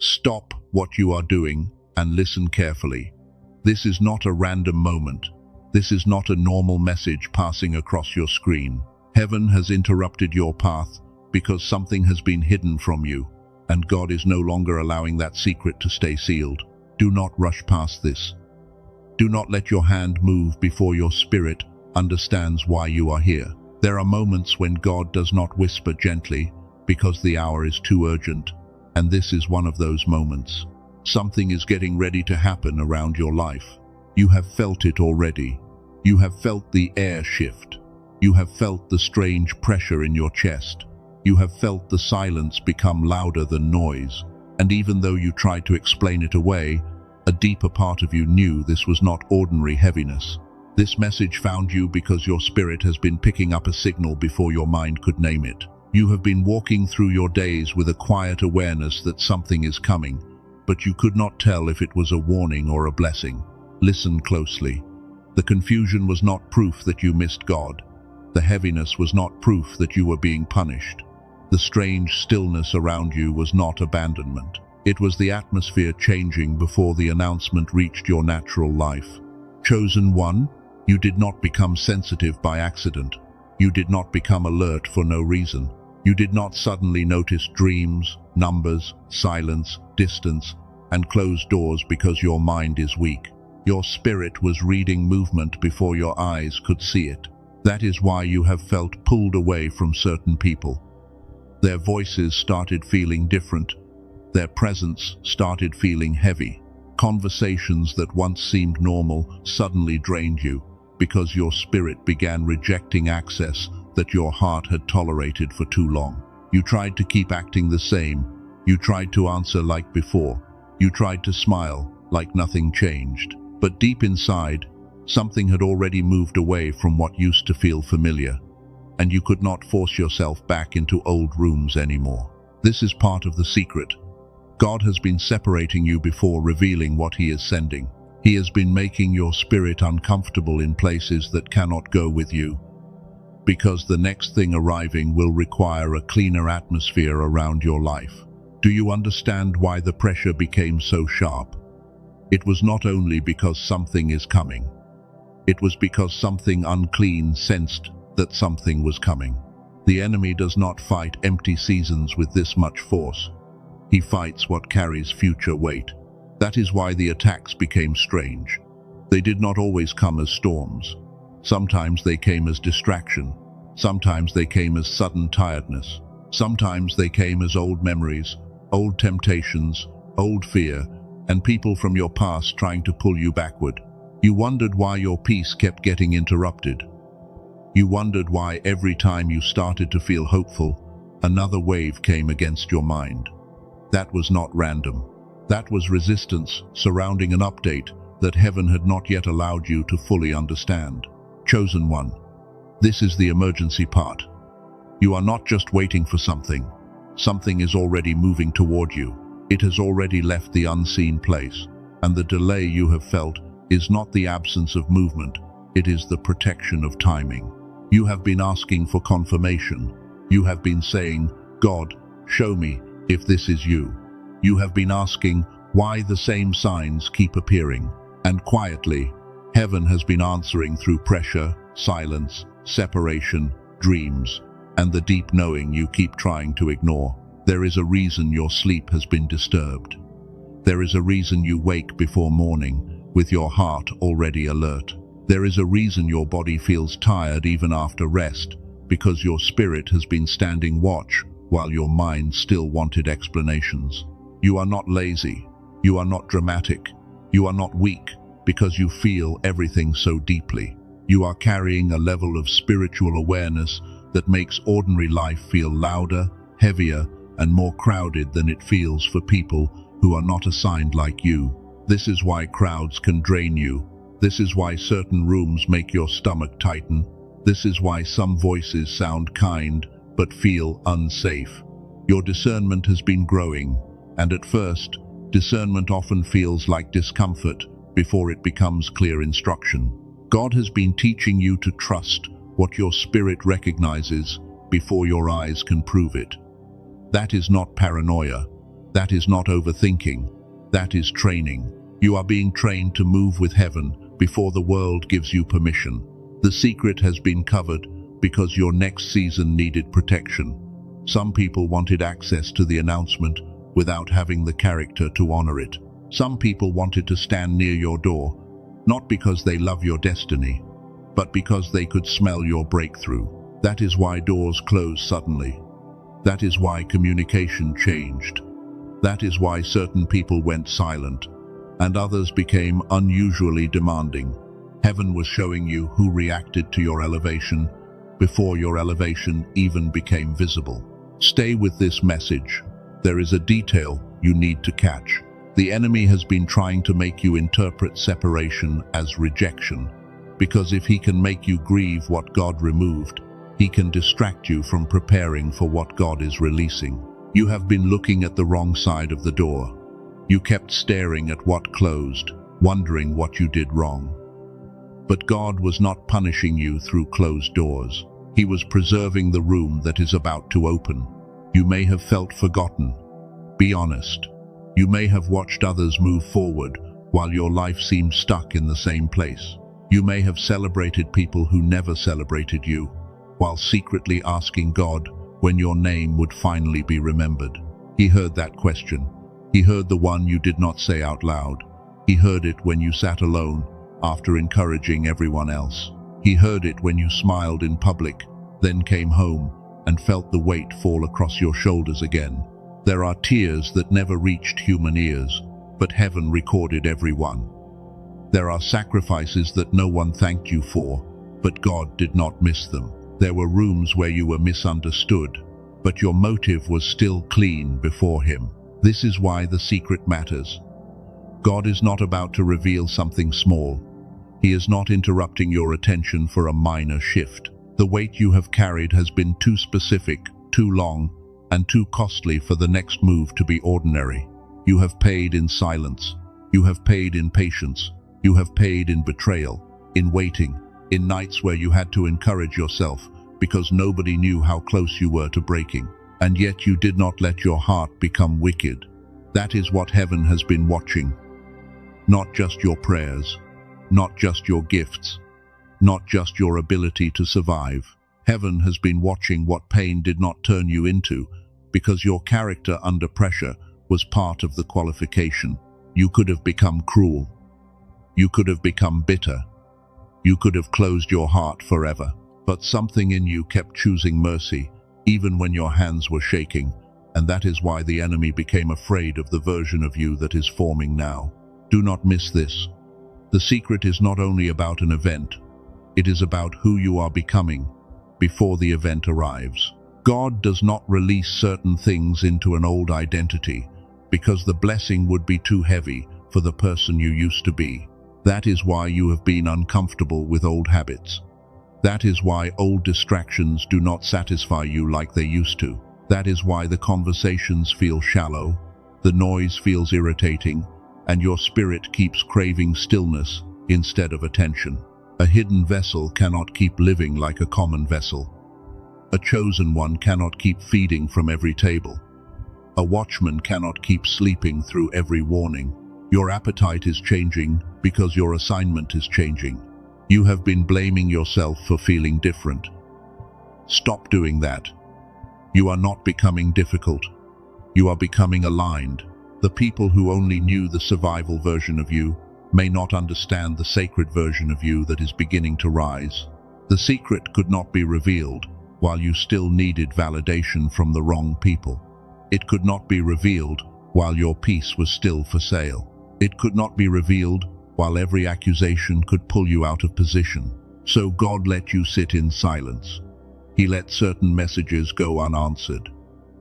Stop what you are doing and listen carefully. This is not a random moment. This is not a normal message passing across your screen. Heaven has interrupted your path because something has been hidden from you, and God is no longer allowing that secret to stay sealed. Do not rush past this. Do not let your hand move before your spirit understands why you are here. There are moments when God does not whisper gently because the hour is too urgent, and this is one of those moments. Something is getting ready to happen around your life. You have felt it already. You have felt the air shift. You have felt the strange pressure in your chest. You have felt the silence become louder than noise. And even though you tried to explain it away, a deeper part of you knew this was not ordinary heaviness. This message found you because your spirit has been picking up a signal before your mind could name it. You have been walking through your days with a quiet awareness that something is coming, but you could not tell if it was a warning or a blessing. Listen closely. The confusion was not proof that you missed God. The heaviness was not proof that you were being punished. The strange stillness around you was not abandonment. It was the atmosphere changing before the announcement reached your natural life. Chosen one, you did not become sensitive by accident. You did not become alert for no reason. You did not suddenly notice dreams, numbers, silence, distance, and closed doors because your mind is weak. Your spirit was reading movement before your eyes could see it. That is why you have felt pulled away from certain people. Their voices started feeling different. Their presence started feeling heavy. Conversations that once seemed normal suddenly drained you because your spirit began rejecting access that your heart had tolerated for too long. You tried to keep acting the same. You tried to answer like before. You tried to smile like nothing changed. But deep inside, something had already moved away from what used to feel familiar, and you could not force yourself back into old rooms anymore. This is part of the secret. God has been separating you before revealing what He is sending. He has been making your spirit uncomfortable in places that cannot go with you, because the next thing arriving will require a cleaner atmosphere around your life. Do you understand why the pressure became so sharp? It was not only because something is coming. It was because something unclean sensed that something was coming. The enemy does not fight empty seasons with this much force. He fights what carries future weight. That is why the attacks became strange. They did not always come as storms. Sometimes they came as distraction. Sometimes they came as sudden tiredness. Sometimes they came as old memories, old temptations, old fear, and people from your past trying to pull you backward. You wondered why your peace kept getting interrupted. You wondered why every time you started to feel hopeful, another wave came against your mind. That was not random. That was resistance surrounding an update that heaven had not yet allowed you to fully understand. Chosen one, this is the emergency part. You are not just waiting for something. Something is already moving toward you. It has already left the unseen place, and the delay you have felt is not the absence of movement, it is the protection of timing. You have been asking for confirmation. You have been saying, God, show me if this is you. You have been asking why the same signs keep appearing. And quietly, heaven has been answering through pressure, silence, separation, dreams, and the deep knowing you keep trying to ignore. There is a reason your sleep has been disturbed. There is a reason you wake before morning with your heart already alert. There is a reason your body feels tired even after rest, because your spirit has been standing watch while your mind still wanted explanations. You are not lazy. You are not dramatic. You are not weak because you feel everything so deeply. You are carrying a level of spiritual awareness that makes ordinary life feel louder, heavier, and more crowded than it feels for people who are not assigned like you. This is why crowds can drain you. This is why certain rooms make your stomach tighten. This is why some voices sound kind but feel unsafe. Your discernment has been growing, and at first, discernment often feels like discomfort before it becomes clear instruction. God has been teaching you to trust what your spirit recognizes before your eyes can prove it. That is not paranoia. That is not overthinking. That is training. You are being trained to move with heaven before the world gives you permission. The secret has been covered because your next season needed protection. Some people wanted access to the announcement without having the character to honor it. Some people wanted to stand near your door, not because they love your destiny, but because they could smell your breakthrough. That is why doors closed suddenly. That is why communication changed. That is why certain people went silent, and others became unusually demanding. Heaven was showing you who reacted to your elevation before your elevation even became visible. Stay with this message. There is a detail you need to catch. The enemy has been trying to make you interpret separation as rejection, because if he can make you grieve what God removed, he can distract you from preparing for what God is releasing. You have been looking at the wrong side of the door. You kept staring at what closed, wondering what you did wrong. But God was not punishing you through closed doors. He was preserving the room that is about to open. You may have felt forgotten. Be honest. You may have watched others move forward while your life seemed stuck in the same place. You may have celebrated people who never celebrated you, while secretly asking God when your name would finally be remembered. He heard that question. He heard the one you did not say out loud. He heard it when you sat alone after encouraging everyone else. He heard it when you smiled in public, then came home and felt the weight fall across your shoulders again. There are tears that never reached human ears, but heaven recorded every one. There are sacrifices that no one thanked you for, but God did not miss them. There were rooms where you were misunderstood, but your motive was still clean before Him. This is why the secret matters. God is not about to reveal something small. He is not interrupting your attention for a minor shift. The weight you have carried has been too specific, too long, and too costly for the next move to be ordinary. You have paid in silence. You have paid in patience. You have paid in betrayal, in waiting, in nights where you had to encourage yourself because nobody knew how close you were to breaking. And yet you did not let your heart become wicked. That is what heaven has been watching. Not just your prayers, not just your gifts, not just your ability to survive. Heaven has been watching what pain did not turn you into, because your character under pressure was part of the qualification. You could have become cruel. You could have become bitter. You could have closed your heart forever. But something in you kept choosing mercy, even when your hands were shaking, and that is why the enemy became afraid of the version of you that is forming now. Do not miss this. The secret is not only about an event, it is about who you are becoming before the event arrives. God does not release certain things into an old identity because the blessing would be too heavy for the person you used to be. That is why you have been uncomfortable with old habits. That is why old distractions do not satisfy you like they used to. That is why the conversations feel shallow, the noise feels irritating, and your spirit keeps craving stillness instead of attention. A hidden vessel cannot keep living like a common vessel. A chosen one cannot keep feeding from every table. A watchman cannot keep sleeping through every warning. Your appetite is changing because your assignment is changing. You have been blaming yourself for feeling different. Stop doing that. You are not becoming difficult. You are becoming aligned. The people who only knew the survival version of you may not understand the sacred version of you that is beginning to rise. The secret could not be revealed while you still needed validation from the wrong people. It could not be revealed while your peace was still for sale. It could not be revealed while every accusation could pull you out of position. So God let you sit in silence. He let certain messages go unanswered.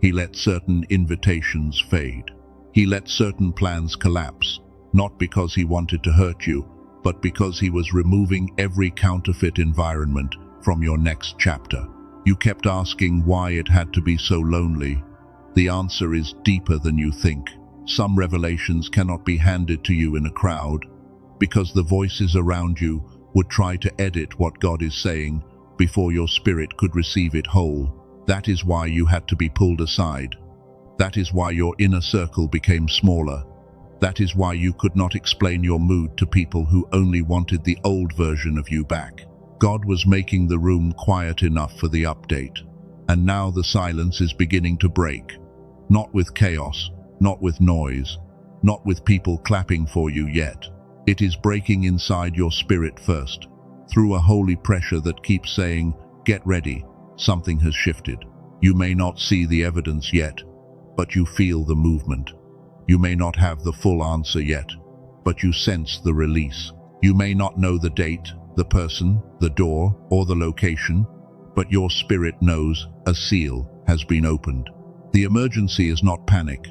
He let certain invitations fade. He let certain plans collapse, not because He wanted to hurt you, but because He was removing every counterfeit environment from your next chapter. You kept asking why it had to be so lonely. The answer is deeper than you think. Some revelations cannot be handed to you in a crowd, because the voices around you would try to edit what God is saying before your spirit could receive it whole. That is why you had to be pulled aside. That is why your inner circle became smaller. That is why you could not explain your mood to people who only wanted the old version of you back. God was making the room quiet enough for the update. And now the silence is beginning to break. Not with chaos, not with noise, not with people clapping for you yet. It is breaking inside your spirit first, through a holy pressure that keeps saying, "Get ready, something has shifted." You may not see the evidence yet, but you feel the movement. You may not have the full answer yet, but you sense the release. You may not know the date, the person, the door, or the location, but your spirit knows a seal has been opened. The emergency is not panic.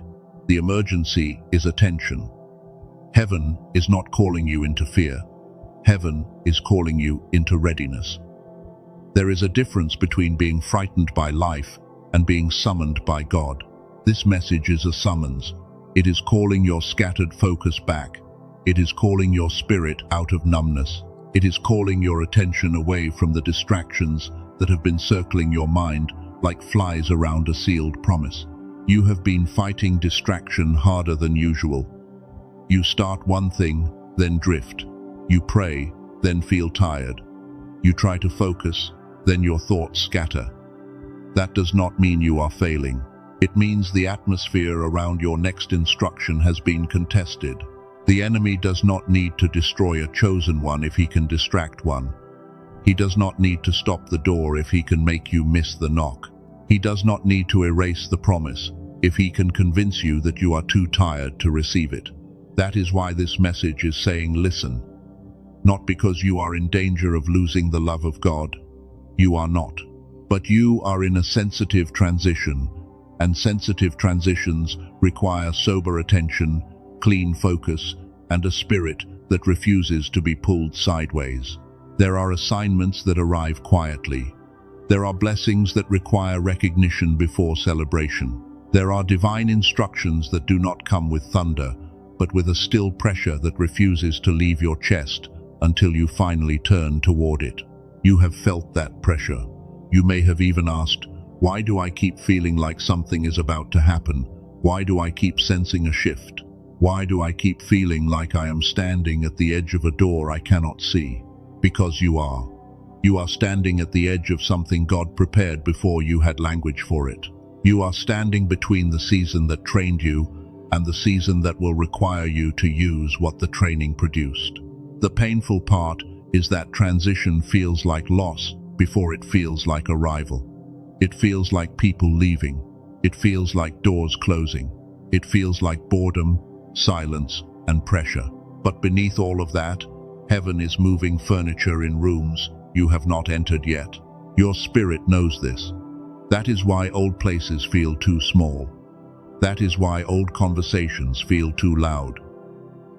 The emergency is attention. Heaven is not calling you into fear. Heaven is calling you into readiness. There is a difference between being frightened by life and being summoned by God. This message is a summons. It is calling your scattered focus back. It is calling your spirit out of numbness. It is calling your attention away from the distractions that have been circling your mind like flies around a sealed promise. You have been fighting distraction harder than usual. You start one thing, then drift. You pray, then feel tired. You try to focus, then your thoughts scatter. That does not mean you are failing. It means the atmosphere around your next instruction has been contested. The enemy does not need to destroy a chosen one if he can distract one. He does not need to stop the door if he can make you miss the knock. He does not need to erase the promise if he can convince you that you are too tired to receive it. That is why this message is saying listen. Not because you are in danger of losing the love of God. You are not. But you are in a sensitive transition, and sensitive transitions require sober attention, clean focus, and a spirit that refuses to be pulled sideways. There are assignments that arrive quietly. There are blessings that require recognition before celebration. There are divine instructions that do not come with thunder, but with a still pressure that refuses to leave your chest until you finally turn toward it. You have felt that pressure. You may have even asked, why do I keep feeling like something is about to happen? Why do I keep sensing a shift? Why do I keep feeling like I am standing at the edge of a door I cannot see? Because you are. You are standing at the edge of something God prepared before you had language for it. You are standing between the season that trained you and the season that will require you to use what the training produced. The painful part is that transition feels like loss before it feels like arrival. It feels like people leaving. It feels like doors closing. It feels like boredom, silence, and pressure. But beneath all of that, heaven is moving furniture in rooms you have not entered yet. Your spirit knows this. That is why old places feel too small. That is why old conversations feel too loud.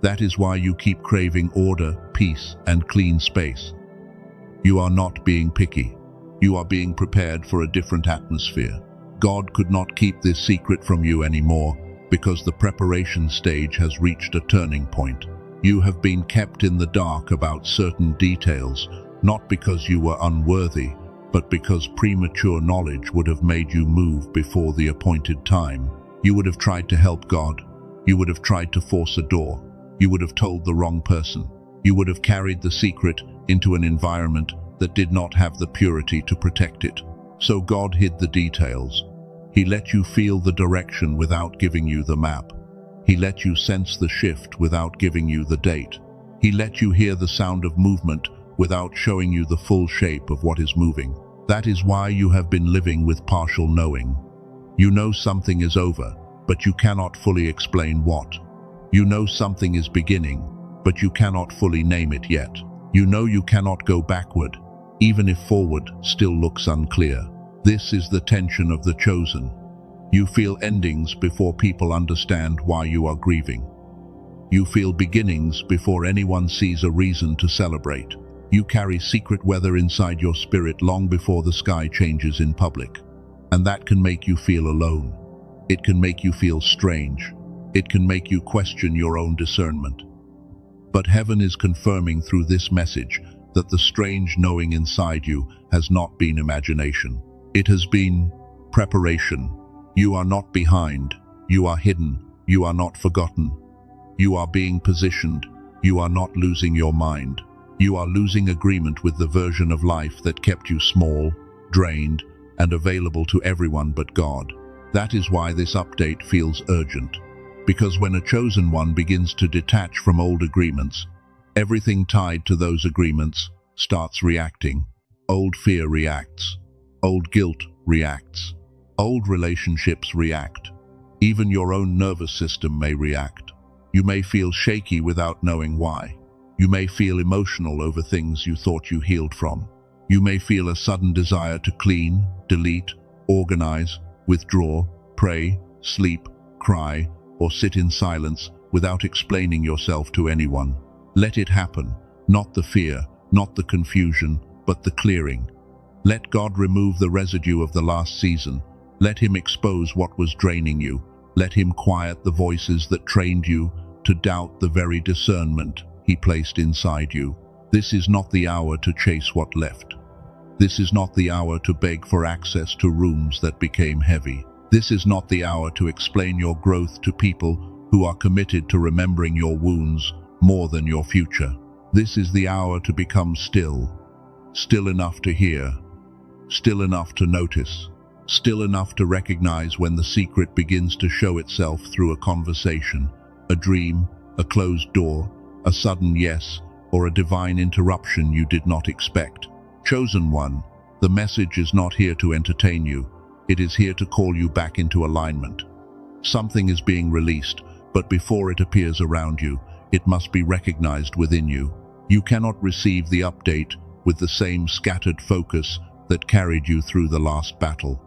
That is why you keep craving order, peace, and clean space. You are not being picky. You are being prepared for a different atmosphere. God could not keep this secret from you anymore because the preparation stage has reached a turning point. You have been kept in the dark about certain details, not because you were unworthy, but because premature knowledge would have made you move before the appointed time. You would have tried to help God. You would have tried to force a door. You would have told the wrong person. You would have carried the secret into an environment that did not have the purity to protect it. So God hid the details. He let you feel the direction without giving you the map. He let you sense the shift without giving you the date. He let you hear the sound of movement without showing you the full shape of what is moving. That is why you have been living with partial knowing. You know something is over, but you cannot fully explain what. You know something is beginning, but you cannot fully name it yet. You know you cannot go backward, even if forward still looks unclear. This is the tension of the chosen. You feel endings before people understand why you are grieving. You feel beginnings before anyone sees a reason to celebrate. You carry secret weather inside your spirit long before the sky changes in public. And that can make you feel alone. It can make you feel strange. It can make you question your own discernment. But heaven is confirming through this message that the strange knowing inside you has not been imagination. It has been preparation. You are not behind. You are hidden. You are not forgotten. You are being positioned. You are not losing your mind. You are losing agreement with the version of life that kept you small, drained, and available to everyone but God. That is why this update feels urgent. Because when a chosen one begins to detach from old agreements, everything tied to those agreements starts reacting. Old fear reacts. Old guilt reacts. Old relationships react. Even your own nervous system may react. You may feel shaky without knowing why. You may feel emotional over things you thought you healed from. You may feel a sudden desire to clean, delete, organize, withdraw, pray, sleep, cry, or sit in silence without explaining yourself to anyone. Let it happen. Not the fear, not the confusion, but the clearing. Let God remove the residue of the last season. Let Him expose what was draining you. Let Him quiet the voices that trained you to doubt the very discernment He placed inside you. This is not the hour to chase what left. This is not the hour to beg for access to rooms that became heavy. This is not the hour to explain your growth to people who are committed to remembering your wounds more than your future. This is the hour to become still. Still enough to hear. Still enough to notice. Still enough to recognize when the secret begins to show itself through a conversation, a dream, a closed door, a sudden yes, or a divine interruption you did not expect. Chosen one, the message is not here to entertain you. It is here to call you back into alignment. Something is being released, but before it appears around you, it must be recognized within you. You cannot receive the update with the same scattered focus that carried you through the last battle.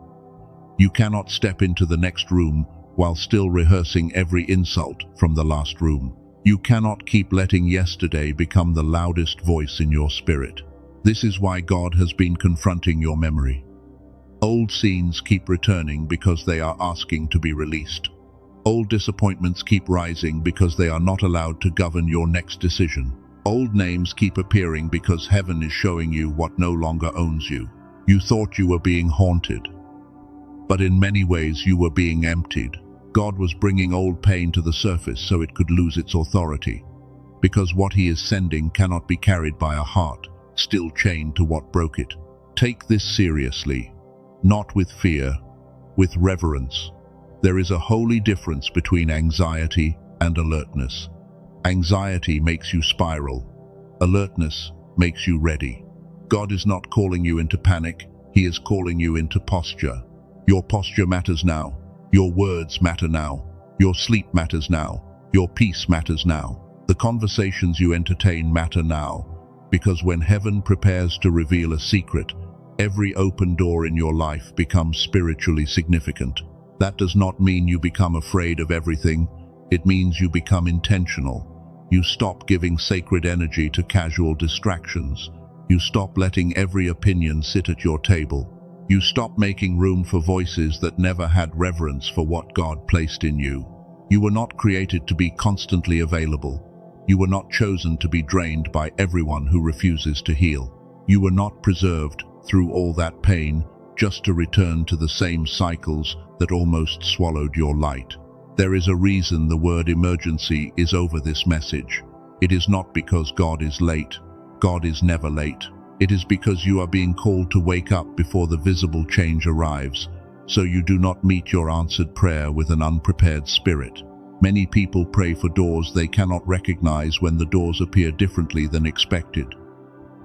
You cannot step into the next room while still rehearsing every insult from the last room. You cannot keep letting yesterday become the loudest voice in your spirit. This is why God has been confronting your memory. Old scenes keep returning because they are asking to be released. Old disappointments keep rising because they are not allowed to govern your next decision. Old names keep appearing because heaven is showing you what no longer owns you. You thought you were being haunted, but in many ways you were being emptied. God was bringing old pain to the surface so it could lose its authority, because what He is sending cannot be carried by a heart still chained to what broke it. Take this seriously, not with fear, with reverence. There is a holy difference between anxiety and alertness. Anxiety makes you spiral. Alertness makes you ready. God is not calling you into panic. He is calling you into posture. Your posture matters now. Your words matter now. Your sleep matters now. Your peace matters now. The conversations you entertain matter now. Because when heaven prepares to reveal a secret, every open door in your life becomes spiritually significant. That does not mean you become afraid of everything. It means you become intentional. You stop giving sacred energy to casual distractions. You stop letting every opinion sit at your table. You stop making room for voices that never had reverence for what God placed in you. You were not created to be constantly available. You were not chosen to be drained by everyone who refuses to heal. You were not preserved through all that pain just to return to the same cycles that almost swallowed your light. There is a reason the word emergency is over this message. It is not because God is late. God is never late. It is because you are being called to wake up before the visible change arrives, so you do not meet your answered prayer with an unprepared spirit. Many people pray for doors they cannot recognize when the doors appear differently than expected.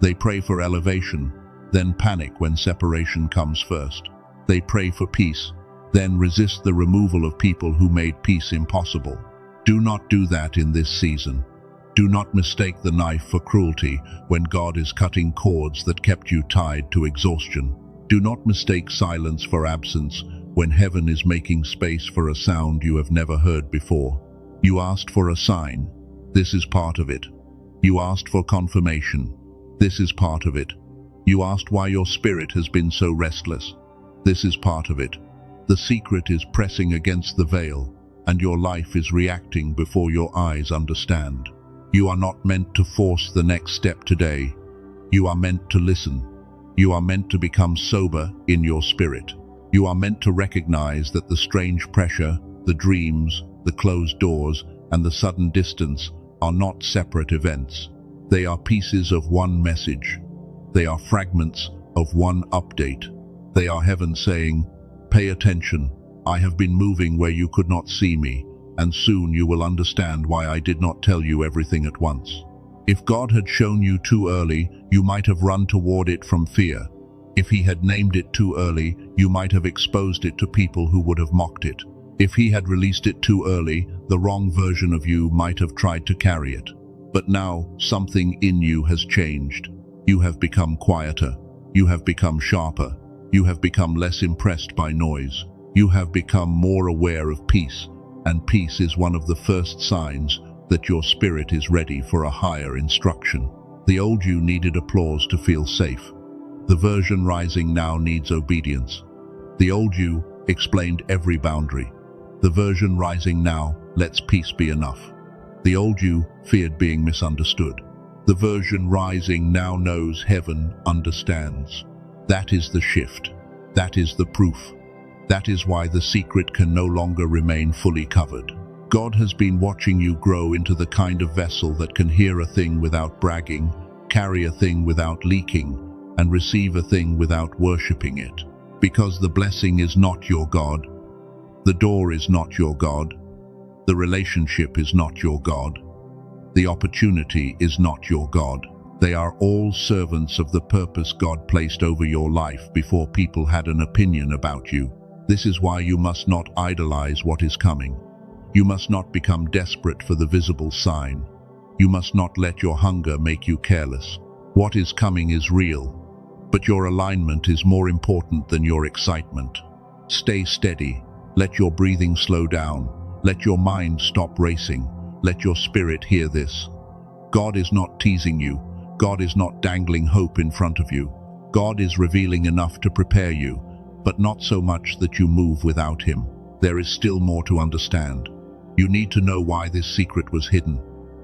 They pray for elevation, then panic when separation comes first. They pray for peace, then resist the removal of people who made peace impossible. Do not do that in this season. Do not mistake the knife for cruelty when God is cutting cords that kept you tied to exhaustion. Do not mistake silence for absence when heaven is making space for a sound you have never heard before. You asked for a sign. This is part of it. You asked for confirmation. This is part of it. You asked why your spirit has been so restless. This is part of it. The secret is pressing against the veil, and your life is reacting before your eyes understand. You are not meant to force the next step today. You are meant to listen. You are meant to become sober in your spirit. You are meant to recognize that the strange pressure, The dreams, the closed doors, and the sudden distance are not separate events. They are pieces of one message. They are fragments of one update. They are heaven saying, "Pay attention. I have been moving where you could not see me, and soon you will understand why I did not tell you everything at once." If God had shown you too early, you might have run toward it from fear. If he had named it too early, you might have exposed it to people who would have mocked it. If he had released it too early, the wrong version of you might have tried to carry it. But now, something in you has changed. You have become quieter. You have become sharper. You have become less impressed by noise. You have become more aware of peace, and peace is one of the first signs that your spirit is ready for a higher instruction. The old you needed applause to feel safe. The version rising now needs obedience. The old you explained every boundary. The version rising now lets peace be enough. The old you feared being misunderstood. The version rising now knows heaven understands. That is the shift. That is the proof. That is why the secret can no longer remain fully covered. God has been watching you grow into the kind of vessel that can hear a thing without bragging, carry a thing without leaking, and receive a thing without worshipping it. Because the blessing is not your God. The door is not your God. The relationship is not your God. The opportunity is not your God. They are all servants of the purpose God placed over your life before people had an opinion about you. This is why you must not idolize what is coming. You must not become desperate for the visible sign. You must not let your hunger make you careless. What is coming is real, but your alignment is more important than your excitement. Stay steady. Let your breathing slow down. Let your mind stop racing. Let your spirit hear this. God is not teasing you. God is not dangling hope in front of you. God is revealing enough to prepare you, but not so much that you move without him. There is still more to understand. You need to know why this secret was hidden.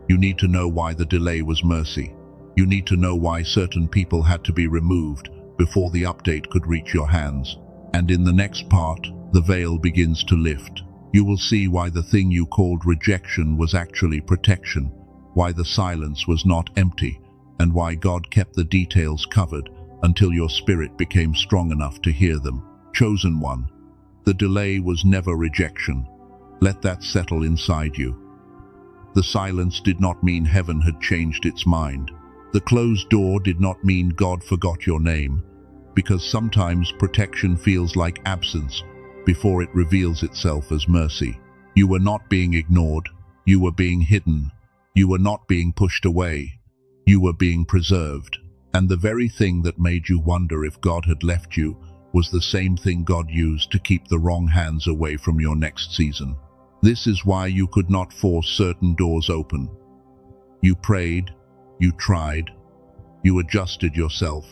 You need to know why the delay was mercy. You need to know why certain people had to be removed before the update could reach your hands. And in the next part, the veil begins to lift. You will see why the thing you called rejection was actually protection, why the silence was not empty, and why God kept the details covered until your spirit became strong enough to hear them. Chosen one, the delay was never rejection. Let that settle inside you. The silence did not mean heaven had changed its mind. The closed door did not mean God forgot your name, because sometimes protection feels like absence before it reveals itself as mercy. You were not being ignored. You were being hidden. You were not being pushed away. You were being preserved. And the very thing that made you wonder if God had left you was the same thing God used to keep the wrong hands away from your next season. This is why you could not force certain doors open. You prayed, you tried, you adjusted yourself,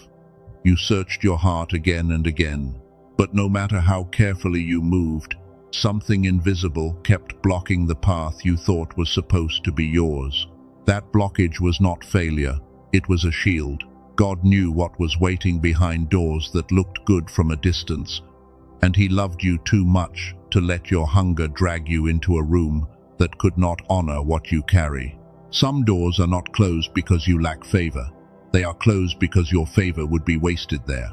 you searched your heart again and again. But no matter how carefully you moved, something invisible kept blocking the path you thought was supposed to be yours. That blockage was not failure, it was a shield. God knew what was waiting behind doors that looked good from a distance, and he loved you too much to let your hunger drag you into a room that could not honor what you carry. Some doors are not closed because you lack favor. They are closed because your favor would be wasted there.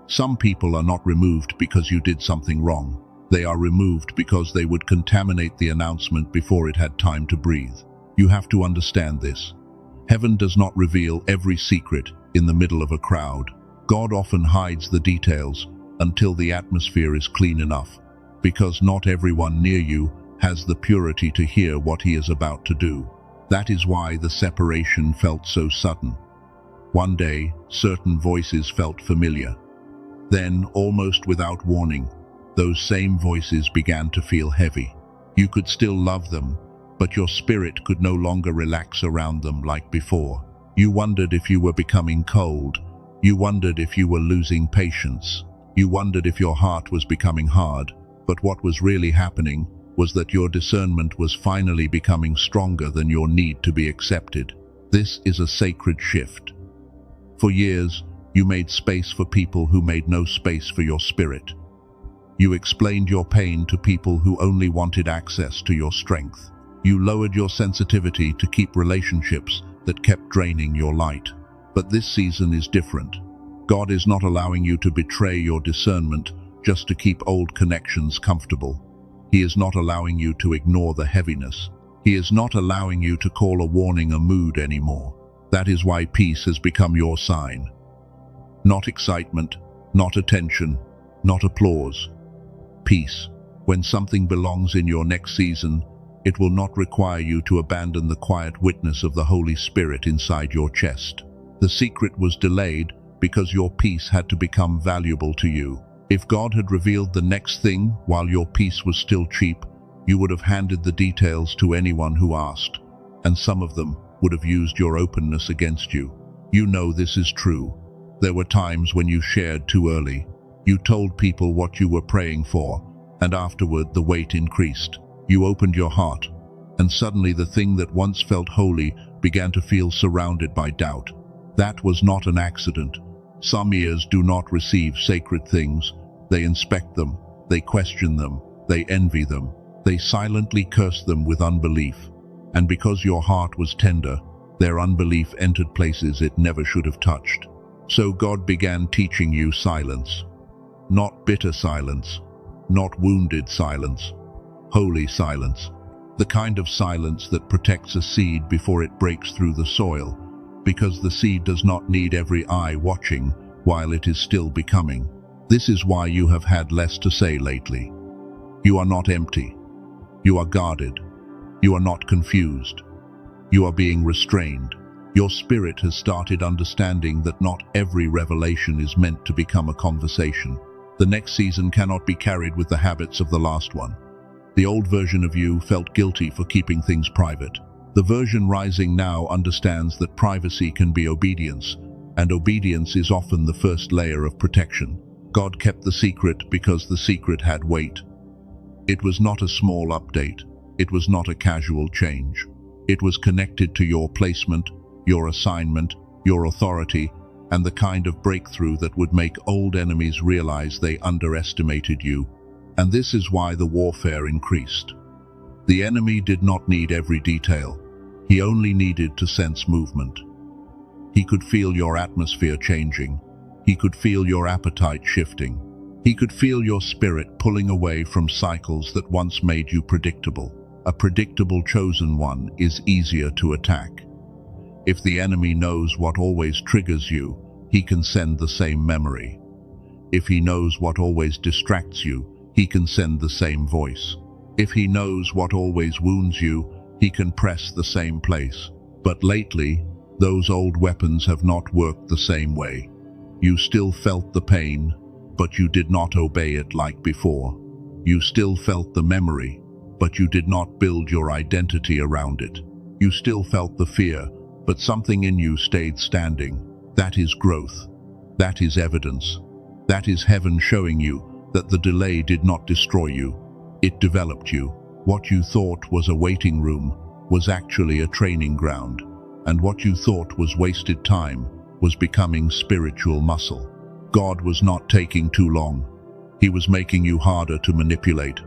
Some people are not removed because you did something wrong. They are removed because they would contaminate the announcement before it had time to breathe. You have to understand this. Heaven does not reveal every secret in the middle of a crowd. God often hides the details until the atmosphere is clean enough, because not everyone near you has the purity to hear what he is about to do. That is why the separation felt so sudden. One day, certain voices felt familiar. Then, almost without warning, those same voices began to feel heavy. You could still love them, but your spirit could no longer relax around them like before. You wondered if you were becoming cold. You wondered if you were losing patience. You wondered if your heart was becoming hard. But what was really happening was that your discernment was finally becoming stronger than your need to be accepted. This is a sacred shift. For years, you made space for people who made no space for your spirit. You explained your pain to people who only wanted access to your strength. You lowered your sensitivity to keep relationships that kept draining your light. But this season is different. God is not allowing you to betray your discernment just to keep old connections comfortable. He is not allowing you to ignore the heaviness. He is not allowing you to call a warning a mood anymore. That is why peace has become your sign. Not excitement, not attention, not applause. Peace. When something belongs in your next season, it will not require you to abandon the quiet witness of the Holy Spirit inside your chest. The secret was delayed because your peace had to become valuable to you. If God had revealed the next thing while your peace was still cheap, you would have handed the details to anyone who asked, and some of them would have used your openness against you. You know this is true. There were times when you shared too early. You told people what you were praying for, and afterward the weight increased. You opened your heart, and suddenly the thing that once felt holy began to feel surrounded by doubt. That was not an accident. Some ears do not receive sacred things. They inspect them, they question them, they envy them, they silently curse them with unbelief. And because your heart was tender, their unbelief entered places it never should have touched. So God began teaching you silence. Not bitter silence, not wounded silence, holy silence. The kind of silence that protects a seed before it breaks through the soil, because the seed does not need every eye watching while it is still becoming. This is why you have had less to say lately. You are not empty. You are guarded. You are not confused. You are being restrained. Your spirit has started understanding that not every revelation is meant to become a conversation. The next season cannot be carried with the habits of the last one. The old version of you felt guilty for keeping things private. The version rising now understands that privacy can be obedience, and obedience is often the first layer of protection. God kept the secret because the secret had weight. It was not a small update. It was not a casual change. It was connected to your placement, your assignment, your authority, and the kind of breakthrough that would make old enemies realize they underestimated you. And this is why the warfare increased. The enemy did not need every detail. He only needed to sense movement. He could feel your atmosphere changing. He could feel your appetite shifting. He could feel your spirit pulling away from cycles that once made you predictable. A predictable chosen one is easier to attack. If the enemy knows what always triggers you, he can send the same memory. If he knows what always distracts you, he can send the same voice. If he knows what always wounds you, he can press the same place. But lately, those old weapons have not worked the same way. You still felt the pain, but you did not obey it like before. You still felt the memory, but you did not build your identity around it. You still felt the fear, but something in you stayed standing. That is growth. That is evidence. That is heaven showing you that the delay did not destroy you. It developed you. What you thought was a waiting room was actually a training ground, and what you thought was wasted time was becoming spiritual muscle. God was not taking too long. He was making you harder to manipulate.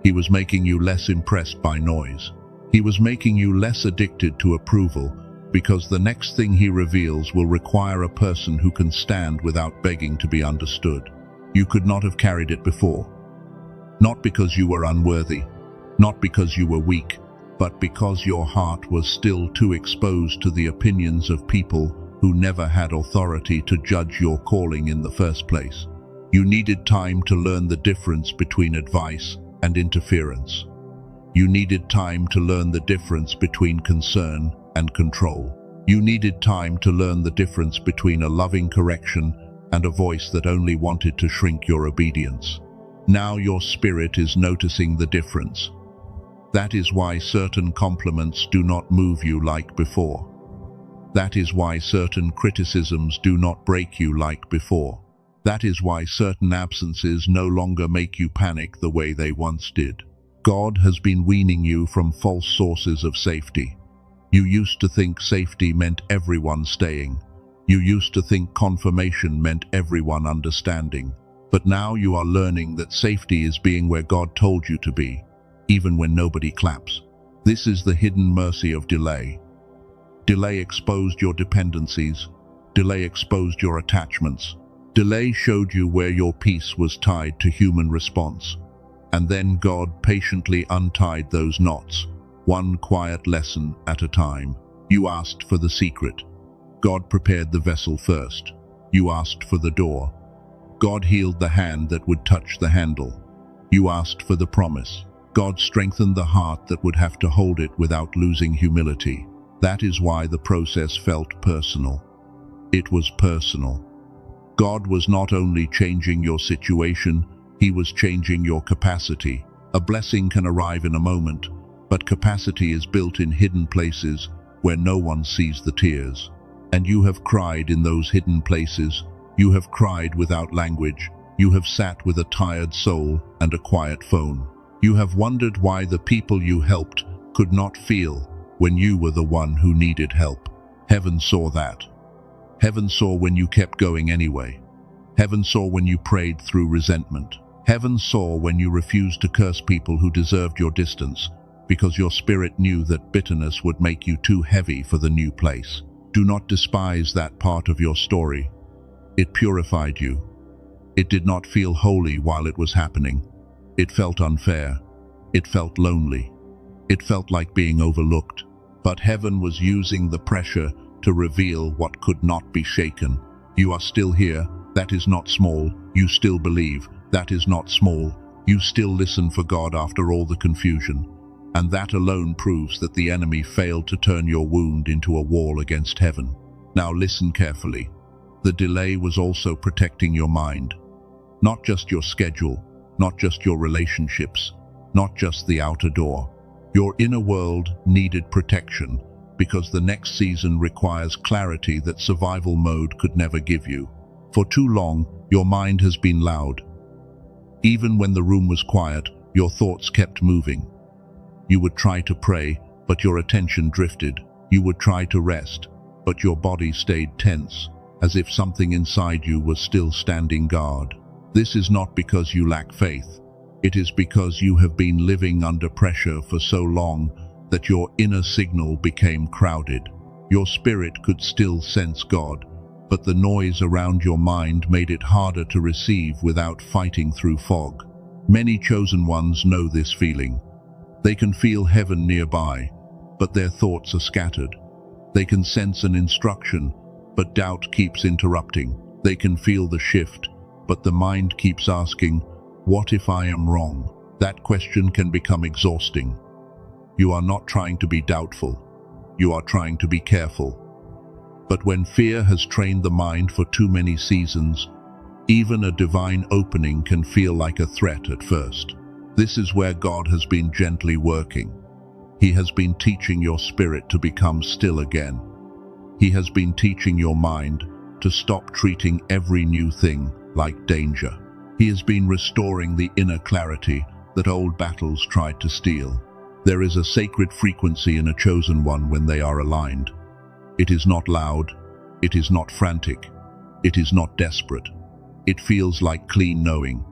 He was making you less impressed by noise. He was making you less addicted to approval, because the next thing he reveals will require a person who can stand without begging to be understood. You could not have carried it before. Not because you were unworthy, not because you were weak, but because your heart was still too exposed to the opinions of people who never had authority to judge your calling in the first place. You needed time to learn the difference between advice and interference. You needed time to learn the difference between concern and control. You needed time to learn the difference between a loving correction and a voice that only wanted to shrink your obedience. Now your spirit is noticing the difference. That is why certain compliments do not move you like before. That is why certain criticisms do not break you like before. That is why certain absences no longer make you panic the way they once did. God has been weaning you from false sources of safety. You used to think safety meant everyone staying. You used to think confirmation meant everyone understanding. But now you are learning that safety is being where God told you to be, even when nobody claps. This is the hidden mercy of delay. Delay exposed your dependencies. Delay exposed your attachments. Delay showed you where your peace was tied to human response. And then God patiently untied those knots, one quiet lesson at a time. You asked for the secret. God prepared the vessel first. You asked for the door. God healed the hand that would touch the handle. You asked for the promise. God strengthened the heart that would have to hold it without losing humility. That is why the process felt personal. It was personal. God was not only changing your situation, He was changing your capacity. A blessing can arrive in a moment, but capacity is built in hidden places where no one sees the tears. And you have cried in those hidden places. You have cried without language. You have sat with a tired soul and a quiet phone. You have wondered why the people you helped could not feel when you were the one who needed help. Heaven saw that. Heaven saw when you kept going anyway. Heaven saw when you prayed through resentment. Heaven saw when you refused to curse people who deserved your distance, because your spirit knew that bitterness would make you too heavy for the new place. Do not despise that part of your story. It purified you. It did not feel holy while it was happening. It felt unfair. It felt lonely. It felt like being overlooked. But heaven was using the pressure to reveal what could not be shaken. You are still here. That is not small. You still believe. That is not small. You still listen for God after all the confusion. And that alone proves that the enemy failed to turn your wound into a wall against heaven. Now listen carefully. The delay was also protecting your mind. Not just your schedule, not just your relationships, not just the outer door. Your inner world needed protection because the next season requires clarity that survival mode could never give you. For too long, your mind has been loud. Even when the room was quiet, your thoughts kept moving. You would try to pray, but your attention drifted. You would try to rest, but your body stayed tense, as if something inside you was still standing guard. This is not because you lack faith. It is because you have been living under pressure for so long that your inner signal became crowded. Your spirit could still sense God, but the noise around your mind made it harder to receive without fighting through fog. Many chosen ones know this feeling. They can feel heaven nearby, but their thoughts are scattered. They can sense an instruction, but doubt keeps interrupting. They can feel the shift, but the mind keeps asking, "What if I am wrong?" That question can become exhausting. You are not trying to be doubtful. You are trying to be careful. But when fear has trained the mind for too many seasons, even a divine opening can feel like a threat at first. This is where God has been gently working. He has been teaching your spirit to become still again. He has been teaching your mind to stop treating every new thing like danger. He has been restoring the inner clarity that old battles tried to steal. There is a sacred frequency in a chosen one when they are aligned. It is not loud. It is not frantic. It is not desperate. It feels like clean knowing.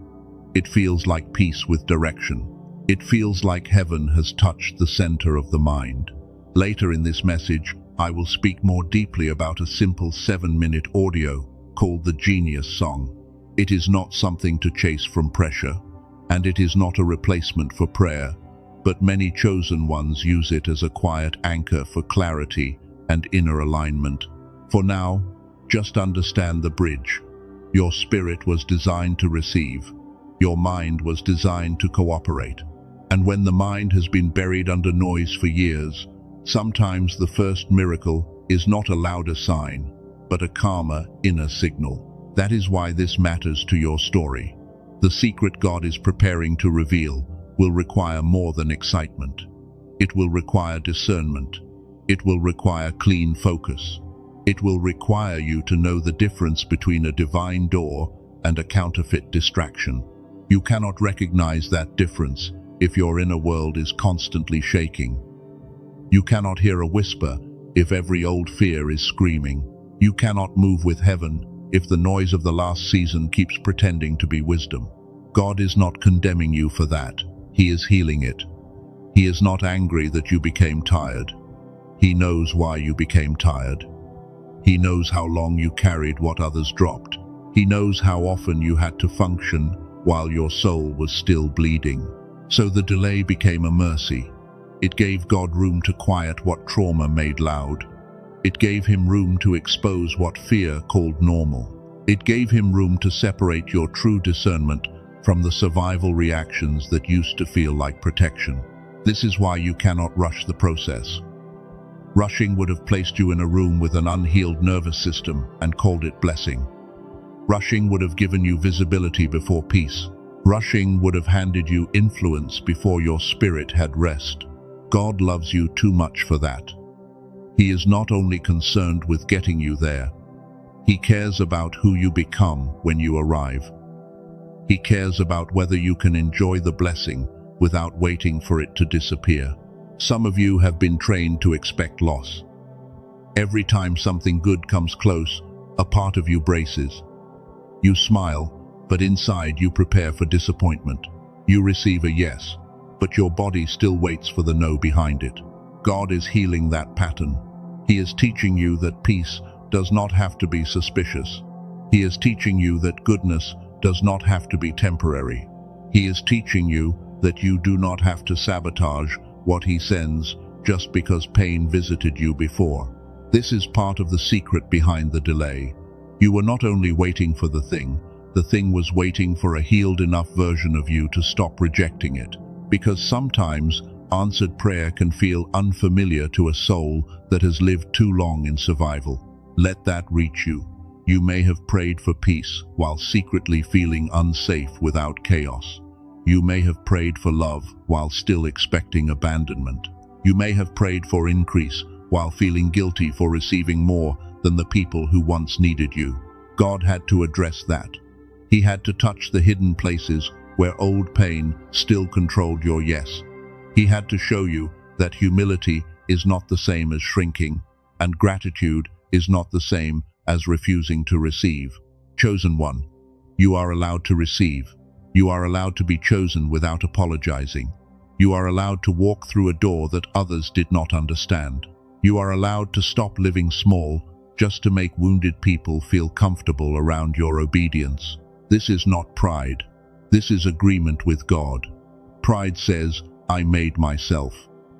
It feels like peace with direction. It feels like heaven has touched the center of the mind. Later in this message, I will speak more deeply about a simple 7-minute audio called the Genius Song. It is not something to chase from pressure, and it is not a replacement for prayer, but many chosen ones use it as a quiet anchor for clarity and inner alignment. For now, just understand the bridge. Your spirit was designed to receive. Your mind was designed to cooperate. And when the mind has been buried under noise for years, sometimes the first miracle is not a louder sign, but a calmer inner signal. That is why this matters to your story. The secret God is preparing to reveal will require more than excitement. It will require discernment. It will require clean focus. It will require you to know the difference between a divine door and a counterfeit distraction. You cannot recognize that difference if your inner world is constantly shaking. You cannot hear a whisper if every old fear is screaming. You cannot move with heaven if the noise of the last season keeps pretending to be wisdom. God is not condemning you for that. He is healing it. He is not angry that you became tired. He knows why you became tired. He knows how long you carried what others dropped. He knows how often you had to function while your soul was still bleeding. So the delay became a mercy. It gave God room to quiet what trauma made loud. It gave him room to expose what fear called normal. It gave him room to separate your true discernment from the survival reactions that used to feel like protection. This is why you cannot rush the process. Rushing would have placed you in a room with an unhealed nervous system and called it blessing. Rushing would have given you visibility before peace. Rushing would have handed you influence before your spirit had rest. God loves you too much for that. He is not only concerned with getting you there. He cares about who you become when you arrive. He cares about whether you can enjoy the blessing without waiting for it to disappear. Some of you have been trained to expect loss. Every time something good comes close, a part of you braces. You smile, but inside you prepare for disappointment. You receive a yes, but your body still waits for the no behind it. God is healing that pattern. He is teaching you that peace does not have to be suspicious. He is teaching you that goodness does not have to be temporary. He is teaching you that you do not have to sabotage what he sends just because pain visited you before. This is part of the secret behind the delay. You were not only waiting for the thing was waiting for a healed enough version of you to stop rejecting it. Because sometimes answered prayer can feel unfamiliar to a soul that has lived too long in survival. Let that reach you. You may have prayed for peace while secretly feeling unsafe without chaos. You may have prayed for love while still expecting abandonment. You may have prayed for increase while feeling guilty for receiving more than the people who once needed you. God had to address that. He had to touch the hidden places where old pain still controlled your yes. He had to show you that humility is not the same as shrinking, and gratitude is not the same as refusing to receive. Chosen one, you are allowed to receive. You are allowed to be chosen without apologizing. You are allowed to walk through a door that others did not understand. You are allowed to stop living small just to make wounded people feel comfortable around your obedience. This is not pride. This is agreement with God. Pride says, I made myself.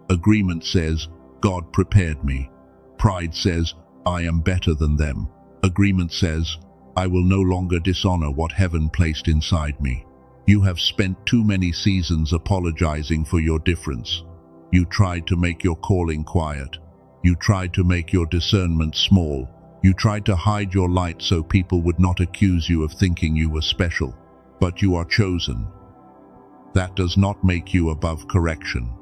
Agreement says, God prepared me. Pride says, I am better than them. Agreement says, I will no longer dishonor what heaven placed inside me. You have spent too many seasons apologizing for your difference. You tried to make your calling quiet. You tried to make your discernment small. You tried to hide your light so people would not accuse you of thinking you were special. But you are chosen. That does not make you above correction.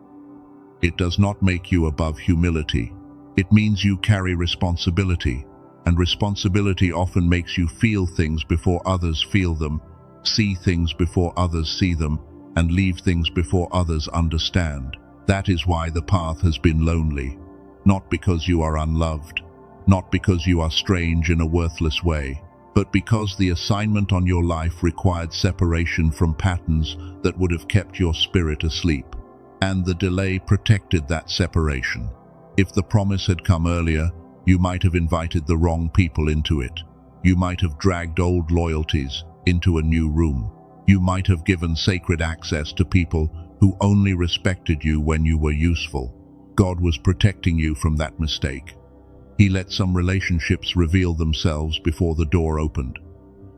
It does not make you above humility. It means you carry responsibility, and responsibility often makes you feel things before others feel them, see things before others see them, and leave things before others understand. That is why the path has been lonely. Not because you are unloved, not because you are strange in a worthless way, but because the assignment on your life required separation from patterns that would have kept your spirit asleep. And the delay protected that separation. If the promise had come earlier, you might have invited the wrong people into it. You might have dragged old loyalties into a new room. You might have given sacred access to people who only respected you when you were useful. God was protecting you from that mistake. He let some relationships reveal themselves before the door opened.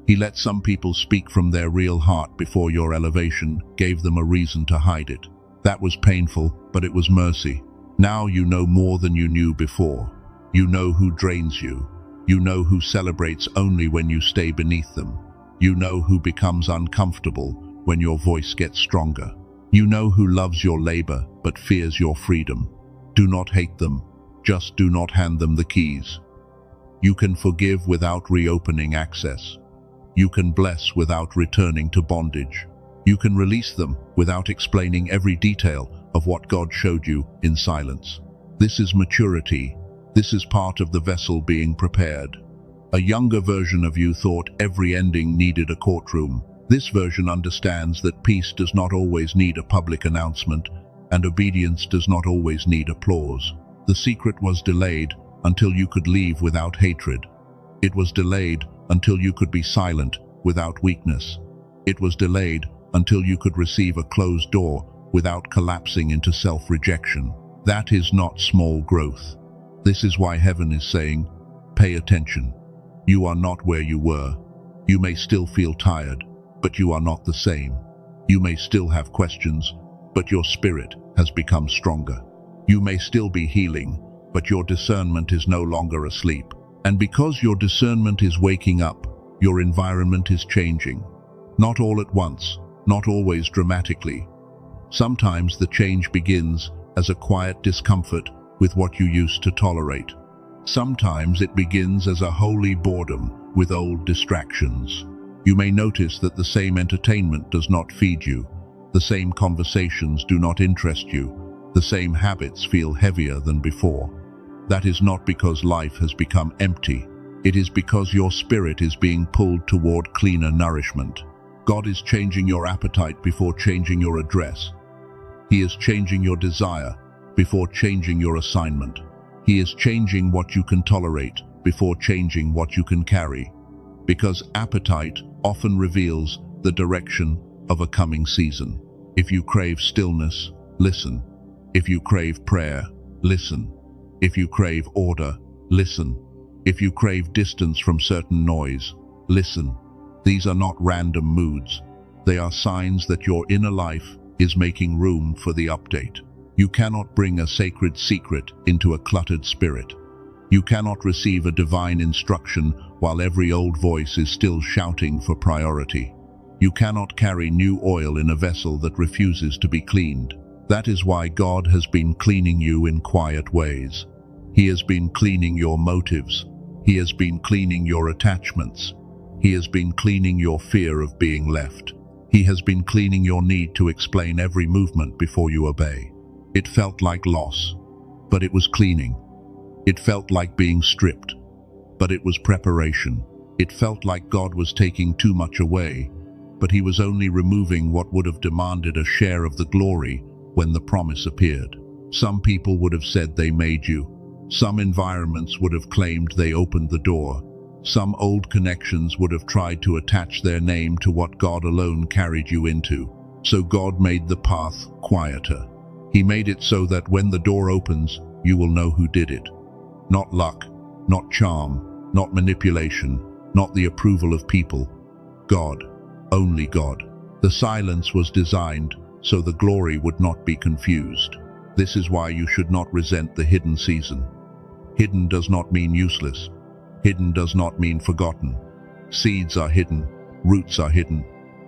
He let some people speak from their real heart before your elevation gave them a reason to hide it. That was painful, but it was mercy. Now you know more than you knew before. You know who drains you. You know who celebrates only when you stay beneath them. You know who becomes uncomfortable when your voice gets stronger. You know who loves your labor but fears your freedom. Do not hate them. Just do not hand them the keys. You can forgive without reopening access. You can bless without returning to bondage. You can release them without explaining every detail of what God showed you in silence. This is maturity. This is part of the vessel being prepared. A younger version of you thought every ending needed a courtroom. This version understands that peace does not always need a public announcement, and obedience does not always need applause. The secret was delayed until you could leave without hatred. It was delayed until you could be silent without weakness. It was delayed until you could receive a closed door without collapsing into self-rejection. That is not small growth. This is why heaven is saying, pay attention. You are not where you were. You may still feel tired, but you are not the same. You may still have questions, but your spirit has become stronger. You may still be healing, but your discernment is no longer asleep. And because your discernment is waking up, your environment is changing. Not all at once, not always dramatically. Sometimes the change begins as a quiet discomfort with what you used to tolerate. Sometimes it begins as a holy boredom with old distractions. You may notice that the same entertainment does not feed you, the same conversations do not interest you, the same habits feel heavier than before. That is not because life has become empty. It is because your spirit is being pulled toward cleaner nourishment. God is changing your appetite before changing your address. He is changing your desire before changing your assignment. He is changing what you can tolerate before changing what you can carry. Because appetite often reveals the direction of a coming season. If you crave stillness, listen. If you crave prayer, listen. If you crave order, listen. If you crave distance from certain noise, listen. These are not random moods. They are signs that your inner life is making room for the update. You cannot bring a sacred secret into a cluttered spirit. You cannot receive a divine instruction while every old voice is still shouting for priority. You cannot carry new oil in a vessel that refuses to be cleaned. That is why God has been cleaning you in quiet ways. He has been cleaning your motives. He has been cleaning your attachments. He has been cleaning your fear of being left. He has been cleaning your need to explain every movement before you obey. It felt like loss, but it was cleaning. It felt like being stripped, but it was preparation. It felt like God was taking too much away, but He was only removing what would have demanded a share of the glory when the promise appeared. Some people would have said they made you. Some environments would have claimed they opened the door. Some old connections would have tried to attach their name to what God alone carried you into. So God made the path quieter. He made it so that when the door opens, you will know who did it. Not luck, not charm, not manipulation, not the approval of people. God, only God. The silence was designed so the glory would not be confused. This is why you should not resent the hidden season. Hidden does not mean useless. Hidden does not mean forgotten. Seeds are hidden, roots are hidden,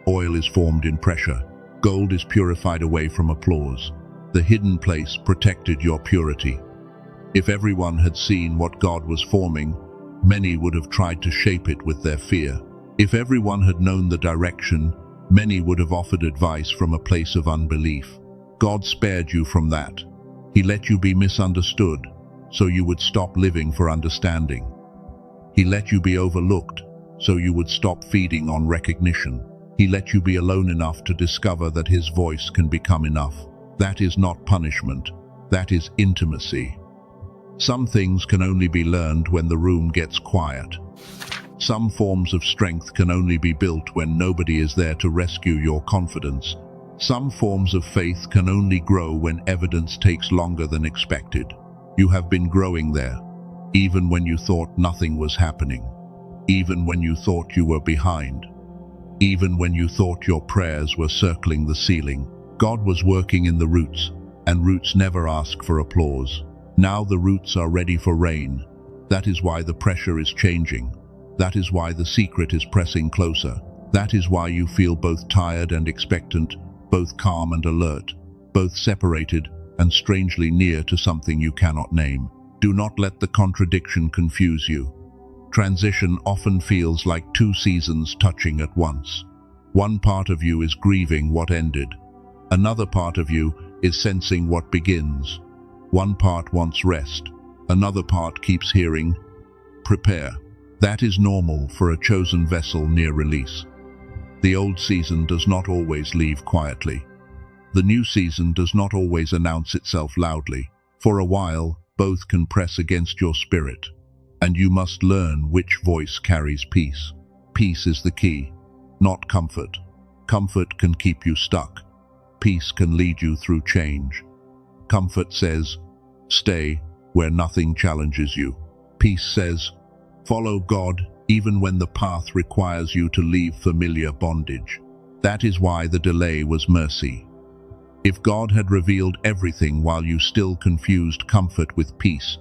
oil is formed in pressure, gold is purified away from applause. The hidden place protected your purity. If everyone had seen what God was forming, many would have tried to shape it with their fear. If everyone had known the direction, many would have offered advice from a place of unbelief. God spared you from that. He let you be misunderstood, so you would stop living for understanding. He let you be overlooked, so you would stop feeding on recognition. He let you be alone enough to discover that His voice can become enough. That is not punishment. That is intimacy. Some things can only be learned when the room gets quiet. Some forms of strength can only be built when nobody is there to rescue your confidence. Some forms of faith can only grow when evidence takes longer than expected. You have been growing there, even when you thought nothing was happening, even when you thought you were behind, even when you thought your prayers were circling the ceiling. God was working in the roots, and roots never ask for applause. Now the roots are ready for rain. That is why the pressure is changing. That is why the secret is pressing closer. That is why you feel both tired and expectant, both calm and alert, both separated and strangely near to something you cannot name. Do not let the contradiction confuse you. Transition often feels like two seasons touching at once. One part of you is grieving what ended. Another part of you is sensing what begins. One part wants rest. Another part keeps hearing, prepare. That is normal for a chosen vessel near release. The old season does not always leave quietly. The new season does not always announce itself loudly. For a while, both can press against your spirit, and you must learn which voice carries peace. Peace is the key, not comfort. Comfort can keep you stuck. Peace can lead you through change. Comfort says, stay where nothing challenges you. Peace says, follow God even when the path requires you to leave familiar bondage. That is why the delay was mercy. If God had revealed everything while you still confused comfort with peace,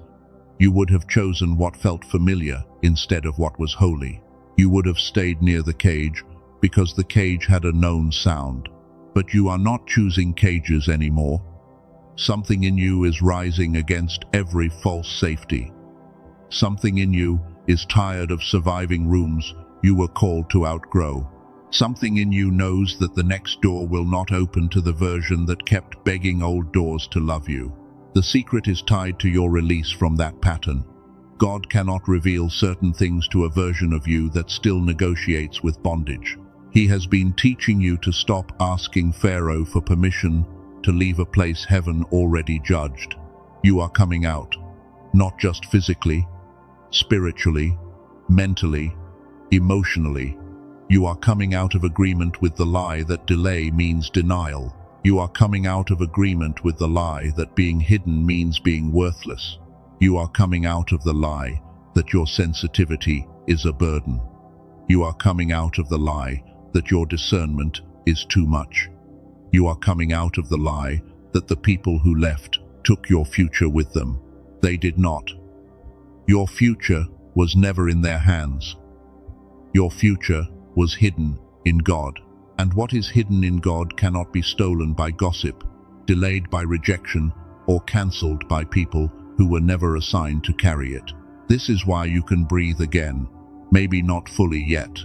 you would have chosen what felt familiar instead of what was holy. You would have stayed near the cage because the cage had a known sound. But you are not choosing cages anymore. Something in you is rising against every false safety. Something in you is tired of surviving rooms you were called to outgrow. Something in you knows that the next door will not open to the version that kept begging old doors to love you. The secret is tied to your release from that pattern. God cannot reveal certain things to a version of you that still negotiates with bondage. He has been teaching you to stop asking Pharaoh for permission to leave a place heaven already judged. You are coming out, not just physically, spiritually, mentally, emotionally. You are coming out of agreement with the lie that delay means denial. You are coming out of agreement with the lie that being hidden means being worthless. You are coming out of the lie that your sensitivity is a burden. You are coming out of the lie that your discernment is too much. You are coming out of the lie that the people who left took your future with them. They did not. Your future was never in their hands. Your future was hidden in God. And what is hidden in God cannot be stolen by gossip, delayed by rejection, or cancelled by people who were never assigned to carry it. This is why you can breathe again, maybe not fully yet,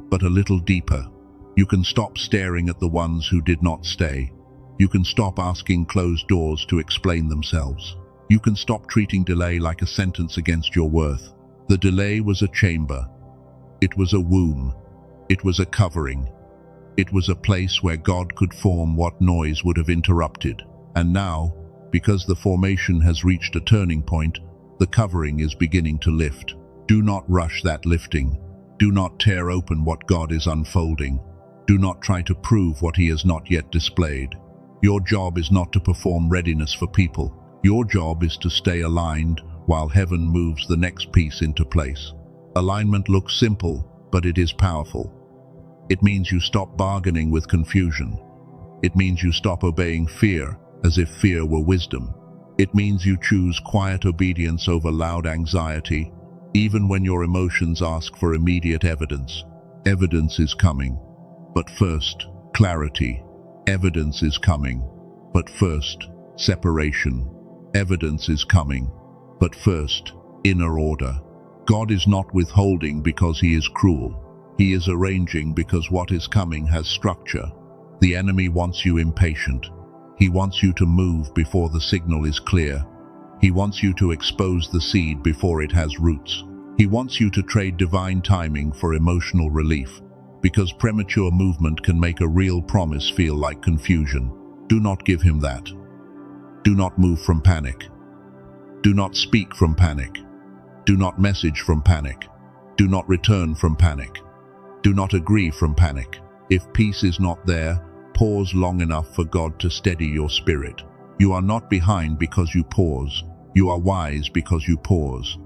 but a little deeper. You can stop staring at the ones who did not stay. You can stop asking closed doors to explain themselves. You can stop treating delay like a sentence against your worth. The delay was a chamber. It was a womb. It was a covering. It was a place where God could form what noise would have interrupted. And now, because the formation has reached a turning point, the covering is beginning to lift. Do not rush that lifting. Do not tear open what God is unfolding. Do not try to prove what He has not yet displayed. Your job is not to perform readiness for people. Your job is to stay aligned while heaven moves the next piece into place. Alignment looks simple, but it is powerful. It means you stop bargaining with confusion. It means you stop obeying fear as if fear were wisdom. It means you choose quiet obedience over loud anxiety, even when your emotions ask for immediate evidence. Evidence is coming, but first, clarity. Evidence is coming, but first, separation. Evidence is coming, but first, inner order. God is not withholding because He is cruel. He is arranging because what is coming has structure. The enemy wants you impatient. He wants you to move before the signal is clear. He wants you to expose the seed before it has roots. He wants you to trade divine timing for emotional relief, because premature movement can make a real promise feel like confusion. Do not give him that. Do not move from panic. Do not speak from panic. Do not message from panic. Do not return from panic. Do not agree from panic. If peace is not there, pause long enough for God to steady your spirit. You are not behind because you pause. You are wise because you pause.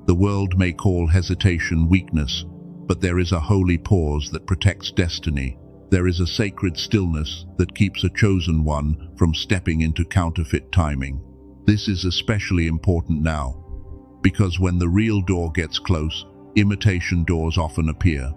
The world may call hesitation weakness, but there is a holy pause that protects destiny. There is a sacred stillness that keeps a chosen one from stepping into counterfeit timing. This is especially important now, because when the real door gets close, imitation doors often appear.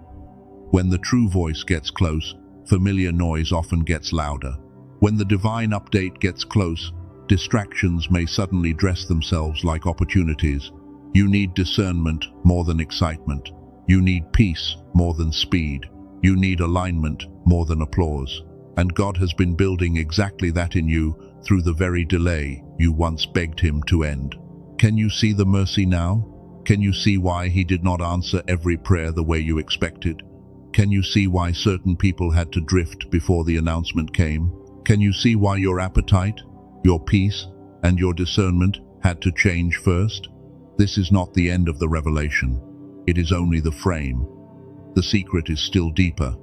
When the true voice gets close, familiar noise often gets louder. When the divine update gets close, distractions may suddenly dress themselves like opportunities. You need discernment more than excitement. You need peace more than speed. You need alignment more than applause. And God has been building exactly that in you through the very delay you once begged Him to end. Can you see the mercy now? Can you see why he did not answer every prayer the way you expected? Can you see why certain people had to drift before the announcement came? Can you see why your appetite, your peace, and your discernment had to change first? This is not the end of the revelation. It is only the frame. The secret is still deeper.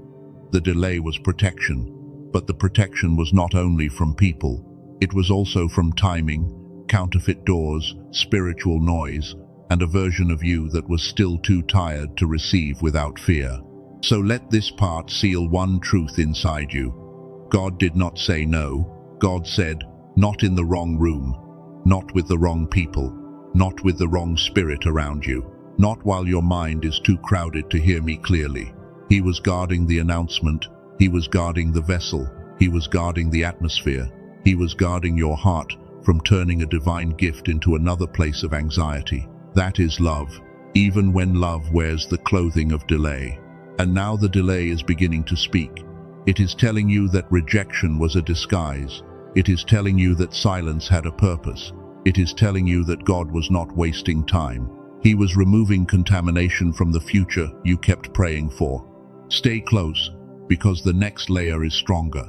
The delay was protection, but the protection was not only from people. It was also from timing, counterfeit doors, spiritual noise, and a version of you that was still too tired to receive without fear. So let this part seal one truth inside you. God did not say no. God said, not in the wrong room, not with the wrong people, not with the wrong spirit around you, not while your mind is too crowded to hear me clearly. He was guarding the announcement. He was guarding the vessel. He was guarding the atmosphere. He was guarding your heart from turning a divine gift into another place of anxiety. That is love, even when love wears the clothing of delay. And now the delay is beginning to speak. It is telling you that rejection was a disguise. It is telling you that silence had a purpose. It is telling you that God was not wasting time. He was removing contamination from the future you kept praying for. Stay close, because the next layer is stronger.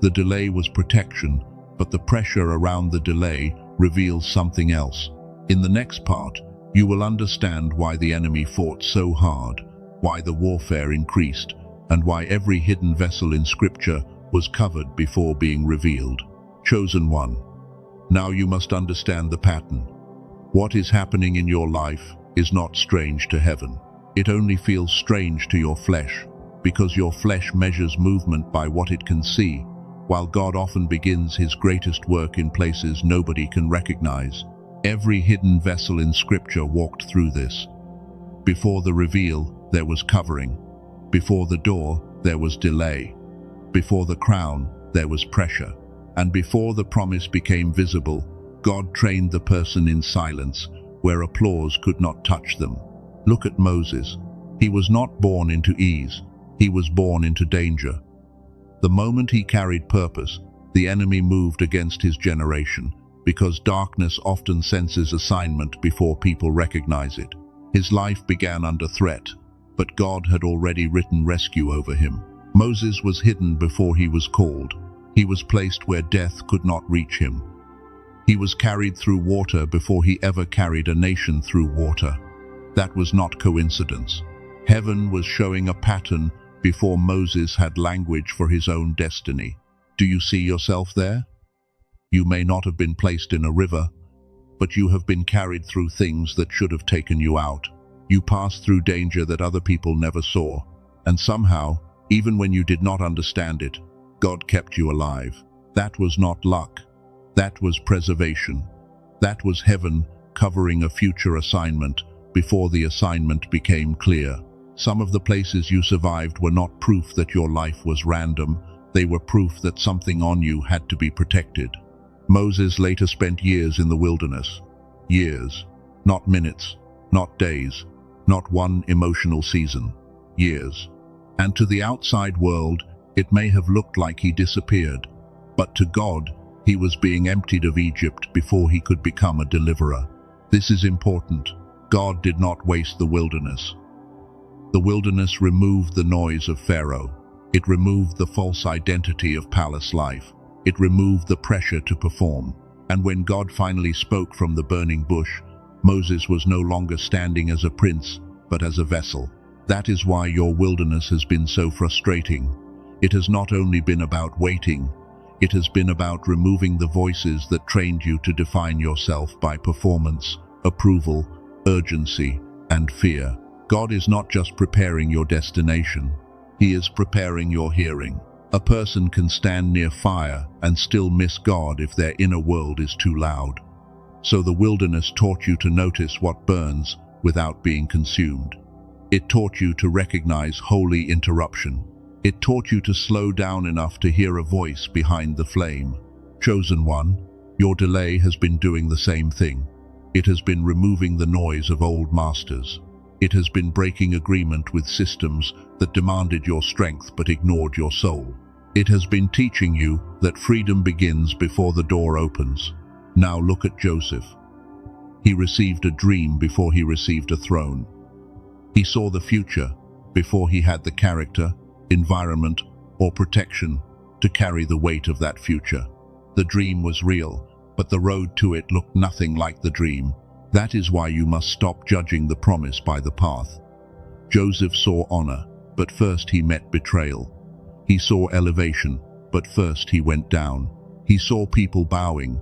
The delay was protection, but the pressure around the delay reveals something else. In the next part, you will understand why the enemy fought so hard, why the warfare increased, and why every hidden vessel in Scripture was covered before being revealed. Chosen one. Now you must understand the pattern. What is happening in your life is not strange to heaven. It only feels strange to your flesh, because your flesh measures movement by what it can see, while God often begins his greatest work in places nobody can recognize. Every hidden vessel in Scripture walked through this. Before the reveal, there was covering. Before the door, there was delay. Before the crown, there was pressure. And before the promise became visible, God trained the person in silence, where applause could not touch them. Look at Moses. He was not born into ease. He was born into danger. The moment he carried purpose, the enemy moved against his generation, because darkness often senses assignment before people recognize it. His life began under threat, but God had already written rescue over him. Moses was hidden before he was called. He was placed where death could not reach him. He was carried through water before he ever carried a nation through water. That was not coincidence. Heaven was showing a pattern before Moses had language for his own destiny. Do you see yourself there? You may not have been placed in a river, but you have been carried through things that should have taken you out. You passed through danger that other people never saw, and somehow, even when you did not understand it, God kept you alive. That was not luck. That was preservation. That was heaven covering a future assignment before the assignment became clear. Some of the places you survived were not proof that your life was random. They were proof that something on you had to be protected. Moses later spent years in the wilderness. Years. Not minutes. Not days. Not one emotional season. Years. And to the outside world, it may have looked like he disappeared. But to God, he was being emptied of Egypt before he could become a deliverer. This is important. God did not waste the wilderness. The wilderness removed the noise of Pharaoh. It removed the false identity of palace life. It removed the pressure to perform. And when God finally spoke from the burning bush, Moses was no longer standing as a prince, but as a vessel. That is why your wilderness has been so frustrating. It has not only been about waiting, it has been about removing the voices that trained you to define yourself by performance, approval, urgency, and fear. God is not just preparing your destination. He is preparing your hearing. A person can stand near fire and still miss God if their inner world is too loud. So the wilderness taught you to notice what burns without being consumed. It taught you to recognize holy interruption. It taught you to slow down enough to hear a voice behind the flame. Chosen one, your delay has been doing the same thing. It has been removing the noise of old masters. It has been breaking agreement with systems that demanded your strength but ignored your soul. It has been teaching you that freedom begins before the door opens. Now look at Joseph. He received a dream before he received a throne. He saw the future before he had the character, environment, or protection to carry the weight of that future. The dream was real, but the road to it looked nothing like the dream. That is why you must stop judging the promise by the path. Joseph saw honor, but first he met betrayal. He saw elevation, but first he went down. He saw people bowing,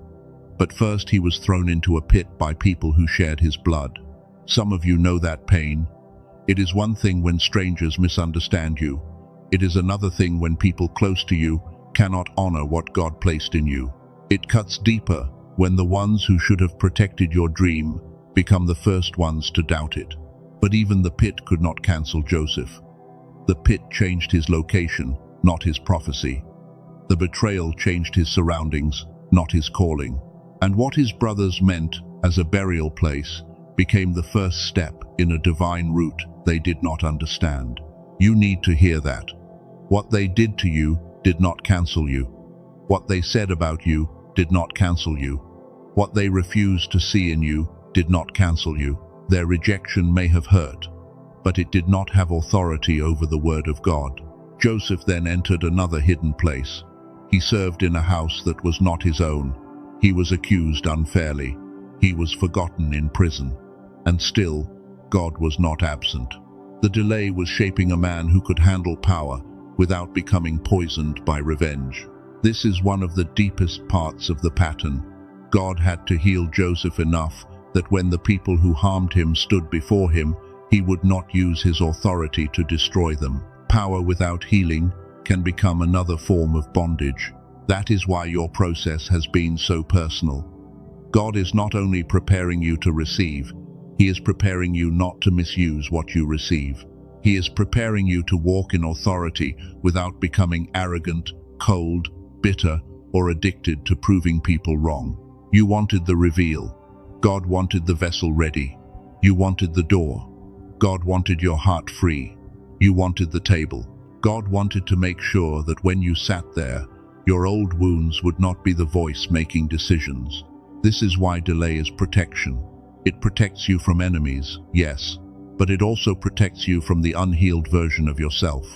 but first he was thrown into a pit by people who shared his blood. Some of you know that pain. It is one thing when strangers misunderstand you. It is another thing when people close to you cannot honor what God placed in you. It cuts deeper when the ones who should have protected your dream become the first ones to doubt it. But even the pit could not cancel Joseph. The pit changed his location, not his prophecy. The betrayal changed his surroundings, not his calling. And what his brothers meant as a burial place became the first step in a divine route they did not understand. You need to hear that. What they did to you did not cancel you. What they said about you did not cancel you. What they refused to see in you did not cancel you. Their rejection may have hurt, but it did not have authority over the word of God. Joseph then entered another hidden place. He served in a house that was not his own. He was accused unfairly. He was forgotten in prison. And still, God was not absent. The delay was shaping a man who could handle power without becoming poisoned by revenge. This is one of the deepest parts of the pattern. God had to heal Joseph enough that when the people who harmed him stood before him, he would not use his authority to destroy them. Power without healing can become another form of bondage. That is why your process has been so personal. God is not only preparing you to receive, He is preparing you not to misuse what you receive. He is preparing you to walk in authority without becoming arrogant, cold, bitter, or addicted to proving people wrong. You wanted the reveal. God wanted the vessel ready. You wanted the door. God wanted your heart free. You wanted the table. God wanted to make sure that when you sat there, your old wounds would not be the voice making decisions. This is why delay is protection. It protects you from enemies, yes, but it also protects you from the unhealed version of yourself.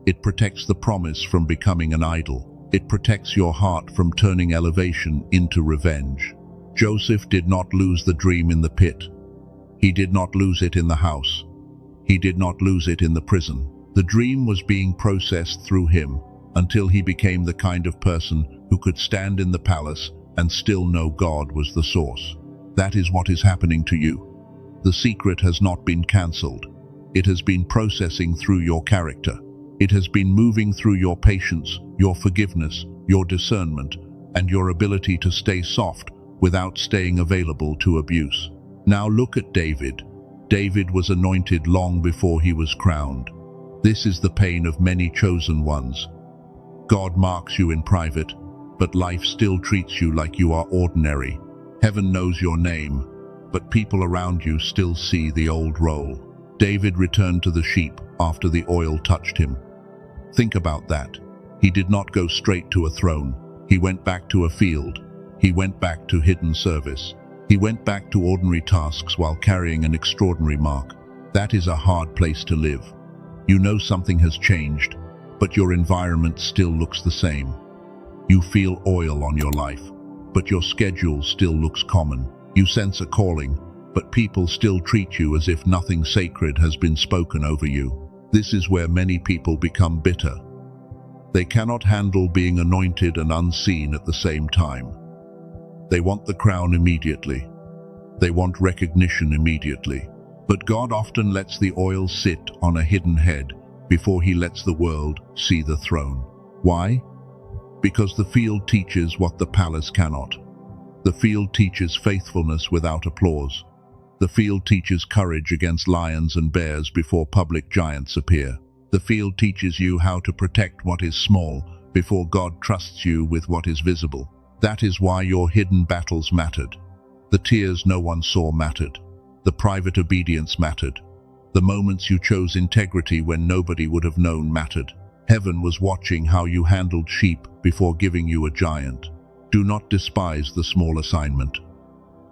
It protects the promise from becoming an idol. It protects your heart from turning elevation into revenge. Joseph did not lose the dream in the pit. He did not lose it in the house. He did not lose it in the prison. The dream was being processed through him until he became the kind of person who could stand in the palace and still know God was the source. That is what is happening to you. The secret has not been cancelled. It has been processing through your character. It has been moving through your patience, your forgiveness, your discernment, and your ability to stay soft without staying available to abuse. Now look at David. David was anointed long before he was crowned. This is the pain of many chosen ones. God marks you in private, but life still treats you like you are ordinary. Heaven knows your name, but people around you still see the old role. David returned to the sheep after the oil touched him. Think about that. He did not go straight to a throne. He went back to a field. He went back to hidden service. He went back to ordinary tasks while carrying an extraordinary mark. That is a hard place to live. You know something has changed, but your environment still looks the same. You feel oil on your life, but your schedule still looks common. You sense a calling, but people still treat you as if nothing sacred has been spoken over you. This is where many people become bitter. They cannot handle being anointed and unseen at the same time. They want the crown immediately. They want recognition immediately. But God often lets the oil sit on a hidden head before He lets the world see the throne. Why? Because the field teaches what the palace cannot. The field teaches faithfulness without applause. The field teaches courage against lions and bears before public giants appear. The field teaches you how to protect what is small before God trusts you with what is visible. That is why your hidden battles mattered. The tears no one saw mattered. The private obedience mattered. The moments you chose integrity when nobody would have known mattered. Heaven was watching how you handled sheep before giving you a giant. Do not despise the small assignment.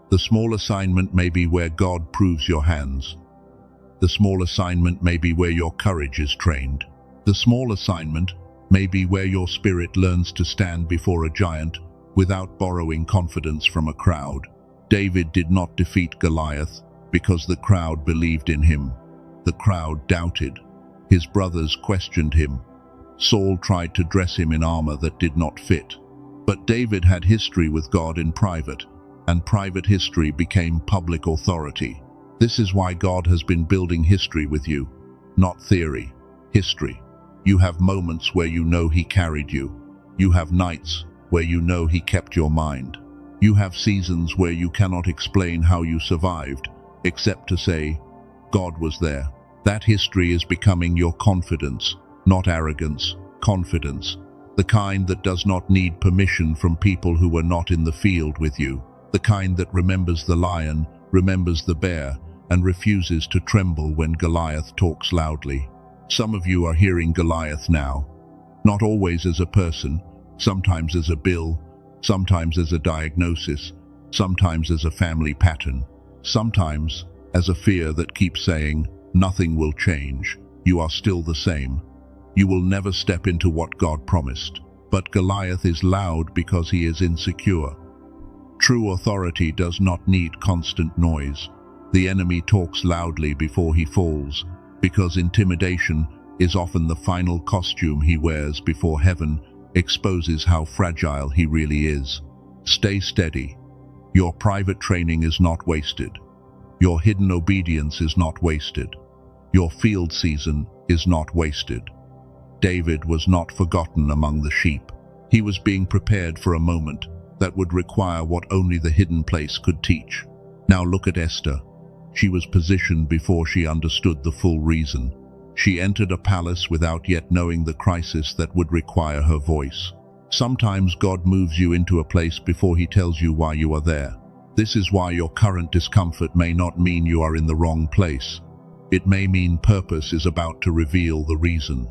The small assignment may be where God proves your hands. The small assignment may be where your courage is trained. The small assignment may be where your spirit learns to stand before a giant without borrowing confidence from a crowd. David did not defeat Goliath because the crowd believed in him. The crowd doubted. His brothers questioned him. Saul tried to dress him in armor that did not fit. But David had history with God in private, and private history became public authority. This is why God has been building history with you, not theory, history. You have moments where you know He carried you. You have nights where you know He kept your mind. You have seasons where you cannot explain how you survived, except to say, God was there. That history is becoming your confidence, not arrogance, confidence, the kind that does not need permission from people who were not in the field with you, the kind that remembers the lion, remembers the bear, and refuses to tremble when Goliath talks loudly. Some of you are hearing Goliath now, not always as a person, sometimes as a bill, sometimes as a diagnosis, sometimes as a family pattern, sometimes as a fear that keeps saying, nothing will change, you are still the same. You will never step into what God promised. But Goliath is loud because he is insecure. True authority does not need constant noise. The enemy talks loudly before he falls, because intimidation is often the final costume he wears before heaven exposes how fragile he really is. Stay steady. Your private training is not wasted. Your hidden obedience is not wasted. Your field season is not wasted. David was not forgotten among the sheep. He was being prepared for a moment that would require what only the hidden place could teach. Now look at Esther. She was positioned before she understood the full reason. She entered a palace without yet knowing the crisis that would require her voice. Sometimes God moves you into a place before He tells you why you are there. This is why your current discomfort may not mean you are in the wrong place. It may mean purpose is about to reveal the reason.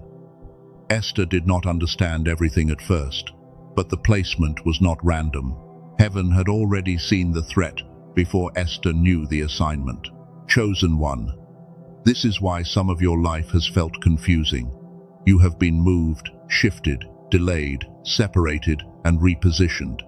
Esther did not understand everything at first, but the placement was not random. Heaven had already seen the threat before Esther knew the assignment. Chosen one. This is why some of your life has felt confusing. You have been moved, shifted, delayed, separated, and repositioned.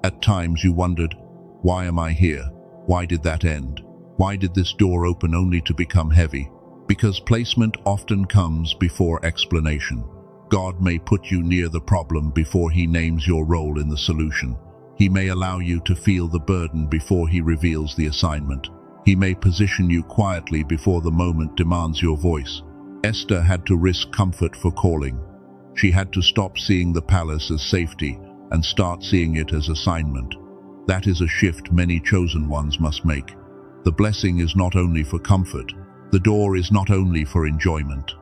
At times you wondered, why am I here? Why did that end? Why did this door open only to become heavy? Because placement often comes before explanation. God may put you near the problem before He names your role in the solution. He may allow you to feel the burden before He reveals the assignment. He may position you quietly before the moment demands your voice. Esther had to risk comfort for calling. She had to stop seeing the palace as safety and start seeing it as assignment. That is a shift many chosen ones must make. The blessing is not only for comfort. The door is not only for enjoyment.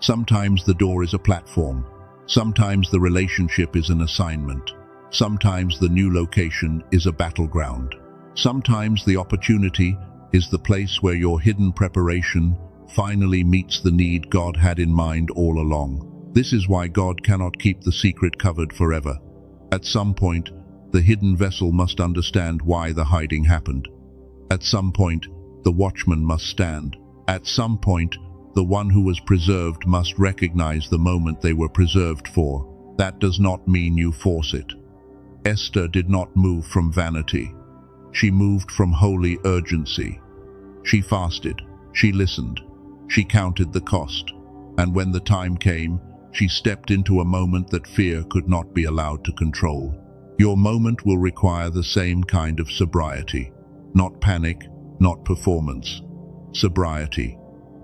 Sometimes the door is a platform. Sometimes the relationship is an assignment. Sometimes the new location is a battleground. Sometimes the opportunity is the place where your hidden preparation finally meets the need God had in mind all along. This is why God cannot keep the secret covered forever. At some point, the hidden vessel must understand why the hiding happened. At some point, the watchman must stand. At some point, the one who was preserved must recognize the moment they were preserved for. That does not mean you force it. Esther did not move from vanity. She moved from holy urgency. She fasted. She listened. She counted the cost. And when the time came, she stepped into a moment that fear could not be allowed to control. Your moment will require the same kind of sobriety. Not panic, not performance. Sobriety.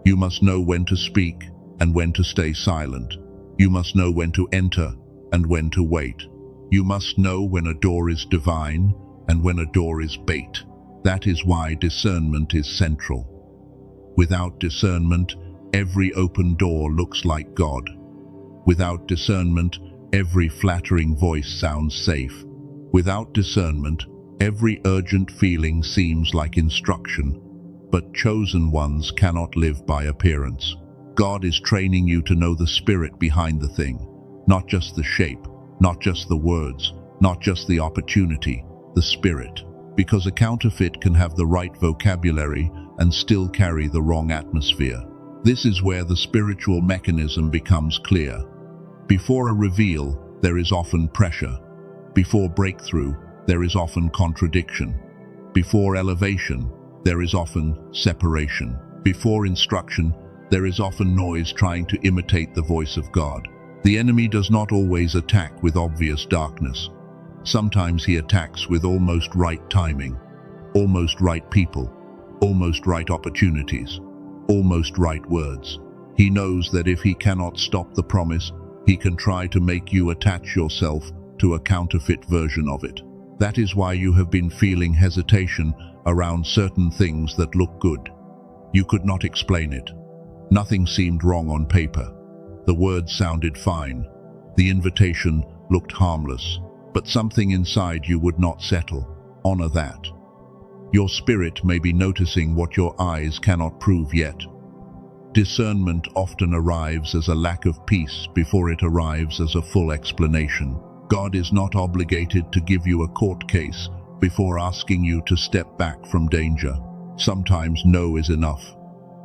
You must know when to speak and when to stay silent. You must know when to enter and when to wait. You must know when a door is divine and when a door is bait. That is why discernment is central. Without discernment, every open door looks like God. Without discernment, every flattering voice sounds safe. Without discernment, every urgent feeling seems like instruction. But chosen ones cannot live by appearance. God is training you to know the spirit behind the thing, not just the shape, not just the words, not just the opportunity, the spirit. because a counterfeit can have the right vocabulary and still carry the wrong atmosphere. This is where the spiritual mechanism becomes clear. Before a reveal, there is often pressure. Before breakthrough, there is often contradiction. Before elevation, there is often separation. Before instruction, there is often noise trying to imitate the voice of God. The enemy does not always attack with obvious darkness. Sometimes he attacks with almost right timing, almost right people, almost right opportunities, almost right words. He knows that if he cannot stop the promise, he can try to make you attach yourself to a counterfeit version of it. That is why you have been feeling hesitation around certain things that look good. You could not explain it. Nothing seemed wrong on paper. The words sounded fine. The invitation looked harmless. But something inside you would not settle. Honor that. Your spirit may be noticing what your eyes cannot prove yet. Discernment often arrives as a lack of peace before it arrives as a full explanation. God is not obligated to give you a court case before asking you to step back from danger. Sometimes no is enough.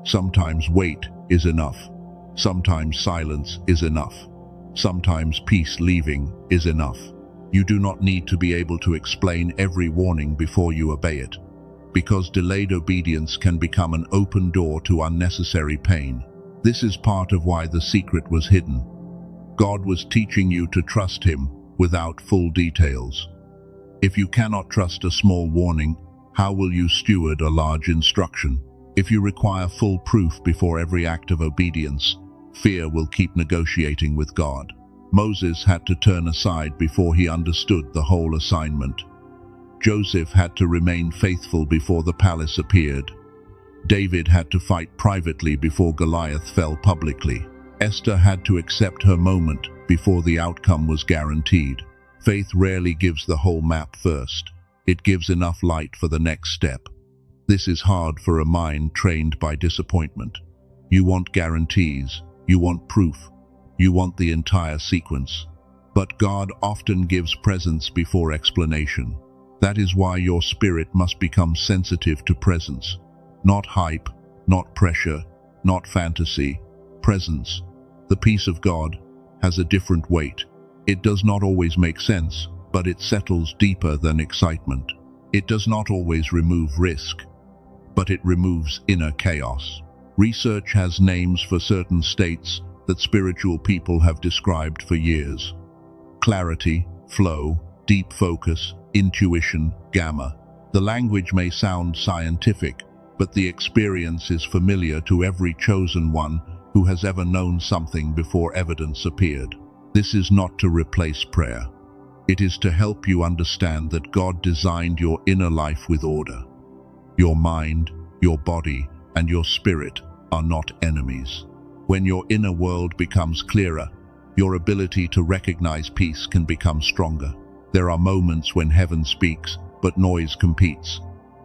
Sometimes wait is enough. Sometimes silence is enough. Sometimes peace leaving is enough. You do not need to be able to explain every warning before you obey it, because delayed obedience can become an open door to unnecessary pain. This is part of why the secret was hidden. God was teaching you to trust Him without full details. If you cannot trust a small warning, how will you steward a large instruction? If you require full proof before every act of obedience, fear will keep negotiating with God. Moses had to turn aside before he understood the whole assignment. Joseph had to remain faithful before the palace appeared. David had to fight privately before Goliath fell publicly. Esther had to accept her moment before the outcome was guaranteed. Faith rarely gives the whole map first. It gives enough light for the next step. This is hard for a mind trained by disappointment. You want guarantees. You want proof. You want the entire sequence. But God often gives presence before explanation. That is why your spirit must become sensitive to presence. Not hype, not pressure, not fantasy. Presence. The peace of God has a different weight. It does not always make sense, but it settles deeper than excitement. It does not always remove risk, but it removes inner chaos. Research has names for certain states that spiritual people have described for years. Clarity, flow, deep focus, intuition, gamma. The language may sound scientific, but the experience is familiar to every chosen one who has ever known something before evidence appeared. This is not to replace prayer. It is to help you understand that God designed your inner life with order. Your mind, your body, and your spirit are not enemies. When your inner world becomes clearer, your ability to recognize peace can become stronger. There are moments when heaven speaks, but noise competes.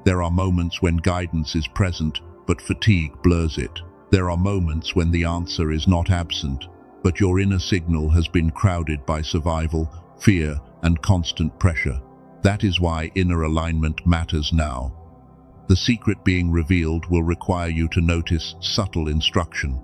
There are moments when guidance is present, but fatigue blurs it. There are moments when the answer is not absent, but your inner signal has been crowded by survival, fear, and constant pressure. That is why inner alignment matters now. The secret being revealed will require you to notice subtle instruction.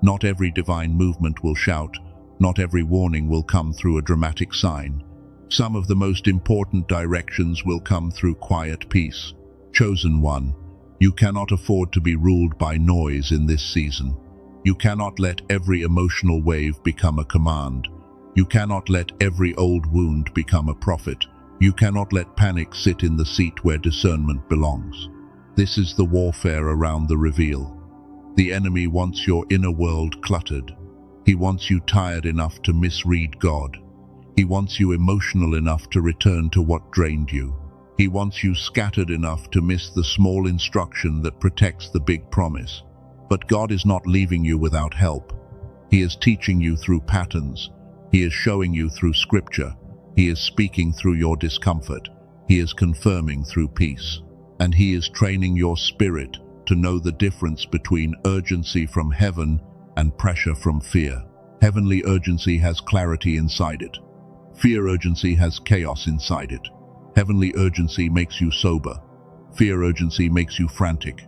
Not every divine movement will shout. Not every warning will come through a dramatic sign. Some of the most important directions will come through quiet peace. Chosen one, you cannot afford to be ruled by noise in this season. You cannot let every emotional wave become a command. You cannot let every old wound become a prophet. You cannot let panic sit in the seat where discernment belongs. This is the warfare around the reveal. The enemy wants your inner world cluttered. He wants you tired enough to misread God. He wants you emotional enough to return to what drained you. He wants you scattered enough to miss the small instruction that protects the big promise. But God is not leaving you without help. He is teaching you through patterns. He is showing you through scripture. He is speaking through your discomfort. He is confirming through peace. And He is training your spirit to know the difference between urgency from heaven and pressure from fear. Heavenly urgency has clarity inside it. Fear urgency has chaos inside it. Heavenly urgency makes you sober. Fear urgency makes you frantic.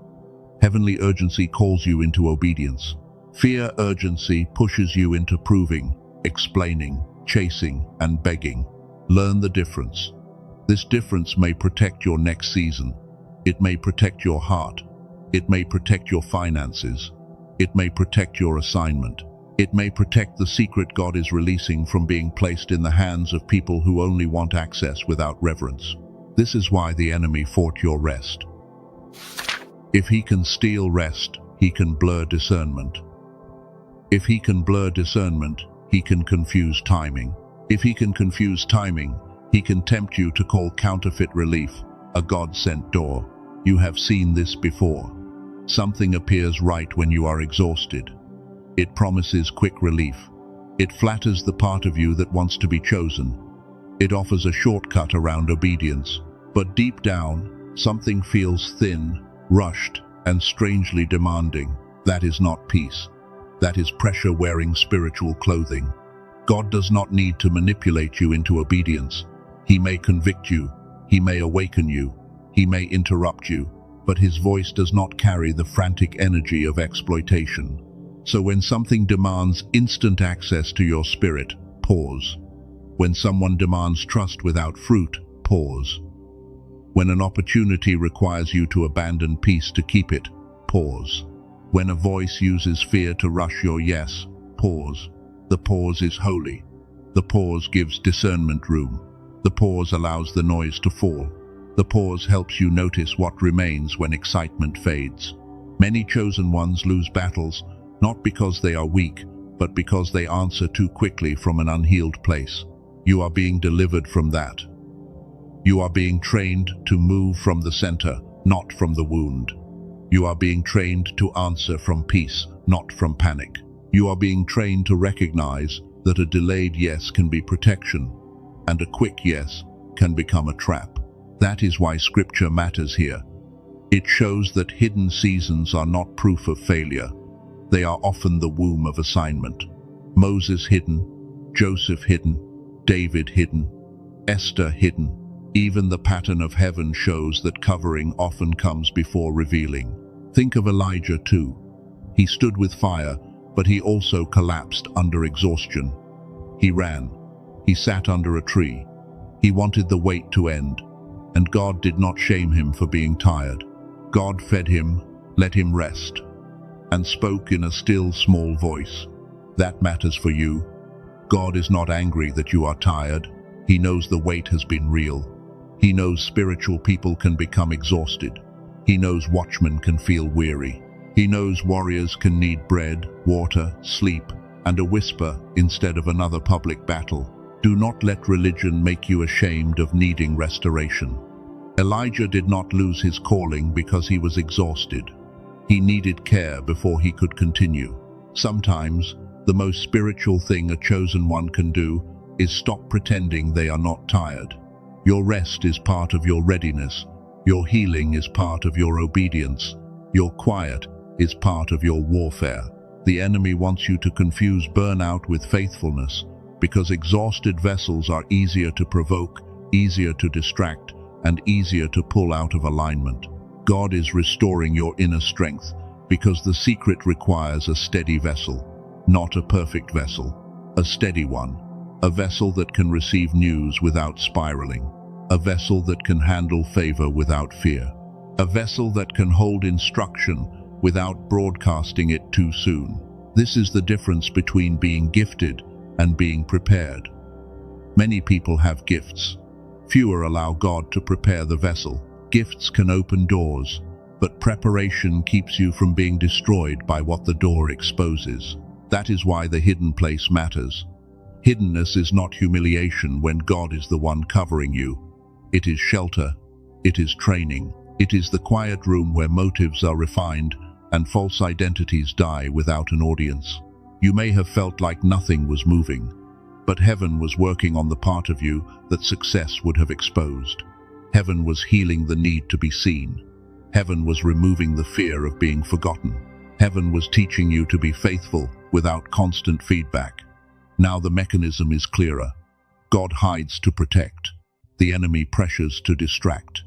Heavenly urgency calls you into obedience. Fear urgency pushes you into proving, explaining, chasing, and begging. Learn the difference. This difference may protect your next season. It may protect your heart. It may protect your finances. It may protect your assignment. It may protect the secret God is releasing from being placed in the hands of people who only want access without reverence. This is why the enemy fought your rest. If he can steal rest, he can blur discernment. If he can blur discernment, he can confuse timing. If he can confuse timing, he can tempt you to call counterfeit relief a God-sent door. You have seen this before. Something appears right when you are exhausted. It promises quick relief. It flatters the part of you that wants to be chosen. It offers a shortcut around obedience. But deep down, something feels thin, rushed, and strangely demanding. That is not peace. That is pressure wearing spiritual clothing. God does not need to manipulate you into obedience. He may convict you. He may awaken you. He may interrupt you. But his voice does not carry the frantic energy of exploitation. So when something demands instant access to your spirit, pause. When someone demands trust without fruit, pause. When an opportunity requires you to abandon peace to keep it, pause. When a voice uses fear to rush your yes, pause. The pause is holy. The pause gives discernment room. The pause allows the noise to fall. The pause helps you notice what remains when excitement fades. Many chosen ones lose battles, not because they are weak, but because they answer too quickly from an unhealed place. You are being delivered from that. You are being trained to move from the center, not from the wound. You are being trained to answer from peace, not from panic. You are being trained to recognize that a delayed yes can be protection, and a quick yes can become a trap. That is why Scripture matters here. It shows that hidden seasons are not proof of failure. They are often the womb of assignment. Moses hidden, Joseph hidden, David hidden, Esther hidden. Even the pattern of heaven shows that covering often comes before revealing. Think of Elijah too. He stood with fire, but he also collapsed under exhaustion. He ran. He sat under a tree. He wanted the wait to end. And God did not shame him for being tired. God fed him, let him rest, and spoke in a still, small voice. That matters for you. God is not angry that you are tired. He knows the weight has been real. He knows spiritual people can become exhausted. He knows watchmen can feel weary. He knows warriors can need bread, water, sleep, and a whisper instead of another public battle. Do not let religion make you ashamed of needing restoration. Elijah did not lose his calling because he was exhausted. He needed care before he could continue. Sometimes, the most spiritual thing a chosen one can do is stop pretending they are not tired. Your rest is part of your readiness. Your healing is part of your obedience. Your quiet is part of your warfare. The enemy wants you to confuse burnout with faithfulness, because exhausted vessels are easier to provoke, easier to distract, and easier to pull out of alignment. God is restoring your inner strength, because the secret requires a steady vessel, not a perfect vessel, a steady one, a vessel that can receive news without spiraling, a vessel that can handle favor without fear, a vessel that can hold instruction without broadcasting it too soon. This is the difference between being gifted and being prepared. Many people have gifts. Fewer allow God to prepare the vessel. Gifts can open doors, but preparation keeps you from being destroyed by what the door exposes. That is why the hidden place matters. Hiddenness is not humiliation when God is the one covering you. It is shelter. It is training. It is the quiet room where motives are refined and false identities die without an audience. You may have felt like nothing was moving, but heaven was working on the part of you that success would have exposed. Heaven was healing the need to be seen. Heaven was removing the fear of being forgotten. Heaven was teaching you to be faithful without constant feedback. Now the mechanism is clearer. God hides to protect. The enemy pressures to distract.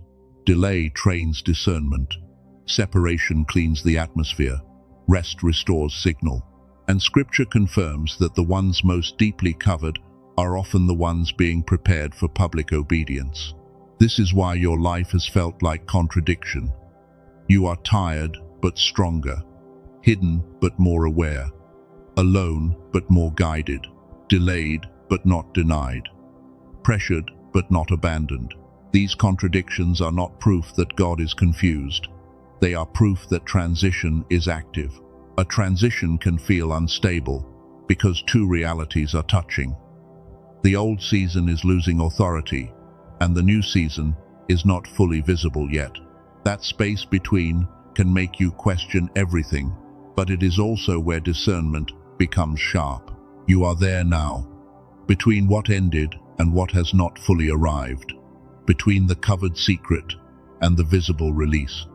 Delay trains discernment. Separation cleans the atmosphere. Rest restores signal. And Scripture confirms that the ones most deeply covered are often the ones being prepared for public obedience. This is why your life has felt like contradiction. You are tired but stronger, hidden but more aware, alone but more guided, delayed but not denied, pressured but not abandoned. These contradictions are not proof that God is confused. They are proof that transition is active. A transition can feel unstable because two realities are touching. The old season is losing authority, and the new season is not fully visible yet. That space between can make you question everything, but it is also where discernment becomes sharp. You are there now, between what ended and what has not fully arrived, between the covered secret and the visible release,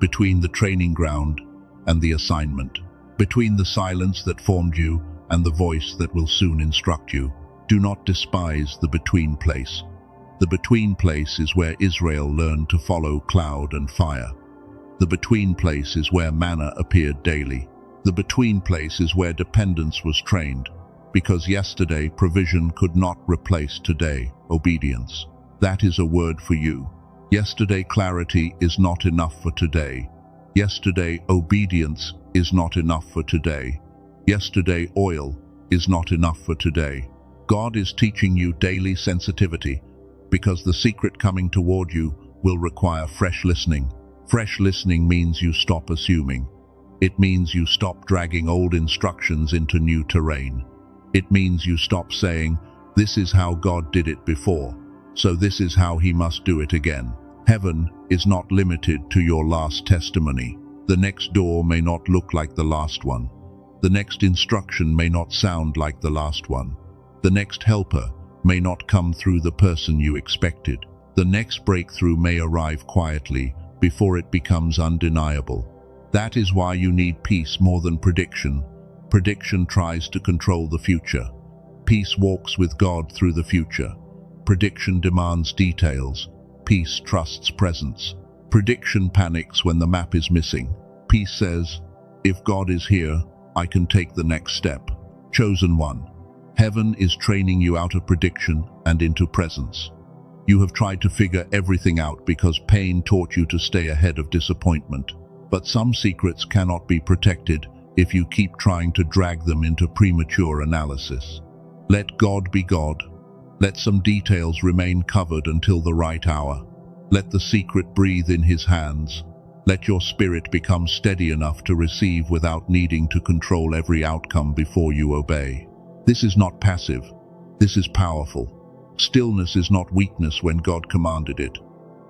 between the training ground and the assignment, between the silence that formed you and the voice that will soon instruct you. Do not despise the between place. The between place is where Israel learned to follow cloud and fire. The between place is where manna appeared daily. The between place is where dependence was trained, because yesterday provision could not replace today obedience. That is a word for you. Yesterday clarity is not enough for today. Yesterday obedience is not enough for today. Yesterday oil is not enough for today. God is teaching you daily sensitivity, because the secret coming toward you will require fresh listening. Fresh listening means you stop assuming. It means you stop dragging old instructions into new terrain. It means you stop saying, "This is how God did it before, so this is how He must do it again." Heaven is not limited to your last testimony. The next door may not look like the last one. The next instruction may not sound like the last one. The next helper may not come through the person you expected. The next breakthrough may arrive quietly before it becomes undeniable. That is why you need peace more than prediction. Prediction tries to control the future. Peace walks with God through the future. Prediction demands details. Peace trusts presence. Prediction panics when the map is missing. Peace says, if God is here, I can take the next step. Chosen one. Heaven is training you out of prediction and into presence. You have tried to figure everything out because pain taught you to stay ahead of disappointment. But some secrets cannot be protected if you keep trying to drag them into premature analysis. Let God be God. Let some details remain covered until the right hour. Let the secret breathe in His hands. Let your spirit become steady enough to receive without needing to control every outcome before you obey. This is not passive. This is powerful. Stillness is not weakness when God commanded it.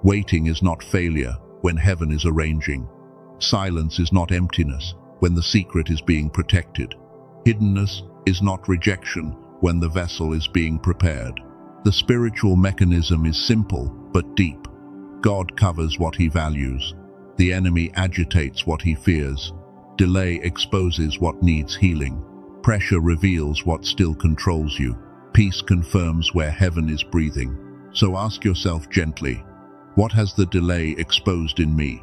Waiting is not failure when heaven is arranging. Silence is not emptiness when the secret is being protected. Hiddenness is not rejection when the vessel is being prepared. The spiritual mechanism is simple but deep. God covers what He values. The enemy agitates what he fears. Delay exposes what needs healing. Pressure reveals what still controls you. Peace confirms where heaven is breathing. So ask yourself gently, what has the delay exposed in me?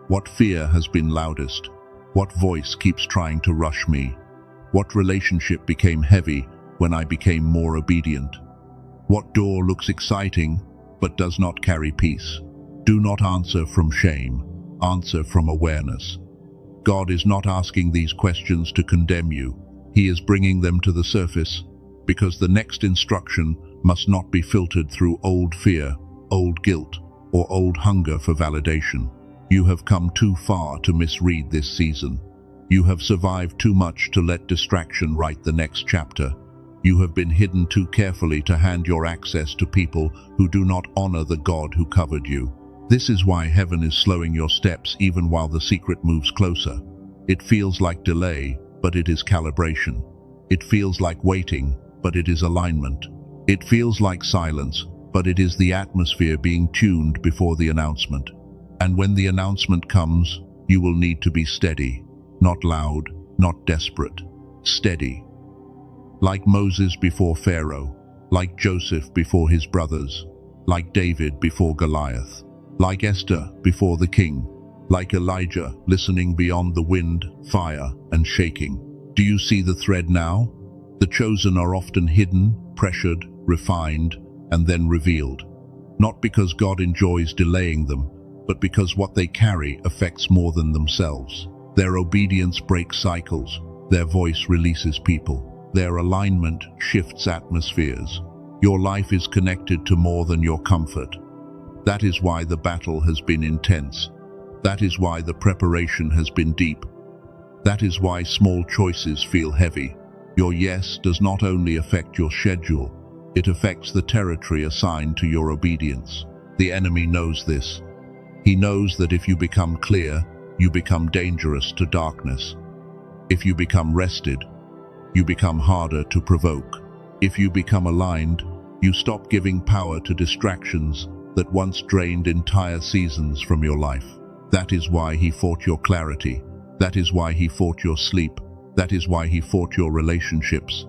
What fear has been loudest? What voice keeps trying to rush me? What relationship became heavy when I became more obedient? What door looks exciting but does not carry peace? Do not answer from shame. Answer from awareness. God is not asking these questions to condemn you. He is bringing them to the surface because the next instruction must not be filtered through old fear, old guilt, or old hunger for validation. You have come too far to misread this season. You have survived too much to let distraction write the next chapter. You have been hidden too carefully to hand your access to people who do not honor the God who covered you. This is why heaven is slowing your steps even while the secret moves closer. It feels like delay, but it is calibration. It feels like waiting, but it is alignment. It feels like silence, but it is the atmosphere being tuned before the announcement. And when the announcement comes, you will need to be steady, not loud, not desperate, steady. Like Moses before Pharaoh, like Joseph before his brothers, like David before Goliath, like Esther before the king, like Elijah listening beyond the wind, fire, and shaking. Do you see the thread now? The chosen are often hidden, pressured, refined, and then revealed. Not because God enjoys delaying them, but because what they carry affects more than themselves. Their obedience breaks cycles, their voice releases people, their alignment shifts atmospheres. Your life is connected to more than your comfort. That is why the battle has been intense. That is why the preparation has been deep. That is why small choices feel heavy. Your yes does not only affect your schedule, it affects the territory assigned to your obedience. The enemy knows this. He knows that if you become clear, you become dangerous to darkness. If you become rested, you become harder to provoke. If you become aligned, you stop giving power to distractions that once drained entire seasons from your life. That is why he fought your clarity. That is why he fought your sleep. That is why he fought your relationships.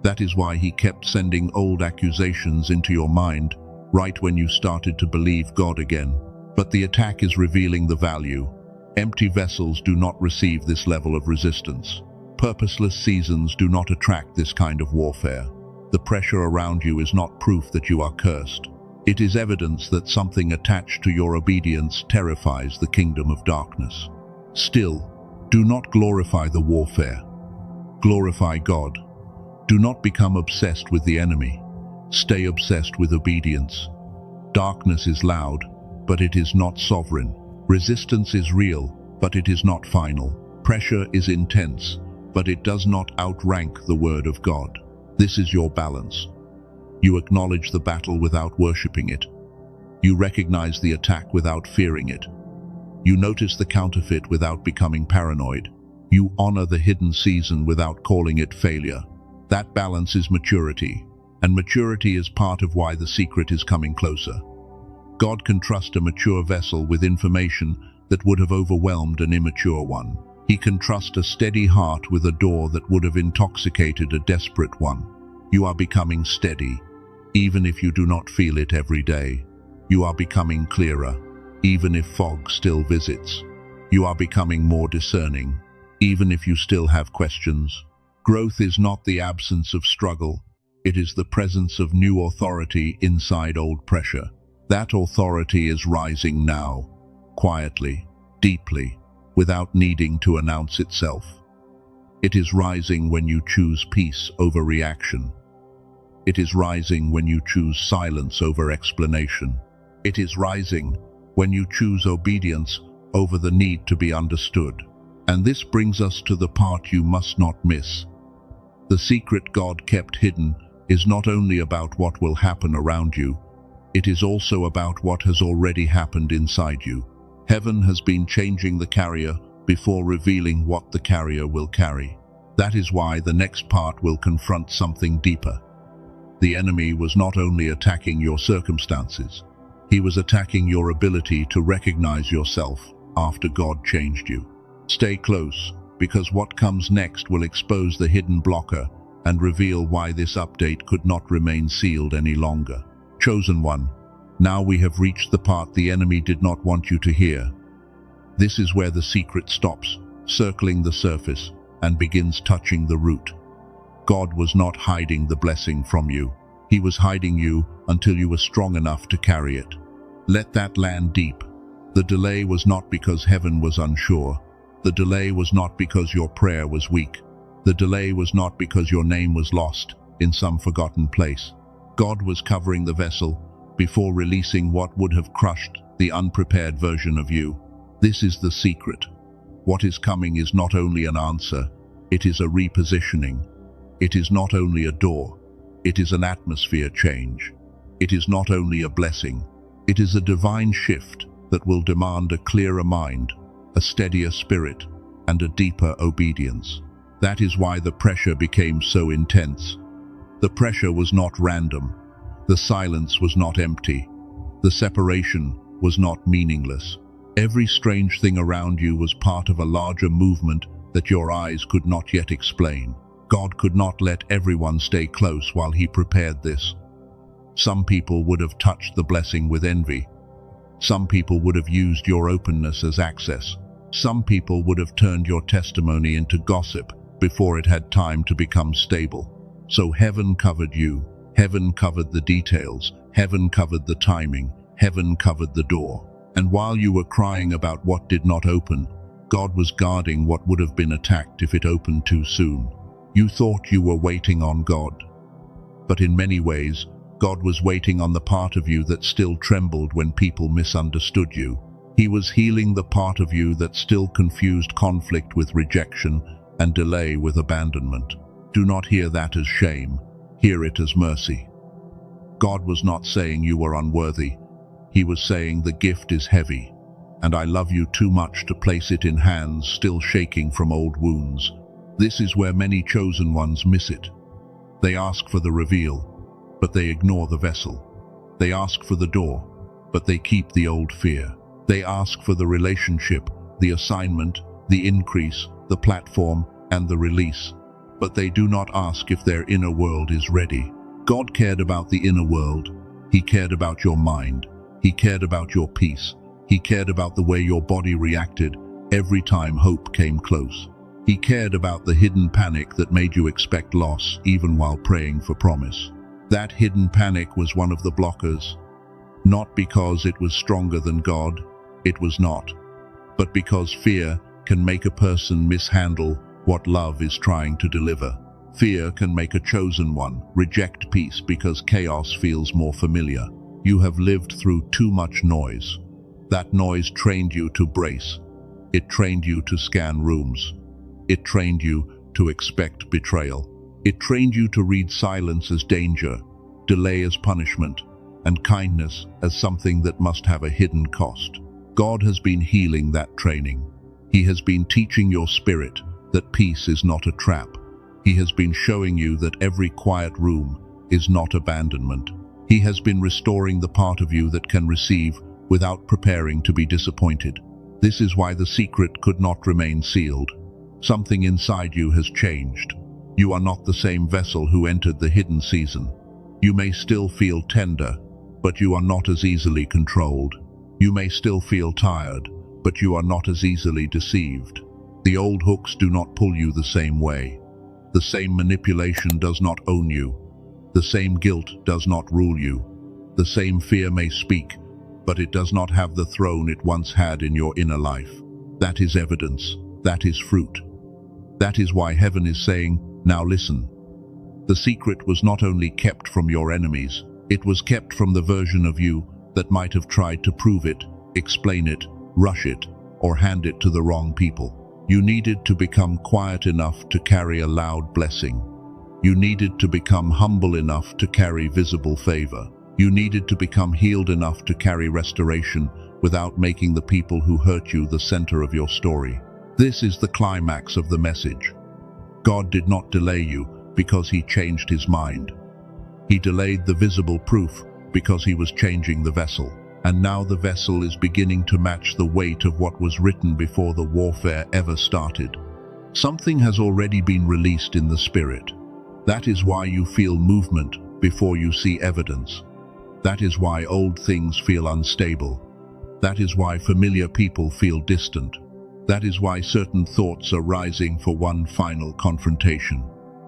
That is why he kept sending old accusations into your mind right when you started to believe God again. But the attack is revealing the value. Empty vessels do not receive this level of resistance. Purposeless seasons do not attract this kind of warfare. The pressure around you is not proof that you are cursed. It is evidence that something attached to your obedience terrifies the kingdom of darkness. Still, do not glorify the warfare. Glorify God. Do not become obsessed with the enemy. Stay obsessed with obedience. Darkness is loud, but it is not sovereign. Resistance is real, but it is not final. Pressure is intense, but it does not outrank the word of God. This is your balance. You acknowledge the battle without worshipping it. You recognize the attack without fearing it. You notice the counterfeit without becoming paranoid. You honor the hidden season without calling it failure. That balance is maturity, and maturity is part of why the secret is coming closer. God can trust a mature vessel with information that would have overwhelmed an immature one. He can trust a steady heart with a door that would have intoxicated a desperate one. You are becoming steady, even if you do not feel it every day. You are becoming clearer, even if fog still visits. You are becoming more discerning, even if you still have questions. Growth is not the absence of struggle. It is the presence of new authority inside old pressure. That authority is rising now, quietly, deeply, without needing to announce itself. It is rising when you choose peace over reaction. It is rising when you choose silence over explanation. It is rising when you choose obedience over the need to be understood. And this brings us to the part you must not miss. The secret God kept hidden is not only about what will happen around you, it is also about what has already happened inside you. Heaven has been changing the carrier before revealing what the carrier will carry. That is why the next part will confront something deeper. The enemy was not only attacking your circumstances, he was attacking your ability to recognize yourself after God changed you. Stay close, because what comes next will expose the hidden blocker and reveal why this update could not remain sealed any longer. Chosen one, now we have reached the part the enemy did not want you to hear. This is where the secret stops, circling the surface, and begins touching the root. God was not hiding the blessing from you. He was hiding you until you were strong enough to carry it. Let that land deep. The delay was not because heaven was unsure. The delay was not because your prayer was weak. The delay was not because your name was lost in some forgotten place. God was covering the vessel before releasing what would have crushed the unprepared version of you. This is the secret. What is coming is not only an answer, it is a repositioning. It is not only a door, it is an atmosphere change. It is not only a blessing, it is a divine shift that will demand a clearer mind, a steadier spirit, and a deeper obedience. That is why the pressure became so intense. The pressure was not random. The silence was not empty. The separation was not meaningless. Every strange thing around you was part of a larger movement that your eyes could not yet explain. God could not let everyone stay close while he prepared this. Some people would have touched the blessing with envy. Some people would have used your openness as access. Some people would have turned your testimony into gossip before it had time to become stable. So heaven covered you. Heaven covered the details. Heaven covered the timing. Heaven covered the door. And while you were crying about what did not open, God was guarding what would have been attacked if it opened too soon. You thought you were waiting on God. But in many ways, God was waiting on the part of you that still trembled when people misunderstood you. He was healing the part of you that still confused conflict with rejection and delay with abandonment. Do not hear that as shame. Hear it as mercy. God was not saying you were unworthy. He was saying the gift is heavy, and I love you too much to place it in hands still shaking from old wounds. This is where many chosen ones miss it. They ask for the reveal, but they ignore the vessel. They ask for the door, but they keep the old fear. They ask for the relationship, the assignment, the increase, the platform, and the release. But they do not ask if their inner world is ready. God cared about the inner world. He cared about your mind. He cared about your peace. He cared about the way your body reacted every time hope came close. He cared about the hidden panic that made you expect loss even while praying for promise. That hidden panic was one of the blockers. Not because it was stronger than God, it was not, but because fear can make a person mishandle what love is trying to deliver. Fear can make a chosen one reject peace because chaos feels more familiar. You have lived through too much noise. That noise trained you to brace. It trained you to scan rooms. It trained you to expect betrayal. It trained you to read silence as danger, delay as punishment, and kindness as something that must have a hidden cost. God has been healing that training. He has been teaching your spirit that peace is not a trap. He has been showing you that every quiet room is not abandonment. He has been restoring the part of you that can receive without preparing to be disappointed. This is why the secret could not remain sealed. Something inside you has changed. You are not the same vessel who entered the hidden season. You may still feel tender, but you are not as easily controlled. You may still feel tired, but you are not as easily deceived. The old hooks do not pull you the same way. The same manipulation does not own you. The same guilt does not rule you. The same fear may speak, but it does not have the throne it once had in your inner life. That is evidence. That is fruit. That is why heaven is saying, now listen. The secret was not only kept from your enemies, it was kept from the version of you that might have tried to prove it, explain it, rush it, or hand it to the wrong people. You needed to become quiet enough to carry a loud blessing. You needed to become humble enough to carry visible favor. You needed to become healed enough to carry restoration without making the people who hurt you the center of your story. This is the climax of the message. God did not delay you because he changed his mind. He delayed the visible proof because he was changing the vessel. And now the vessel is beginning to match the weight of what was written before the warfare ever started. Something has already been released in the spirit. That is why you feel movement before you see evidence. That is why old things feel unstable. That is why familiar people feel distant. That is why certain thoughts are rising for one final confrontation.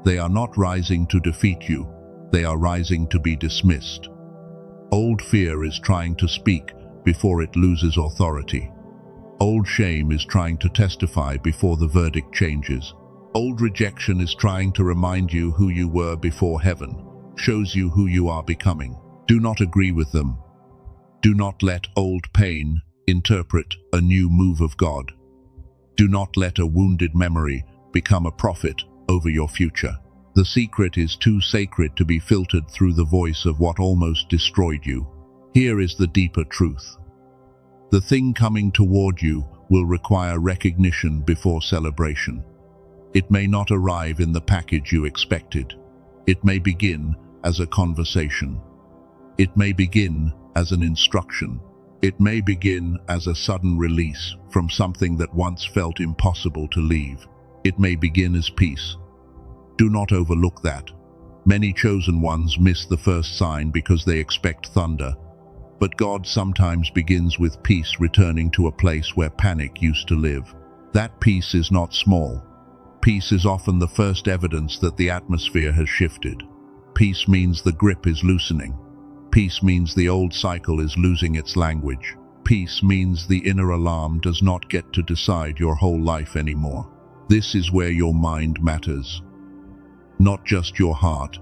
They are not rising to defeat you. They are rising to be dismissed. Old fear is trying to speak before it loses authority. Old shame is trying to testify before the verdict changes. Old rejection is trying to remind you who you were before heaven shows you who you are becoming. Do not agree with them. Do not let old pain interpret a new move of God. Do not let a wounded memory become a prophet over your future. The secret is too sacred to be filtered through the voice of what almost destroyed you. Here is the deeper truth. The thing coming toward you will require recognition before celebration. It may not arrive in the package you expected. It may begin as a conversation. It may begin as an instruction. It may begin as a sudden release from something that once felt impossible to leave. It may begin as peace. Do not overlook that. Many chosen ones miss the first sign because they expect thunder. But God sometimes begins with peace, returning to a place where panic used to live. That peace is not small. Peace is often the first evidence that the atmosphere has shifted. Peace means the grip is loosening. Peace means the old cycle is losing its language. Peace means the inner alarm does not get to decide your whole life anymore. This is where your mind matters. Not just your heart,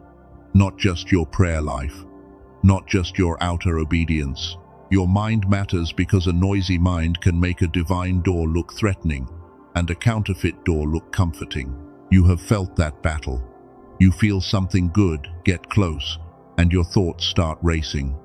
not just your prayer life, not just your outer obedience. Your mind matters because a noisy mind can make a divine door look threatening and a counterfeit door look comforting. You have felt that battle. You feel something good get close, and your thoughts start racing.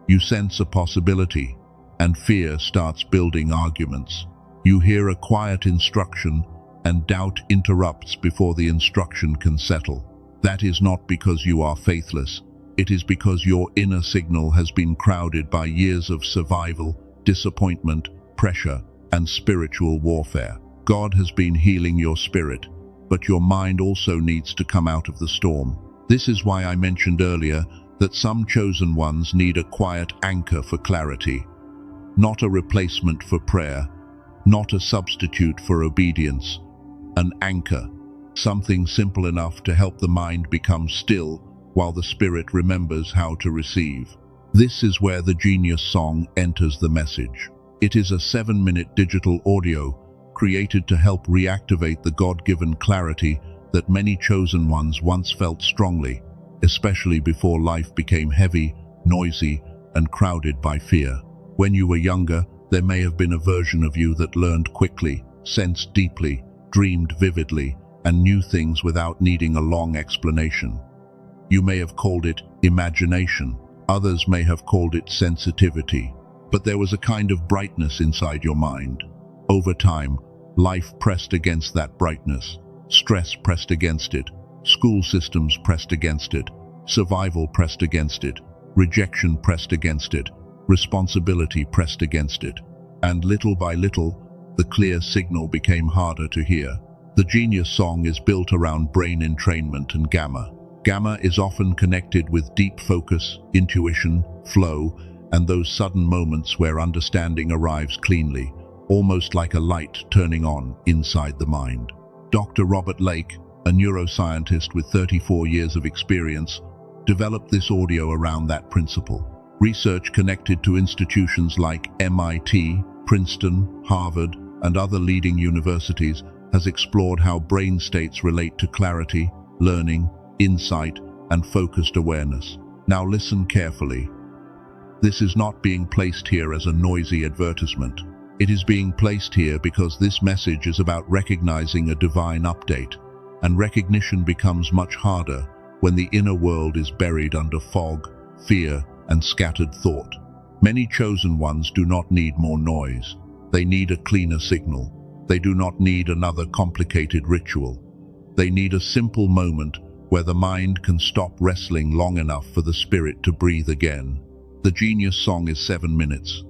You sense a possibility, and fear starts building arguments. You hear a quiet instruction, and doubt interrupts before the instruction can settle. That is not because you are faithless. It is because your inner signal has been crowded by years of survival, disappointment, pressure, and spiritual warfare. God has been healing your spirit, but your mind also needs to come out of the storm. This is why I mentioned earlier that some chosen ones need a quiet anchor for clarity. Not a replacement for prayer, not a substitute for obedience. An anchor, something simple enough to help the mind become still while the spirit remembers how to receive. This is where the Genius Song enters the message. It is a 7-minute digital audio created to help reactivate the God-given clarity that many chosen ones once felt strongly, especially before life became heavy, noisy, and crowded by fear. When you were younger, there may have been a version of you that learned quickly, sensed deeply, dreamed vividly, and knew things without needing a long explanation. You may have called it imagination. Others may have called it sensitivity. But there was a kind of brightness inside your mind. Over time, life pressed against that brightness. Stress pressed against it. School systems pressed against it. Survival pressed against it. Rejection pressed against it. Responsibility pressed against it. And little by little, the clear signal became harder to hear. The Genius Song is built around brain entrainment and gamma. Gamma is often connected with deep focus, intuition, flow, and those sudden moments where understanding arrives cleanly, almost like a light turning on inside the mind. Dr. Robert Lake, a neuroscientist with 34 years of experience, developed this audio around that principle. Research connected to institutions like MIT, Princeton, Harvard, and other leading universities has explored how brain states relate to clarity, learning, insight, and focused awareness. Now listen carefully. This is not being placed here as a noisy advertisement. It is being placed here because this message is about recognizing a divine update, and recognition becomes much harder when the inner world is buried under fog, fear, and scattered thought. Many chosen ones do not need more noise. They need a cleaner signal. They do not need another complicated ritual. They need a simple moment where the mind can stop wrestling long enough for the spirit to breathe again. The Genius Song is 7 minutes.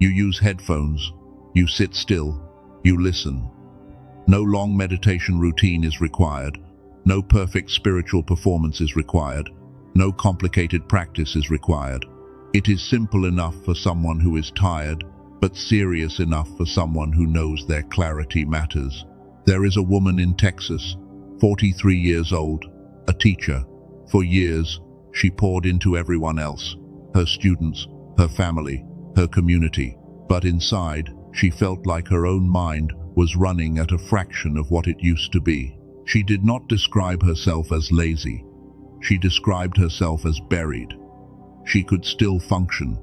You use headphones, you sit still, you listen. No long meditation routine is required. No perfect spiritual performance is required. No complicated practice is required. It is simple enough for someone who is tired, but serious enough for someone who knows their clarity matters. There is a woman in Texas, 43 years old, a teacher. For years, she poured into everyone else, her students, her family, her community. But inside, she felt like her own mind was running at a fraction of what it used to be. She did not describe herself as lazy. She described herself as buried. She could still function.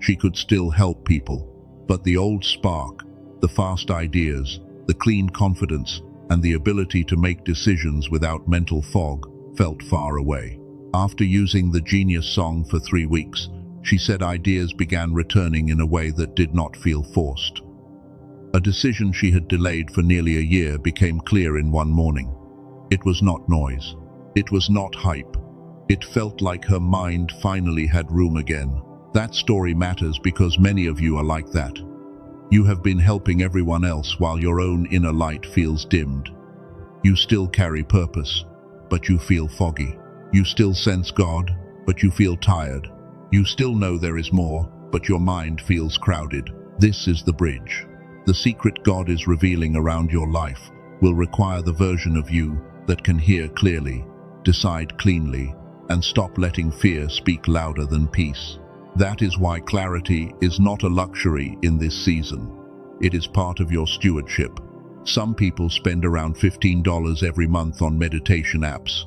She could still help people. But the old spark, the fast ideas, the clean confidence, and the ability to make decisions without mental fog felt far away. After using the Genius Song for 3 weeks, she said ideas began returning in a way that did not feel forced. A decision she had delayed for nearly a year became clear in one morning. It was not noise. It was not hype. It felt like her mind finally had room again. That story matters because many of you are like that. You have been helping everyone else while your own inner light feels dimmed. You still carry purpose, but you feel foggy. You still sense God, but you feel tired. You still know there is more, but your mind feels crowded. This is the bridge. The secret God is revealing around your life will require the version of you that can hear clearly, decide cleanly, and stop letting fear speak louder than peace. That is why clarity is not a luxury in this season. It is part of your stewardship. Some people spend around $15 every month on meditation apps.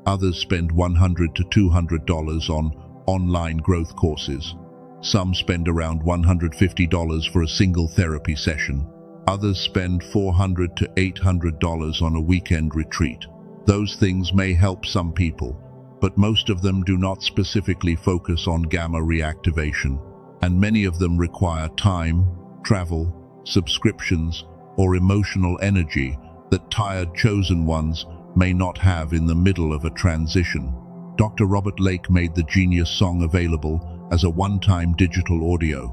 Others spend $100 to $200 on online growth courses. Some spend around $150 for a single therapy session. Others spend $400 to $800 on a weekend retreat. Those things may help some people, but most of them do not specifically focus on gamma reactivation, and many of them require time, travel, subscriptions, or emotional energy that tired chosen ones may not have in the middle of a transition. Dr. Robert Lake made the Genius Song available as a one-time digital audio.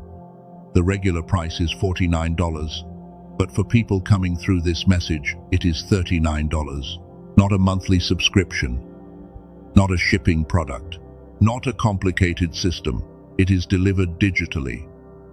The regular price is $49, but for people coming through this message, it is $39. Not a monthly subscription, not a shipping product, not a complicated system. It is delivered digitally.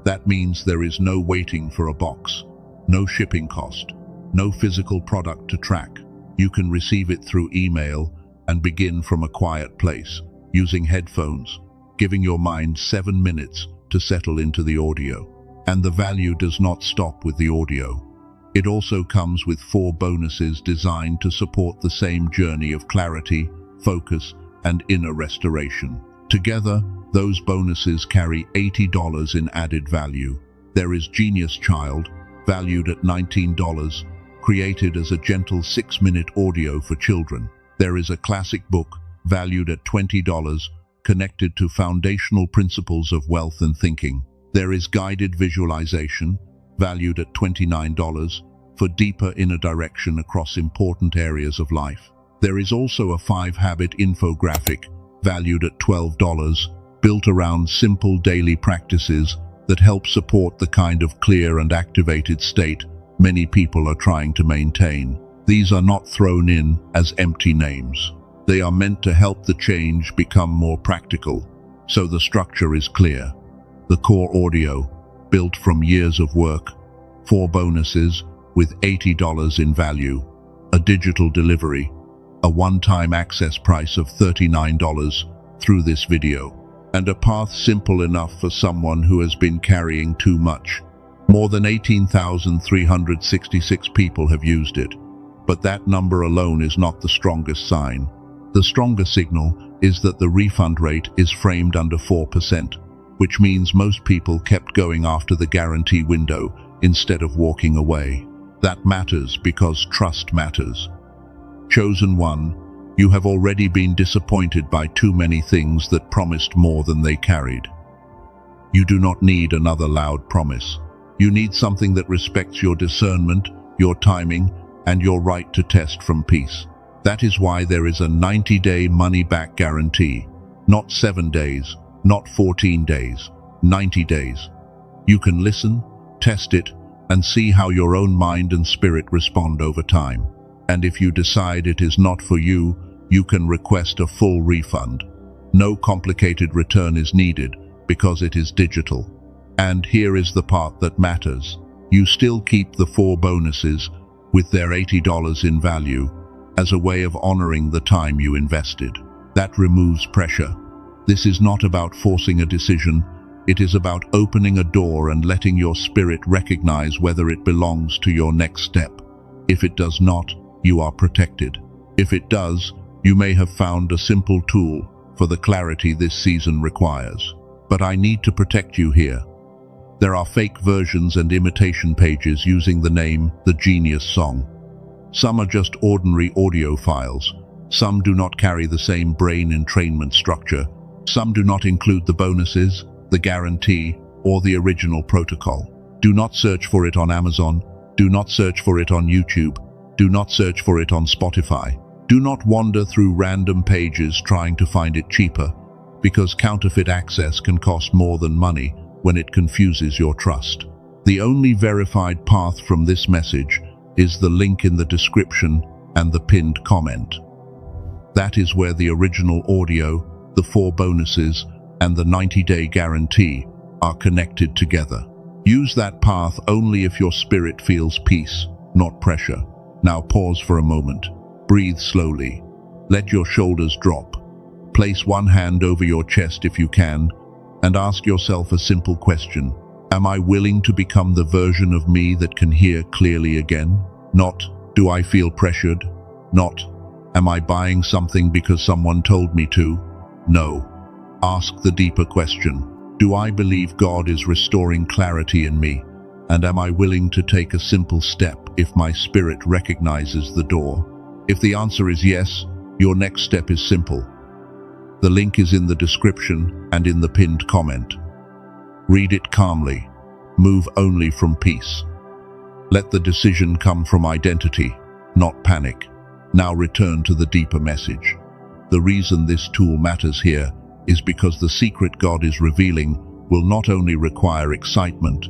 That means there is no waiting for a box, no shipping cost, no physical product to track. You can receive it through email and begin from a quiet place, using headphones, giving your mind 7 minutes to settle into the audio. And the value does not stop with the audio. It also comes with 4 bonuses designed to support the same journey of clarity, focus, and inner restoration. Together, those bonuses carry $80 in added value. There is Genius Child, valued at $19, created as a gentle 6-minute audio for children. There is a classic book, valued at $20, connected to foundational principles of wealth and thinking. There is guided visualization, valued at $29, for deeper inner direction across important areas of life. There is also a 5-habit infographic, valued at $12, built around simple daily practices that help support the kind of clear and activated state many people are trying to maintain. These are not thrown in as empty names. They are meant to help the change become more practical, so the structure is clear. The core audio, built from years of work, 4 bonuses with $80 in value, a digital delivery, a one-time access price of $39 through this video, and a path simple enough for someone who has been carrying too much. More than 18,366 people have used it, but that number alone is not the strongest sign. The stronger signal is that the refund rate is framed under 4%, which means most people kept going after the guarantee window instead of walking away. That matters because trust matters. Chosen one, you have already been disappointed by too many things that promised more than they carried. You do not need another loud promise. You need something that respects your discernment, your timing, and your right to test from peace. That is why there is a 90-day money-back guarantee. Not 7 days, not 14 days, 90 days. You can listen, test it, and see how your own mind and spirit respond over time. And if you decide it is not for you, you can request a full refund. No complicated return is needed because it is digital. And here is the part that matters. You still keep the 4 bonuses with their $80 in value as a way of honoring the time you invested. That removes pressure. This is not about forcing a decision. It is about opening a door and letting your spirit recognize whether it belongs to your next step. If it does not, you are protected. If it does, you may have found a simple tool for the clarity this season requires. But I need to protect you here. There are fake versions and imitation pages using the name The Genius Song. Some are just ordinary audio files. Some do not carry the same brain entrainment structure. Some do not include the bonuses, the guarantee, or the original protocol. Do not search for it on Amazon. Do not search for it on YouTube. Do not search for it on Spotify. Do not wander through random pages trying to find it cheaper, because counterfeit access can cost more than money when it confuses your trust. The only verified path from this message is the link in the description and the pinned comment. That is where the original audio, the 4 bonuses, and the 90-day guarantee are connected together. Use that path only if your spirit feels peace, not pressure. Now pause for a moment. Breathe slowly. Let your shoulders drop. Place one hand over your chest if you can, and ask yourself a simple question. Am I willing to become the version of me that can hear clearly again? Not, do I feel pressured? Not, am I buying something because someone told me to? No. Ask the deeper question. Do I believe God is restoring clarity in me? And am I willing to take a simple step if my spirit recognizes the door? If the answer is yes, your next step is simple. The link is in the description and in the pinned comment. Read it calmly. Move only from peace. Let the decision come from identity, not panic. Now return to the deeper message. The reason this tool matters here is because the secret God is revealing will not only require excitement,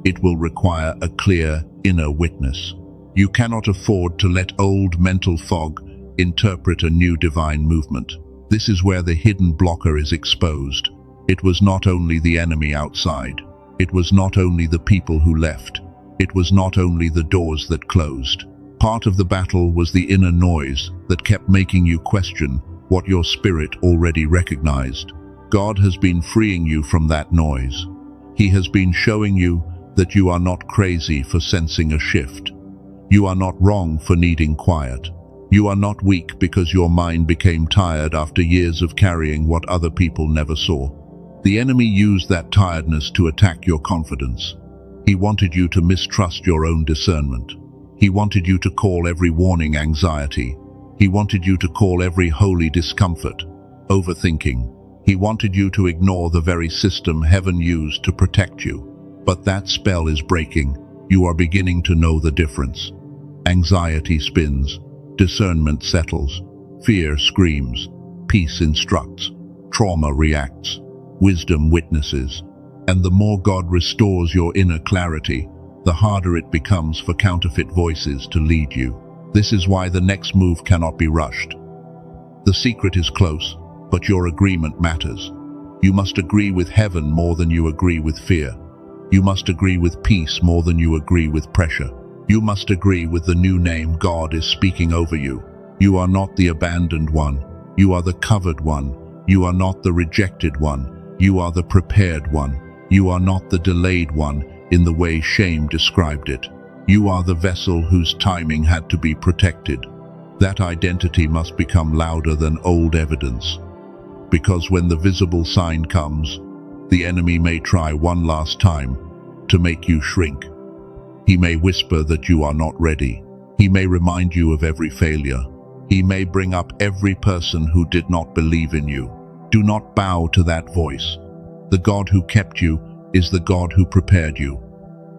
it will require a clear inner witness. You cannot afford to let old mental fog interpret a new divine movement. This is where the hidden blocker is exposed. It was not only the enemy outside. It was not only the people who left. It was not only the doors that closed. Part of the battle was the inner noise that kept making you question what your spirit already recognized. God has been freeing you from that noise. He has been showing you that you are not crazy for sensing a shift. You are not wrong for needing quiet. You are not weak because your mind became tired after years of carrying what other people never saw. The enemy used that tiredness to attack your confidence. He wanted you to mistrust your own discernment. He wanted you to call every warning anxiety. He wanted you to call every holy discomfort overthinking. He wanted you to ignore the very system heaven used to protect you. But that spell is breaking. You are beginning to know the difference. Anxiety spins. Discernment settles. Fear screams. Peace instructs. Trauma reacts. Wisdom witnesses. And the more God restores your inner clarity, the harder it becomes for counterfeit voices to lead you. This is why the next move cannot be rushed. The secret is close, but your agreement matters. You must agree with heaven more than you agree with fear. You must agree with peace more than you agree with pressure. You must agree with the new name God is speaking over you. You are not the abandoned one. You are the covered one. You are not the rejected one. You are the prepared one. You are not the delayed one in the way shame described it. You are the vessel whose timing had to be protected. That identity must become louder than old evidence. Because when the visible sign comes, the enemy may try one last time to make you shrink. He may whisper that you are not ready. He may remind you of every failure. He may bring up every person who did not believe in you. Do not bow to that voice. The God who kept you is the God who prepared you.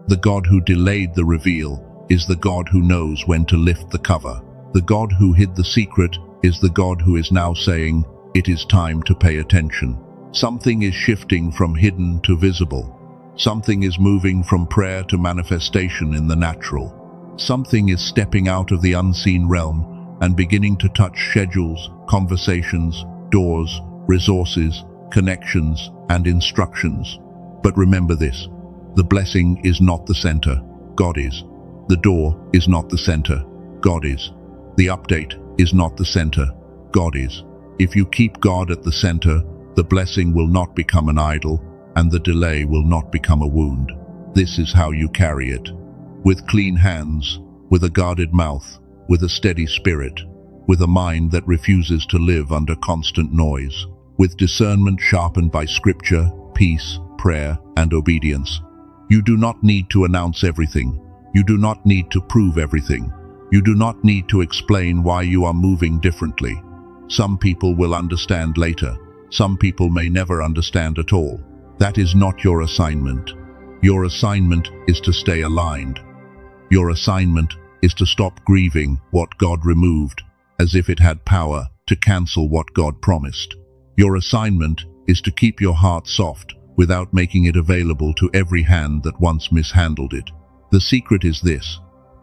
The God who delayed the reveal is the God who knows when to lift the cover. The God who hid the secret is the God who is now saying, it is time to pay attention. Something is shifting from hidden to visible. Something is moving from prayer to manifestation in the natural. Something is stepping out of the unseen realm and beginning to touch schedules, conversations, doors, resources, connections, and instructions. But remember this. The blessing is not the center, God is. The door is not the center, God is. The update is not the center, God is. If you keep God at the center, the blessing will not become an idol, and the delay will not become a wound. This is how you carry it. With clean hands, with a guarded mouth, with a steady spirit, with a mind that refuses to live under constant noise, with discernment sharpened by scripture, peace, prayer, and obedience. You do not need to announce everything. You do not need to prove everything. You do not need to explain why you are moving differently. Some people will understand later. Some people may never understand at all. That is not your assignment. Your assignment is to stay aligned. Your assignment is to stop grieving what God removed as if it had power to cancel what God promised. Your assignment is to keep your heart soft without making it available to every hand that once mishandled it. The secret is this.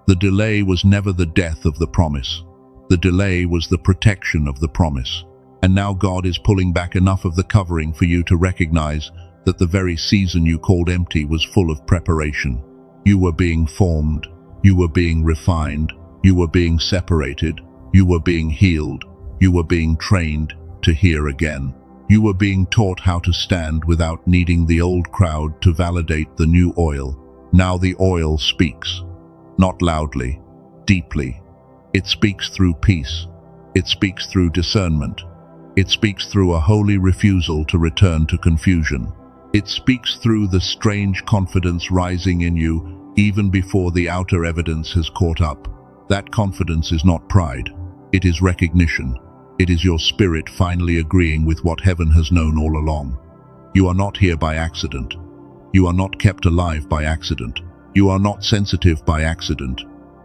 The delay was never the death of the promise. The delay was the protection of the promise. And now God is pulling back enough of the covering for you to recognize that the very season you called empty was full of preparation. You were being formed, you were being refined, you were being separated, you were being healed, you were being trained to hear again. You were being taught how to stand without needing the old crowd to validate the new oil. Now the oil speaks, not loudly, deeply. It speaks through peace. It speaks through discernment. It speaks through a holy refusal to return to confusion. It speaks through the strange confidence rising in you even before the outer evidence has caught up. That confidence is not pride. It is recognition. It is your spirit finally agreeing with what heaven has known all along. You are not here by accident. You are not kept alive by accident. You are not sensitive by accident.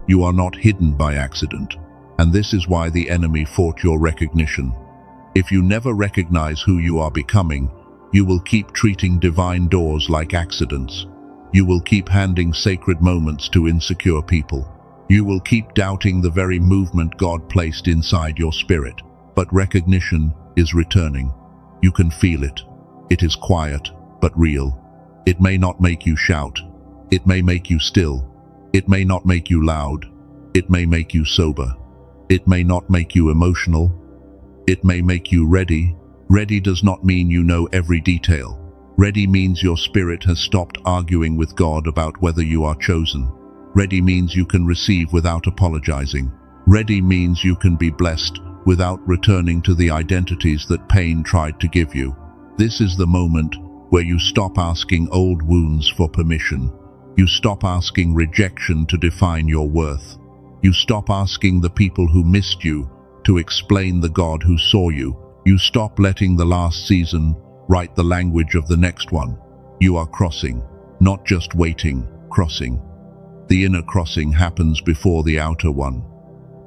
You are not hidden by accident. And this is why the enemy fought your recognition. If you never recognize who you are becoming, you will keep treating divine doors like accidents. You will keep handing sacred moments to insecure people. You will keep doubting the very movement God placed inside your spirit. But recognition is returning. You can feel it. It is quiet, but real. It may not make you shout. It may make you still. It may not make you loud. It may make you sober. It may not make you emotional. It may make you ready. Ready does not mean you know every detail. Ready means your spirit has stopped arguing with God about whether you are chosen. Ready means you can receive without apologizing. Ready means you can be blessed without returning to the identities that pain tried to give you. This is the moment where you stop asking old wounds for permission. You stop asking rejection to define your worth. You stop asking the people who missed you to explain the God who saw you. You stop letting the last season write the language of the next one. You are crossing, not just waiting, crossing. The inner crossing happens before the outer one.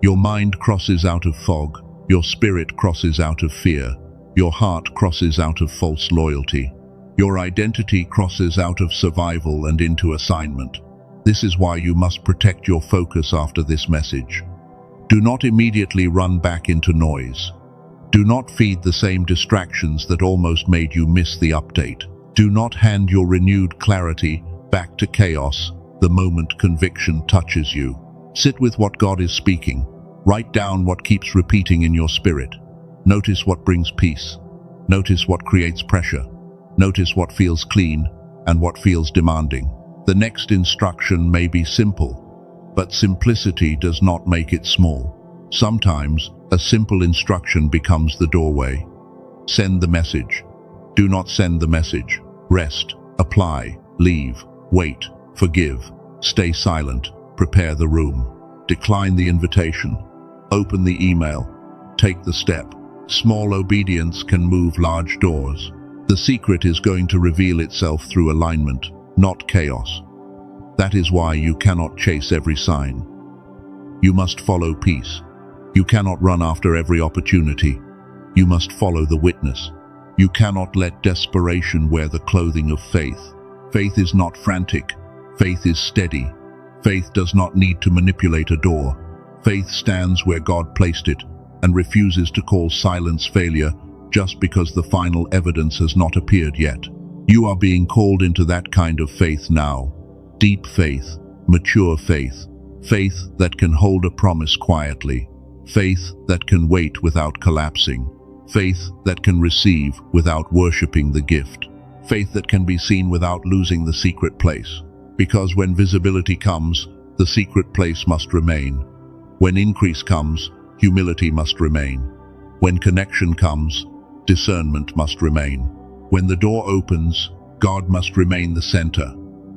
Your mind crosses out of fog. Your spirit crosses out of fear. Your heart crosses out of false loyalty. Your identity crosses out of survival and into assignment. This is why you must protect your focus after this message. Do not immediately run back into noise. Do not feed the same distractions that almost made you miss the update. Do not hand your renewed clarity back to chaos the moment conviction touches you. Sit with what God is speaking. Write down what keeps repeating in your spirit. Notice what brings peace. Notice what creates pressure. Notice what feels clean and what feels demanding. The next instruction may be simple, but simplicity does not make it small. Sometimes, a simple instruction becomes the doorway. Send the message. Do not send the message. Rest, apply, leave, wait, forgive, stay silent, prepare the room. Decline the invitation. Open the email. Take the step. Small obedience can move large doors. The secret is going to reveal itself through alignment, not chaos. That is why you cannot chase every sign. You must follow peace. You cannot run after every opportunity. You must follow the witness. You cannot let desperation wear the clothing of faith. Faith is not frantic. Faith is steady. Faith does not need to manipulate a door. Faith stands where God placed it and refuses to call silence failure just because the final evidence has not appeared yet. You are being called into that kind of faith now. Deep faith, mature faith, faith that can hold a promise quietly, faith that can wait without collapsing, faith that can receive without worshipping the gift, faith that can be seen without losing the secret place. Because when visibility comes, the secret place must remain. When increase comes, humility must remain. When connection comes, discernment must remain. When the door opens, God must remain the center,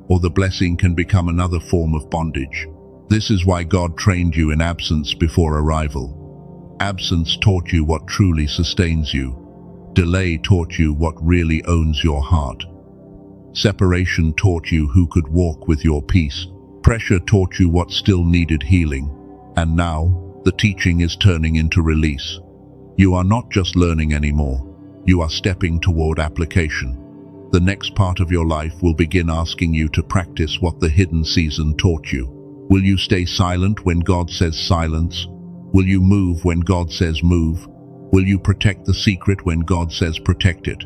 or the blessing can become another form of bondage. This is why God trained you in absence before arrival. Absence taught you what truly sustains you. Delay taught you what really owns your heart. Separation taught you who could walk with your peace. Pressure taught you what still needed healing. And now, the teaching is turning into release. You are not just learning anymore. You are stepping toward application. The next part of your life will begin asking you to practice what the hidden season taught you. Will you stay silent when God says silence? Will you move when God says move? Will you protect the secret when God says protect it?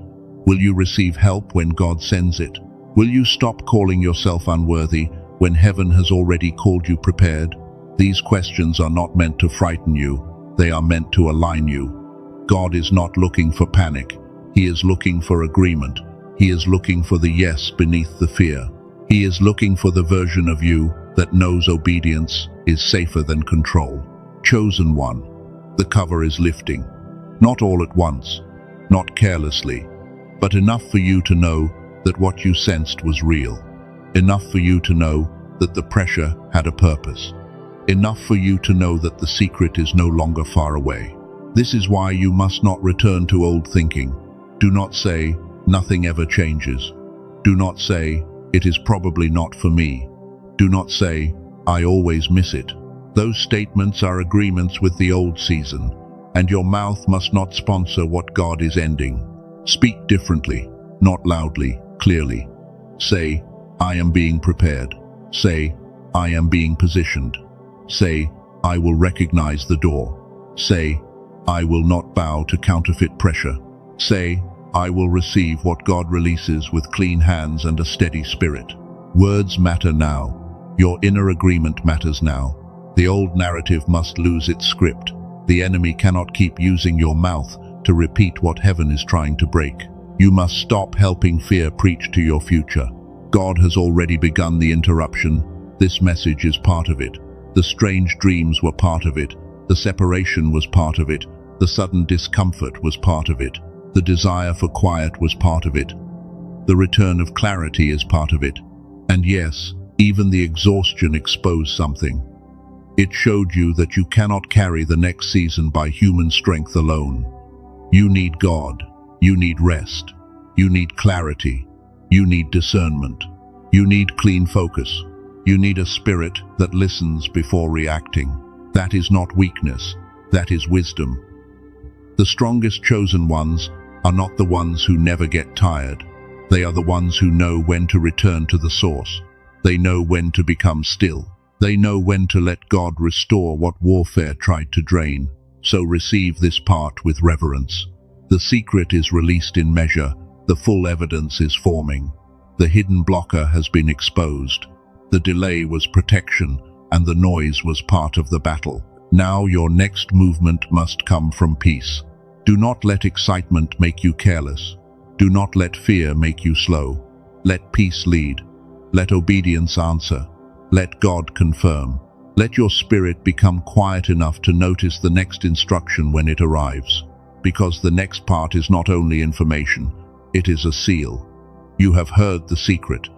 Will you receive help when God sends it? Will you stop calling yourself unworthy when heaven has already called you prepared? These questions are not meant to frighten you, they are meant to align you. God is not looking for panic, He is looking for agreement. He is looking for the yes beneath the fear. He is looking for the version of you that knows obedience is safer than control. Chosen one, the cover is lifting. Not all at once, not carelessly, but enough for you to know that what you sensed was real. Enough for you to know that the pressure had a purpose. Enough for you to know that the secret is no longer far away. This is why you must not return to old thinking. Do not say, nothing ever changes. Do not say, it is probably not for me. Do not say, I always miss it. Those statements are agreements with the old season, and your mouth must not sponsor what God is ending. Speak differently, not loudly, clearly. Say, I am being prepared. Say, I am being positioned. Say, I will recognize the door. Say, I will not bow to counterfeit pressure. Say, I will receive what God releases with clean hands and a steady spirit. Words matter now. Your inner agreement matters now. The old narrative must lose its script. The enemy cannot keep using your mouth to repeat what heaven is trying to break. You must stop helping fear preach to your future. God has already begun the interruption. This message is part of it. The strange dreams were part of it. The separation was part of it. The sudden discomfort was part of it. The desire for quiet was part of it. The return of clarity is part of it. And yes, even the exhaustion exposed something. It showed you that you cannot carry the next season by human strength alone. You need God. You need rest. You need clarity. You need discernment. You need clean focus. You need a spirit that listens before reacting. That is not weakness. That is wisdom. The strongest chosen ones are not the ones who never get tired. They are the ones who know when to return to the source. They know when to become still. They know when to let God restore what warfare tried to drain. So receive this part with reverence. The secret is released in measure. The full evidence is forming. The hidden blocker has been exposed. The delay was protection, and the noise was part of the battle. Now your next movement must come from peace. Do not let excitement make you careless. Do not let fear make you slow. Let peace lead. Let obedience answer. Let God confirm. Let your spirit become quiet enough to notice the next instruction when it arrives. Because the next part is not only information, it is a seal. You have heard the secret.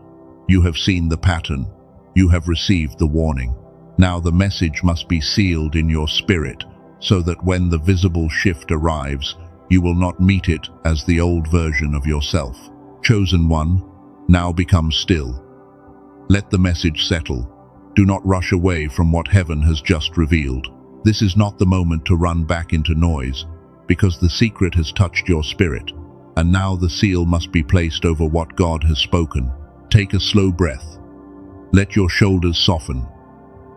You have seen the pattern. You have received the warning. Now the message must be sealed in your spirit, so that when the visible shift arrives, you will not meet it as the old version of yourself. Chosen one, now become still. Let the message settle. Do not rush away from what heaven has just revealed. This is not the moment to run back into noise, because the secret has touched your spirit, and now the seal must be placed over what God has spoken. Take a slow breath. Let your shoulders soften.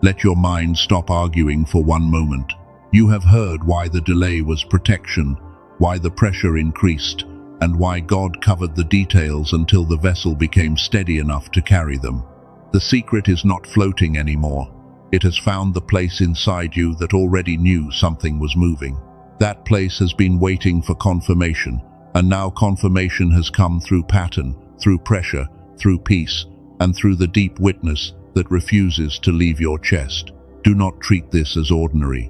Let your mind stop arguing for one moment. You have heard why the delay was protection, why the pressure increased, and why God covered the details until the vessel became steady enough to carry them. The secret is not floating anymore. It has found the place inside you that already knew something was moving. That place has been waiting for confirmation, and now confirmation has come through pattern, through pressure, through peace, and through the deep witness that refuses to leave your chest. Do not treat this as ordinary.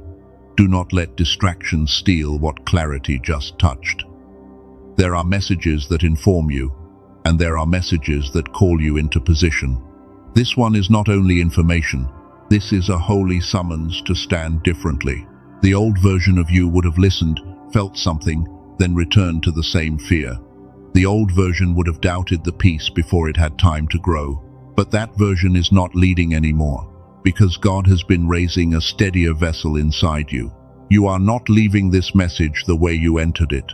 Do not let distractions steal what clarity just touched. There are messages that inform you, and there are messages that call you into position. This one is not only information, this is a holy summons to stand differently. The old version of you would have listened, felt something, then returned to the same fear. The old version would have doubted the peace before it had time to grow. But that version is not leading anymore, because God has been raising a steadier vessel inside you. You are not leaving this message the way you entered it.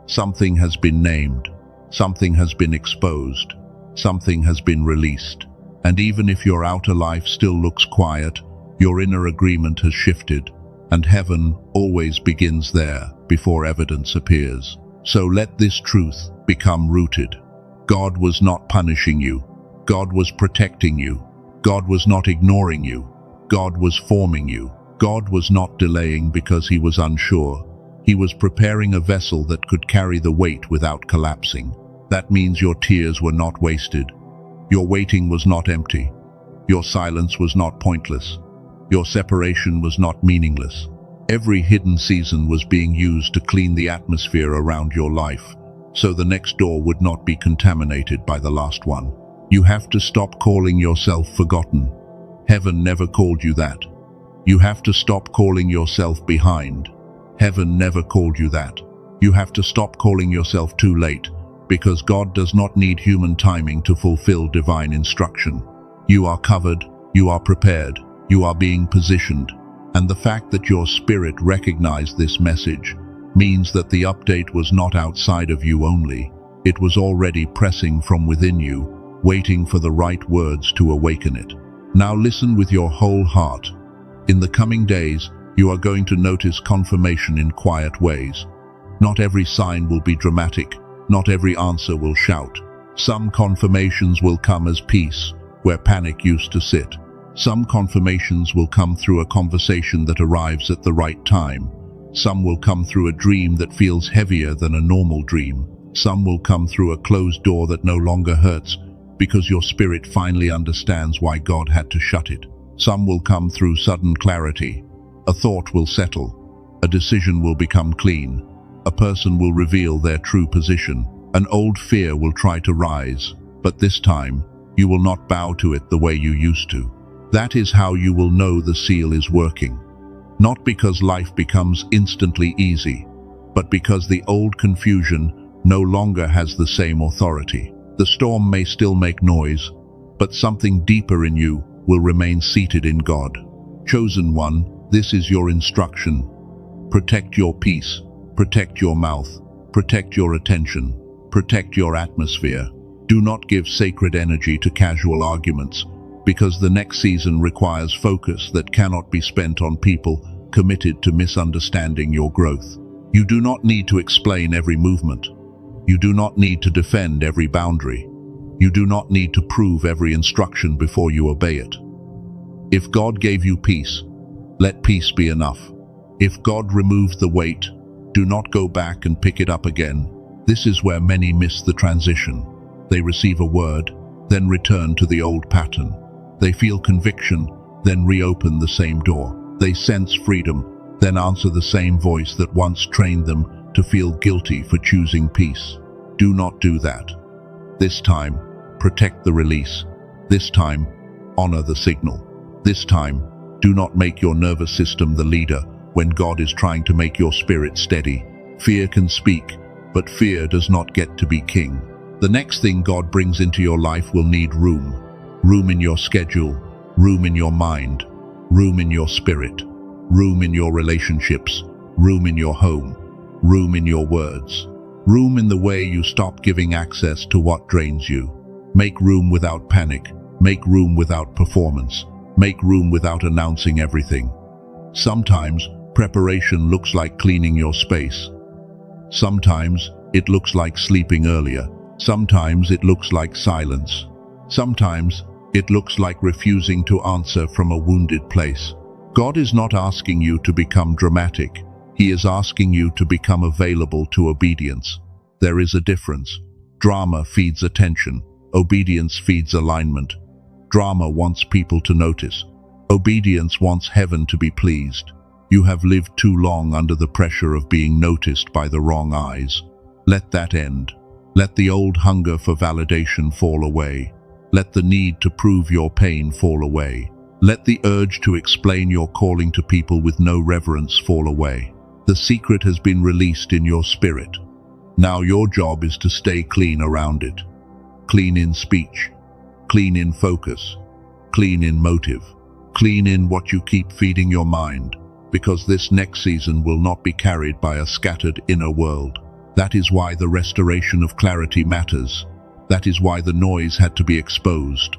Something has been named. Something has been exposed. Something has been released. And even if your outer life still looks quiet, your inner agreement has shifted. and heaven always begins there before evidence appears. So let this truth become rooted. God was not punishing you. God was protecting you. God was not ignoring you. God was forming you. God was not delaying because he was unsure. He was preparing a vessel that could carry the weight without collapsing. That means your tears were not wasted. Your waiting was not empty. Your silence was not pointless. Your separation was not meaningless. Every hidden season was being used to clean the atmosphere around your life, so the next door would not be contaminated by the last one. You have to stop calling yourself forgotten. Heaven never called you that. You have to stop calling yourself behind. Heaven never called you that. You have to stop calling yourself too late, because God does not need human timing to fulfill divine instruction. You are covered, you are prepared, you are being positioned, and the fact that your spirit recognized this message means that the update was not outside of you only. It was already pressing from within you, waiting for the right words to awaken it. Now listen with your whole heart. In the coming days, you are going to notice confirmation in quiet ways. Not every sign will be dramatic. Not every answer will shout. Some confirmations will come as peace, where panic used to sit. Some confirmations will come through a conversation that arrives at the right time. Some will come through a dream that feels heavier than a normal dream. Some will come through a closed door that no longer hurts, because your spirit finally understands why God had to shut it. Some will come through sudden clarity. A thought will settle. A decision will become clean. A person will reveal their true position. An old fear will try to rise, but this time, you will not bow to it the way you used to. That is how you will know the seal is working. Not because life becomes instantly easy, but because the old confusion no longer has the same authority. The storm may still make noise, but something deeper in you will remain seated in God. Chosen one, this is your instruction. Protect your peace. Protect your mouth. Protect your attention. Protect your atmosphere. Do not give sacred energy to casual arguments, because the next season requires focus that cannot be spent on people committed to misunderstanding your growth. You do not need to explain every movement. You do not need to defend every boundary. You do not need to prove every instruction before you obey it. If God gave you peace, let peace be enough. If God removed the weight, do not go back and pick it up again. This is where many miss the transition. They receive a word, then return to the old pattern. They feel conviction, then reopen the same door. They sense freedom, then answer the same voice that once trained them to feel guilty for choosing peace. Do not do that. This time, protect the release. This time, honor the signal. This time, do not make your nervous system the leader when God is trying to make your spirit steady. Fear can speak, but fear does not get to be king. The next thing God brings into your life will need room. Room in your schedule, room in your mind, room in your spirit, room in your relationships, room in your home, room in your words, room in the way you stop giving access to what drains you. Make room without panic. Make room without performance. Make room without announcing everything. Sometimes, preparation looks like cleaning your space. Sometimes, it looks like sleeping earlier. Sometimes it looks like silence. Sometimes it looks like refusing to answer from a wounded place. God is not asking you to become dramatic. He is asking you to become available to obedience. There is a difference. Drama feeds attention. Obedience feeds alignment. Drama wants people to notice. Obedience wants heaven to be pleased. You have lived too long under the pressure of being noticed by the wrong eyes. Let that end. Let the old hunger for validation fall away. Let the need to prove your pain fall away. Let the urge to explain your calling to people with no reverence fall away. The secret has been released in your spirit. Now your job is to stay clean around it. Clean in speech. Clean in focus. Clean in motive. Clean in what you keep feeding your mind, because this next season will not be carried by a scattered inner world. That is why the restoration of clarity matters. That is why the noise had to be exposed.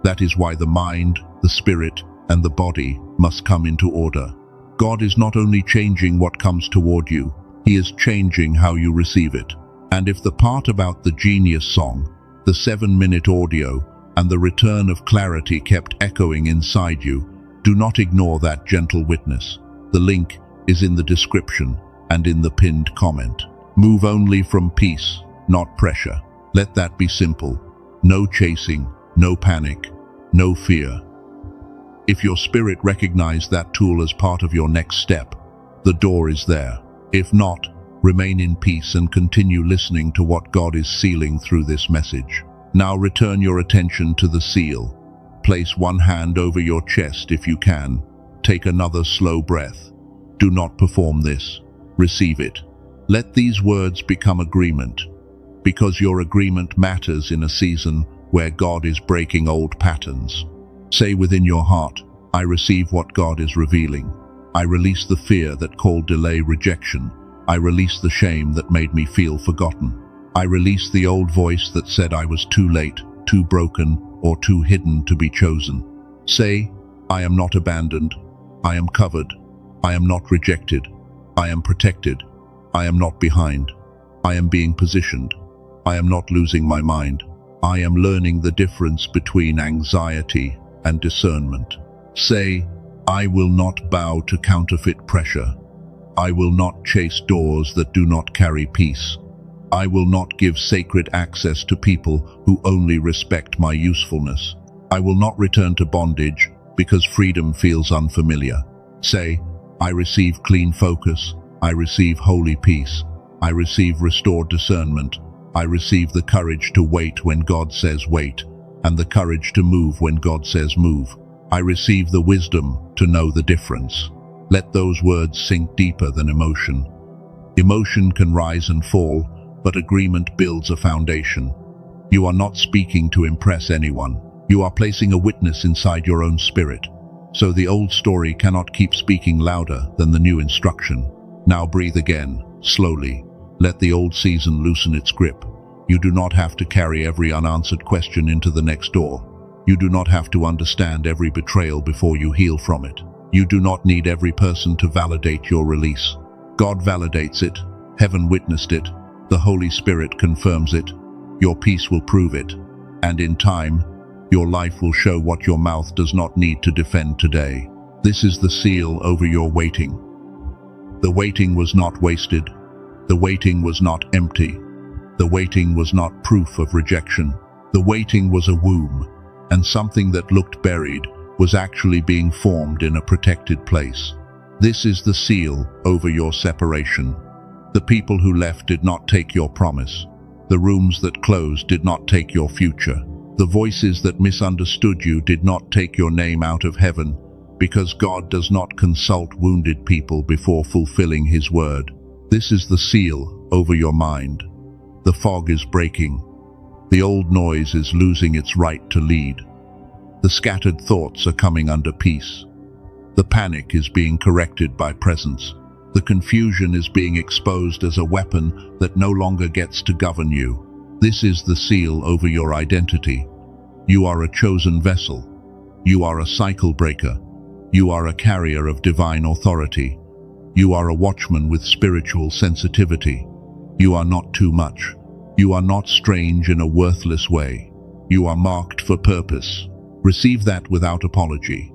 That is why the mind, the spirit, and the body must come into order. God is not only changing what comes toward you, He is changing how you receive it. And if the part about the genius song, the 7-minute audio, and the return of clarity kept echoing inside you, do not ignore that gentle witness. The link is in the description and in the pinned comment. Move only from peace, not pressure. Let that be simple. No chasing, no panic, no fear. If your spirit recognizes that tool as part of your next step, the door is there. If not, remain in peace and continue listening to what God is sealing through this message. Now return your attention to the seal. Place one hand over your chest if you can. Take another slow breath. Do not perform this. Receive it. Let these words become agreement, because your agreement matters in a season where God is breaking old patterns. Say within your heart, I receive what God is revealing. I release the fear that called delay rejection. I release the shame that made me feel forgotten. I release the old voice that said I was too late, too broken, or too hidden to be chosen. Say, I am not abandoned. I am covered. I am not rejected. I am protected. I am not behind. I am being positioned. I am not losing my mind. I am learning the difference between anxiety and discernment. Say, I will not bow to counterfeit pressure. I will not chase doors that do not carry peace. I will not give sacred access to people who only respect my usefulness. I will not return to bondage because freedom feels unfamiliar. Say, I receive clean focus. I receive holy peace. I receive restored discernment. I receive the courage to wait when God says wait, and the courage to move when God says move. I receive the wisdom to know the difference. Let those words sink deeper than emotion. Emotion can rise and fall, but agreement builds a foundation. You are not speaking to impress anyone. You are placing a witness inside your own spirit. So the old story cannot keep speaking louder than the new instruction. Now breathe again, slowly. Let the old season loosen its grip. You do not have to carry every unanswered question into the next door. You do not have to understand every betrayal before you heal from it. You do not need every person to validate your release. God validates it. Heaven witnessed it. The Holy Spirit confirms it. Your peace will prove it. And in time, your life will show what your mouth does not need to defend today. This is the seal over your waiting. The waiting was not wasted. The waiting was not empty. The waiting was not proof of rejection. The waiting was a womb, and something that looked buried was actually being formed in a protected place. This is the seal over your separation. The people who left did not take your promise. The rooms that closed did not take your future. The voices that misunderstood you did not take your name out of heaven, because God does not consult wounded people before fulfilling His word. This is the seal over your mind. The fog is breaking. The old noise is losing its right to lead. The scattered thoughts are coming under peace. The panic is being corrected by presence. The confusion is being exposed as a weapon that no longer gets to govern you. This is the seal over your identity. You are a chosen vessel. You are a cycle breaker. You are a carrier of divine authority. You are a watchman with spiritual sensitivity. You are not too much. You are not strange in a worthless way. You are marked for purpose. Receive that without apology.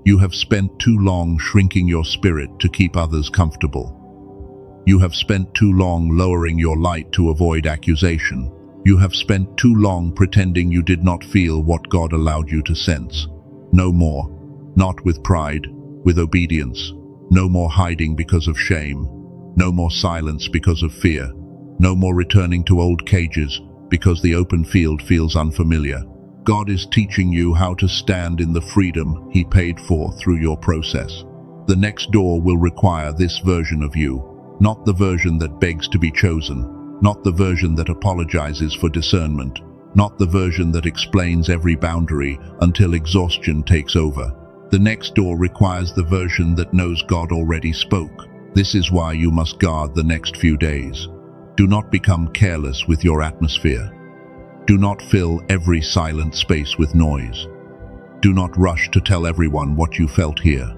You have spent too long shrinking your spirit to keep others comfortable. You have spent too long lowering your light to avoid accusation. You have spent too long pretending you did not feel what God allowed you to sense. No more. Not with pride, with obedience. No more hiding because of shame. No more silence because of fear. No more returning to old cages because the open field feels unfamiliar. God is teaching you how to stand in the freedom He paid for through your process. The next door will require this version of you, not the version that begs to be chosen, not the version that apologizes for discernment, not the version that explains every boundary until exhaustion takes over. The next door requires the version that knows God already spoke. This is why you must guard the next few days. Do not become careless with your atmosphere. Do not fill every silent space with noise. Do not rush to tell everyone what you felt here.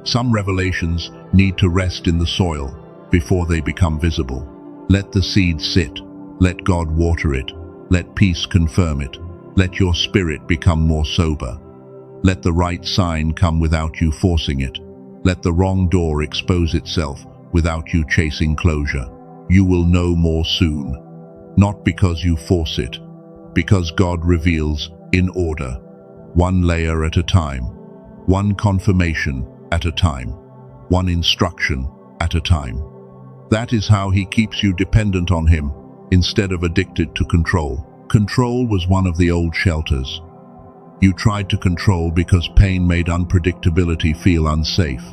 Some revelations need to rest in the soil before they become visible. Let the seed sit. Let God water it. Let peace confirm it. Let your spirit become more sober. Let the right sign come without you forcing it. Let the wrong door expose itself without you chasing closure. You will know more soon. Not because you force it, because God reveals in order, one layer at a time, one confirmation at a time, one instruction at a time. That is how He keeps you dependent on Him instead of addicted to control. Control was one of the old shelters. You tried to control because pain made unpredictability feel unsafe.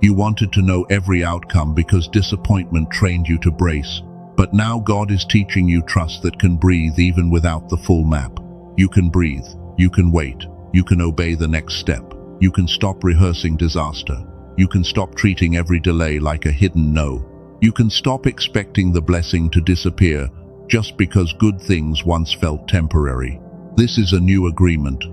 You wanted to know every outcome because disappointment trained you to brace. But now God is teaching you trust that can breathe even without the full map. You can breathe, you can wait, you can obey the next step. You can stop rehearsing disaster. You can stop treating every delay like a hidden no. You can stop expecting the blessing to disappear just because good things once felt temporary. This is a new agreement.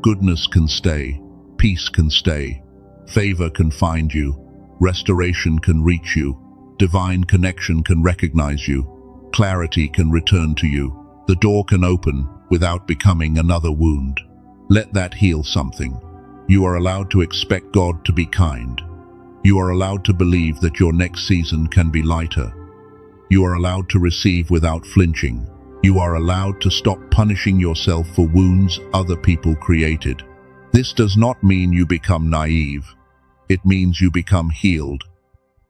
Goodness can stay, peace can stay, favor can find you, restoration can reach you, divine connection can recognize you, clarity can return to you. The door can open without becoming another wound. Let that heal something. You are allowed to expect God to be kind. You are allowed to believe that your next season can be lighter. You are allowed to receive without flinching. You are allowed to stop punishing yourself for wounds other people created. This does not mean you become naive. It means you become healed.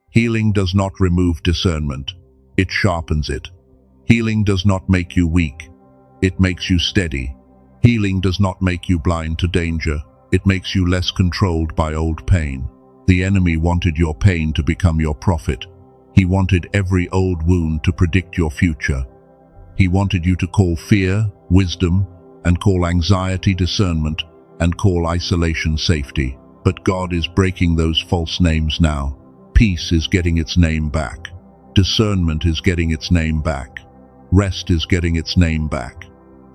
Healing does not remove discernment. It sharpens it. Healing does not make you weak. It makes you steady. Healing does not make you blind to danger. It makes you less controlled by old pain. The enemy wanted your pain to become your profit. He wanted every old wound to predict your future. He wanted you to call fear wisdom, and call anxiety discernment, and call isolation safety. But God is breaking those false names now. Peace is getting its name back. Discernment is getting its name back. Rest is getting its name back.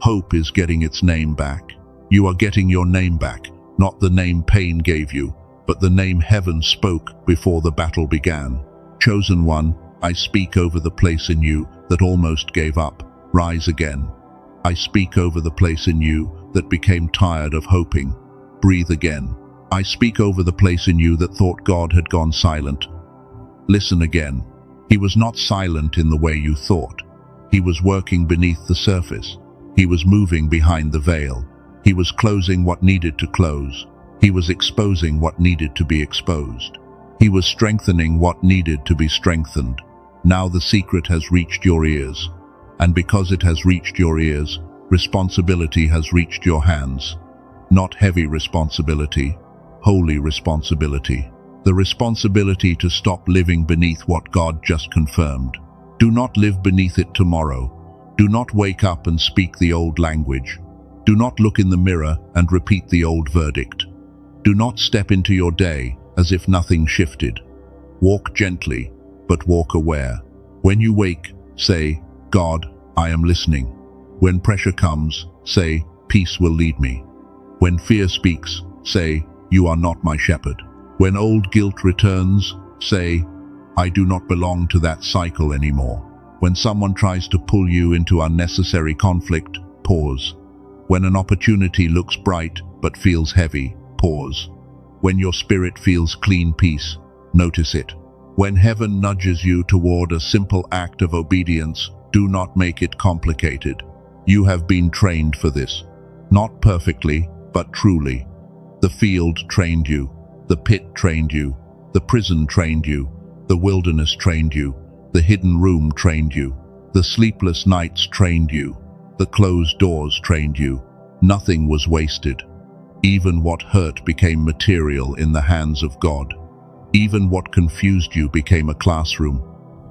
Hope is getting its name back. You are getting your name back, not the name pain gave you, but the name heaven spoke before the battle began. Chosen one, I speak over the place in you that almost gave up. Rise again. I speak over the place in you that became tired of hoping. Breathe again. I speak over the place in you that thought God had gone silent. Listen again. He was not silent in the way you thought. He was working beneath the surface. He was moving behind the veil. He was closing what needed to close. He was exposing what needed to be exposed. He was strengthening what needed to be strengthened. Now the secret has reached your ears. And because it has reached your ears, responsibility has reached your hands. Not heavy responsibility, holy responsibility. The responsibility to stop living beneath what God just confirmed. Do not live beneath it tomorrow. Do not wake up and speak the old language. Do not look in the mirror and repeat the old verdict. Do not step into your day as if nothing shifted. Walk gently, but walk aware. When you wake, say, God, I am listening. When pressure comes, say, peace will lead me. When fear speaks, say, you are not my shepherd. When old guilt returns, say, I do not belong to that cycle anymore. When someone tries to pull you into unnecessary conflict, pause. When an opportunity looks bright but feels heavy, pause. When your spirit feels clean peace, notice it. When heaven nudges you toward a simple act of obedience, do not make it complicated. You have been trained for this. Not perfectly, but truly. The field trained you. The pit trained you. The prison trained you. The wilderness trained you. The hidden room trained you. The sleepless nights trained you. The closed doors trained you. Nothing was wasted. Even what hurt became material in the hands of God. Even what confused you became a classroom.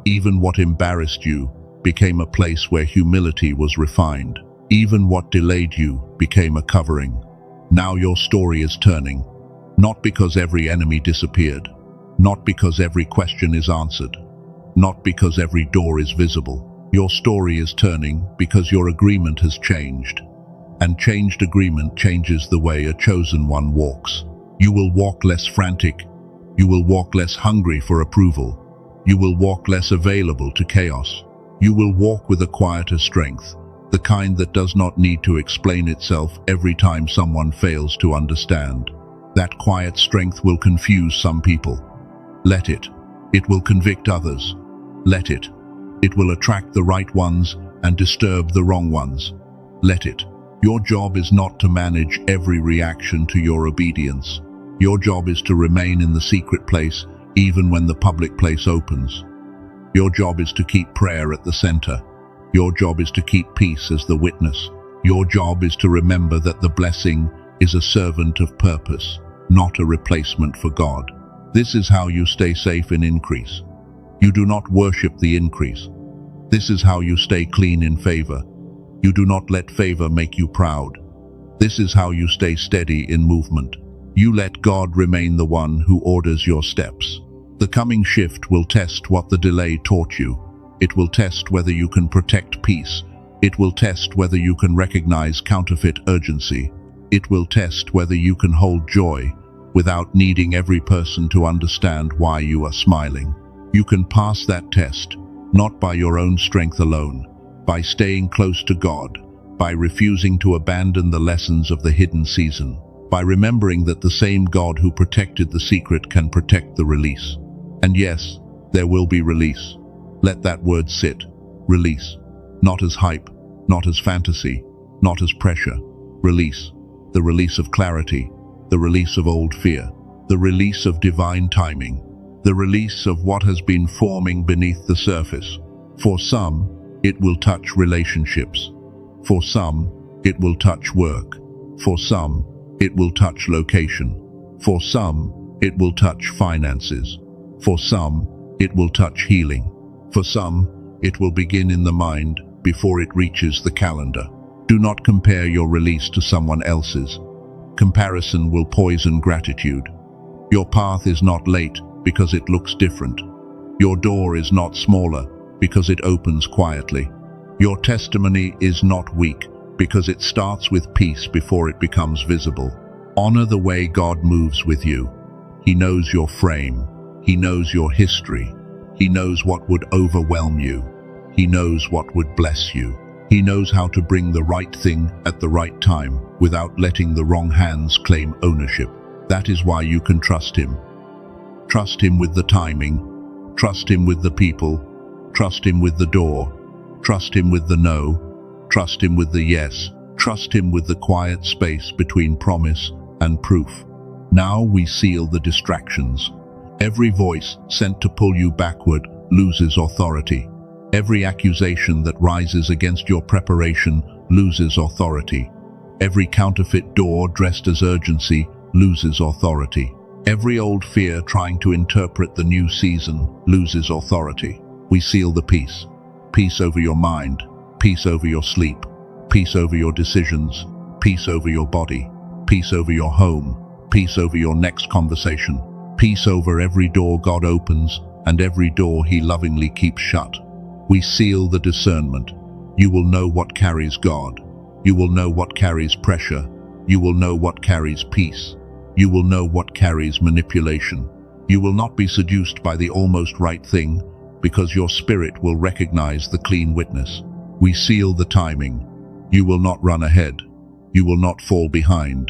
Even what embarrassed you became a place where humility was refined. Even what delayed you became a covering. Now your story is turning. Not because every enemy disappeared. Not because every question is answered. Not because every door is visible. Your story is turning because your agreement has changed. And changed agreement changes the way a chosen one walks. You will walk less frantic. You will walk less hungry for approval. You will walk less available to chaos. You will walk with a quieter strength, the kind that does not need to explain itself every time someone fails to understand. That quiet strength will confuse some people. Let it. It will convict others. Let it. It will attract the right ones and disturb the wrong ones. Let it. Your job is not to manage every reaction to your obedience. Your job is to remain in the secret place even when the public place opens. Your job is to keep prayer at the center. Your job is to keep peace as the witness. Your job is to remember that the blessing is a servant of purpose, not a replacement for God. This is how you stay safe in increase. You do not worship the increase. This is how you stay clean in favor. You do not let favor make you proud. This is how you stay steady in movement. You let God remain the one who orders your steps. The coming shift will test what the delay taught you. It will test whether you can protect peace. It will test whether you can recognize counterfeit urgency. It will test whether you can hold joy without needing every person to understand why you are smiling. You can pass that test, not by your own strength alone, by staying close to God, by refusing to abandon the lessons of the hidden season, by remembering that the same God who protected the secret can protect the release. And yes, there will be release. Let that word sit. Release. Not as hype, not as fantasy, not as pressure. Release. The release of clarity, the release of old fear, the release of divine timing, the release of what has been forming beneath the surface. For some, it will touch relationships. For some, it will touch work. For some, it will touch location. For some, it will touch finances. For some, it will touch healing. For some, it will begin in the mind before it reaches the calendar. Do not compare your release to someone else's. Comparison will poison gratitude. Your path is not late because it looks different. Your door is not smaller because it opens quietly. Your testimony is not weak because it starts with peace before it becomes visible. Honor the way God moves with you. He knows your frame. He knows your history. He knows what would overwhelm you. He knows what would bless you. He knows how to bring the right thing at the right time without letting the wrong hands claim ownership. That is why you can trust Him. Trust Him with the timing. Trust Him with the people. Trust Him with the door. Trust Him with the no. Trust Him with the yes. Trust Him with the quiet space between promise and proof. Now we seal the distractions. Every voice sent to pull you backward loses authority. Every accusation that rises against your preparation loses authority. Every counterfeit door dressed as urgency loses authority. Every old fear trying to interpret the new season loses authority. We seal the peace. Peace over your mind, peace over your sleep, peace over your decisions, peace over your body, peace over your home, peace over your next conversation, peace over every door God opens and every door He lovingly keeps shut. We seal the discernment. You will know what carries God. You will know what carries pressure. You will know what carries peace. You will know what carries manipulation. You will not be seduced by the almost right thing because your spirit will recognize the clean witness. We seal the timing. You will not run ahead. You will not fall behind.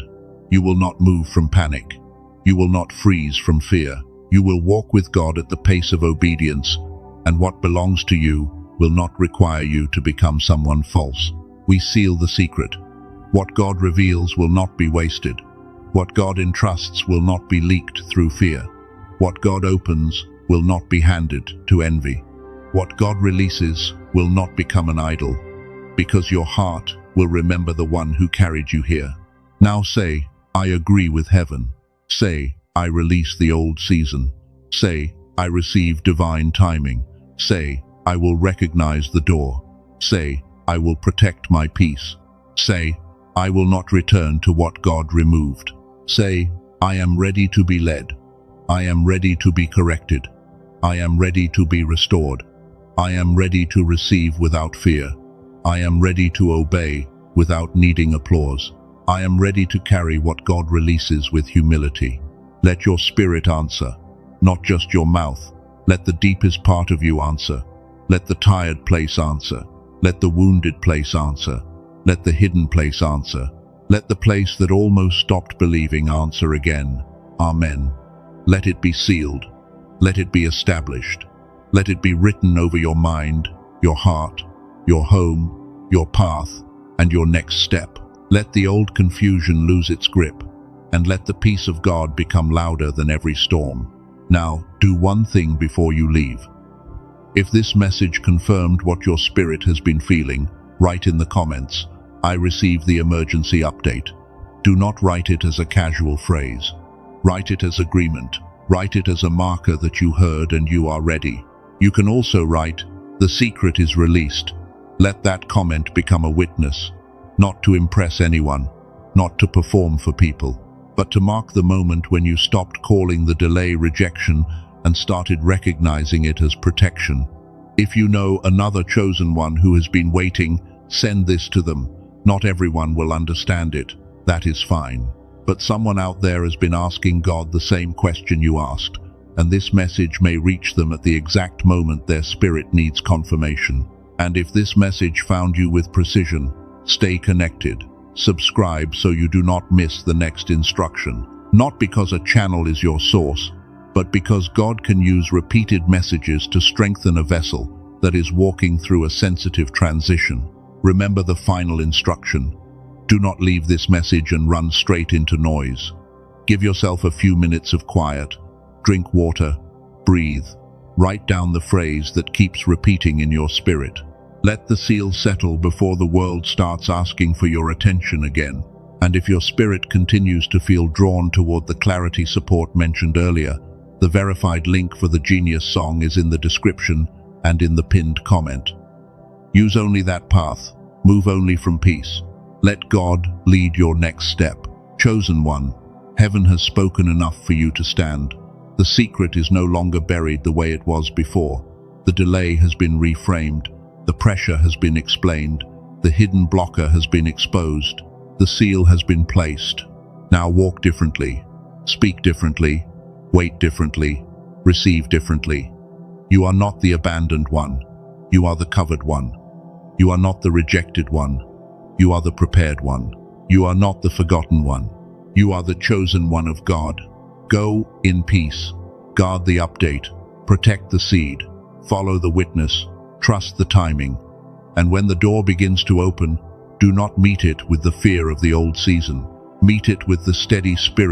You will not move from panic. You will not freeze from fear. You will walk with God at the pace of obedience, and what belongs to you will not require you to become someone false. We seal the secret. What God reveals will not be wasted. What God entrusts will not be leaked through fear. What God opens will not be handed to envy. What God releases will not become an idol, because your heart will remember the one who carried you here. Now say, I agree with heaven. Say, I release the old season. Say, I receive divine timing. Say, I will recognize the door. Say, I will protect my peace. Say, I will not return to what God removed. Say, I am ready to be led. I am ready to be corrected. I am ready to be restored. I am ready to receive without fear. I am ready to obey without needing applause. I am ready to carry what God releases with humility. Let your spirit answer. not just your mouth. Let the deepest part of you answer. Let the tired place answer. Let the wounded place answer. Let the hidden place answer. Let the place that almost stopped believing answer again. Amen. Let it be sealed. Let it be established. Let it be written over your mind, your heart, your home, your path, and your next step. Let the old confusion lose its grip, and let the peace of God become louder than every storm. Now, do one thing before you leave. If this message confirmed what your spirit has been feeling, write in the comments, "I received the emergency update." Do not write it as a casual phrase. Write it as agreement. Write it as a marker that you heard and you are ready. You can also write, "The secret is released." Let that comment become a witness, not to impress anyone, not to perform for people, but to mark the moment when you stopped calling the delay rejection and started recognizing it as protection. If you know another chosen one who has been waiting, send this to them. Not everyone will understand it. That is fine. But someone out there has been asking God the same question you asked, and this message may reach them at the exact moment their spirit needs confirmation. And if this message found you with precision, stay connected. Subscribe so you do not miss the next instruction. Not because a channel is your source, but because God can use repeated messages to strengthen a vessel that is walking through a sensitive transition. Remember the final instruction. Do not leave this message and run straight into noise. Give yourself a few minutes of quiet. Drink water. Breathe. Write down the phrase that keeps repeating in your spirit. Let the seal settle before the world starts asking for your attention again. And if your spirit continues to feel drawn toward the clarity support mentioned earlier, the verified link for the Genius song is in the description and in the pinned comment. Use only that path. Move only from peace. Let God lead your next step. Chosen one, heaven has spoken enough for you to stand. The secret is no longer buried the way it was before. The delay has been reframed. The pressure has been explained. The hidden blocker has been exposed. The seal has been placed. Now walk differently. Speak differently. Wait differently. Receive differently. You are not the abandoned one. You are the covered one. You are not the rejected one. You are the prepared one. You are not the forgotten one. You are the chosen one of God. Go in peace. Guard the update. Protect the seed. Follow the witness. Trust the timing. And when the door begins to open, do not meet it with the fear of the old season. Meet it with the steady spirit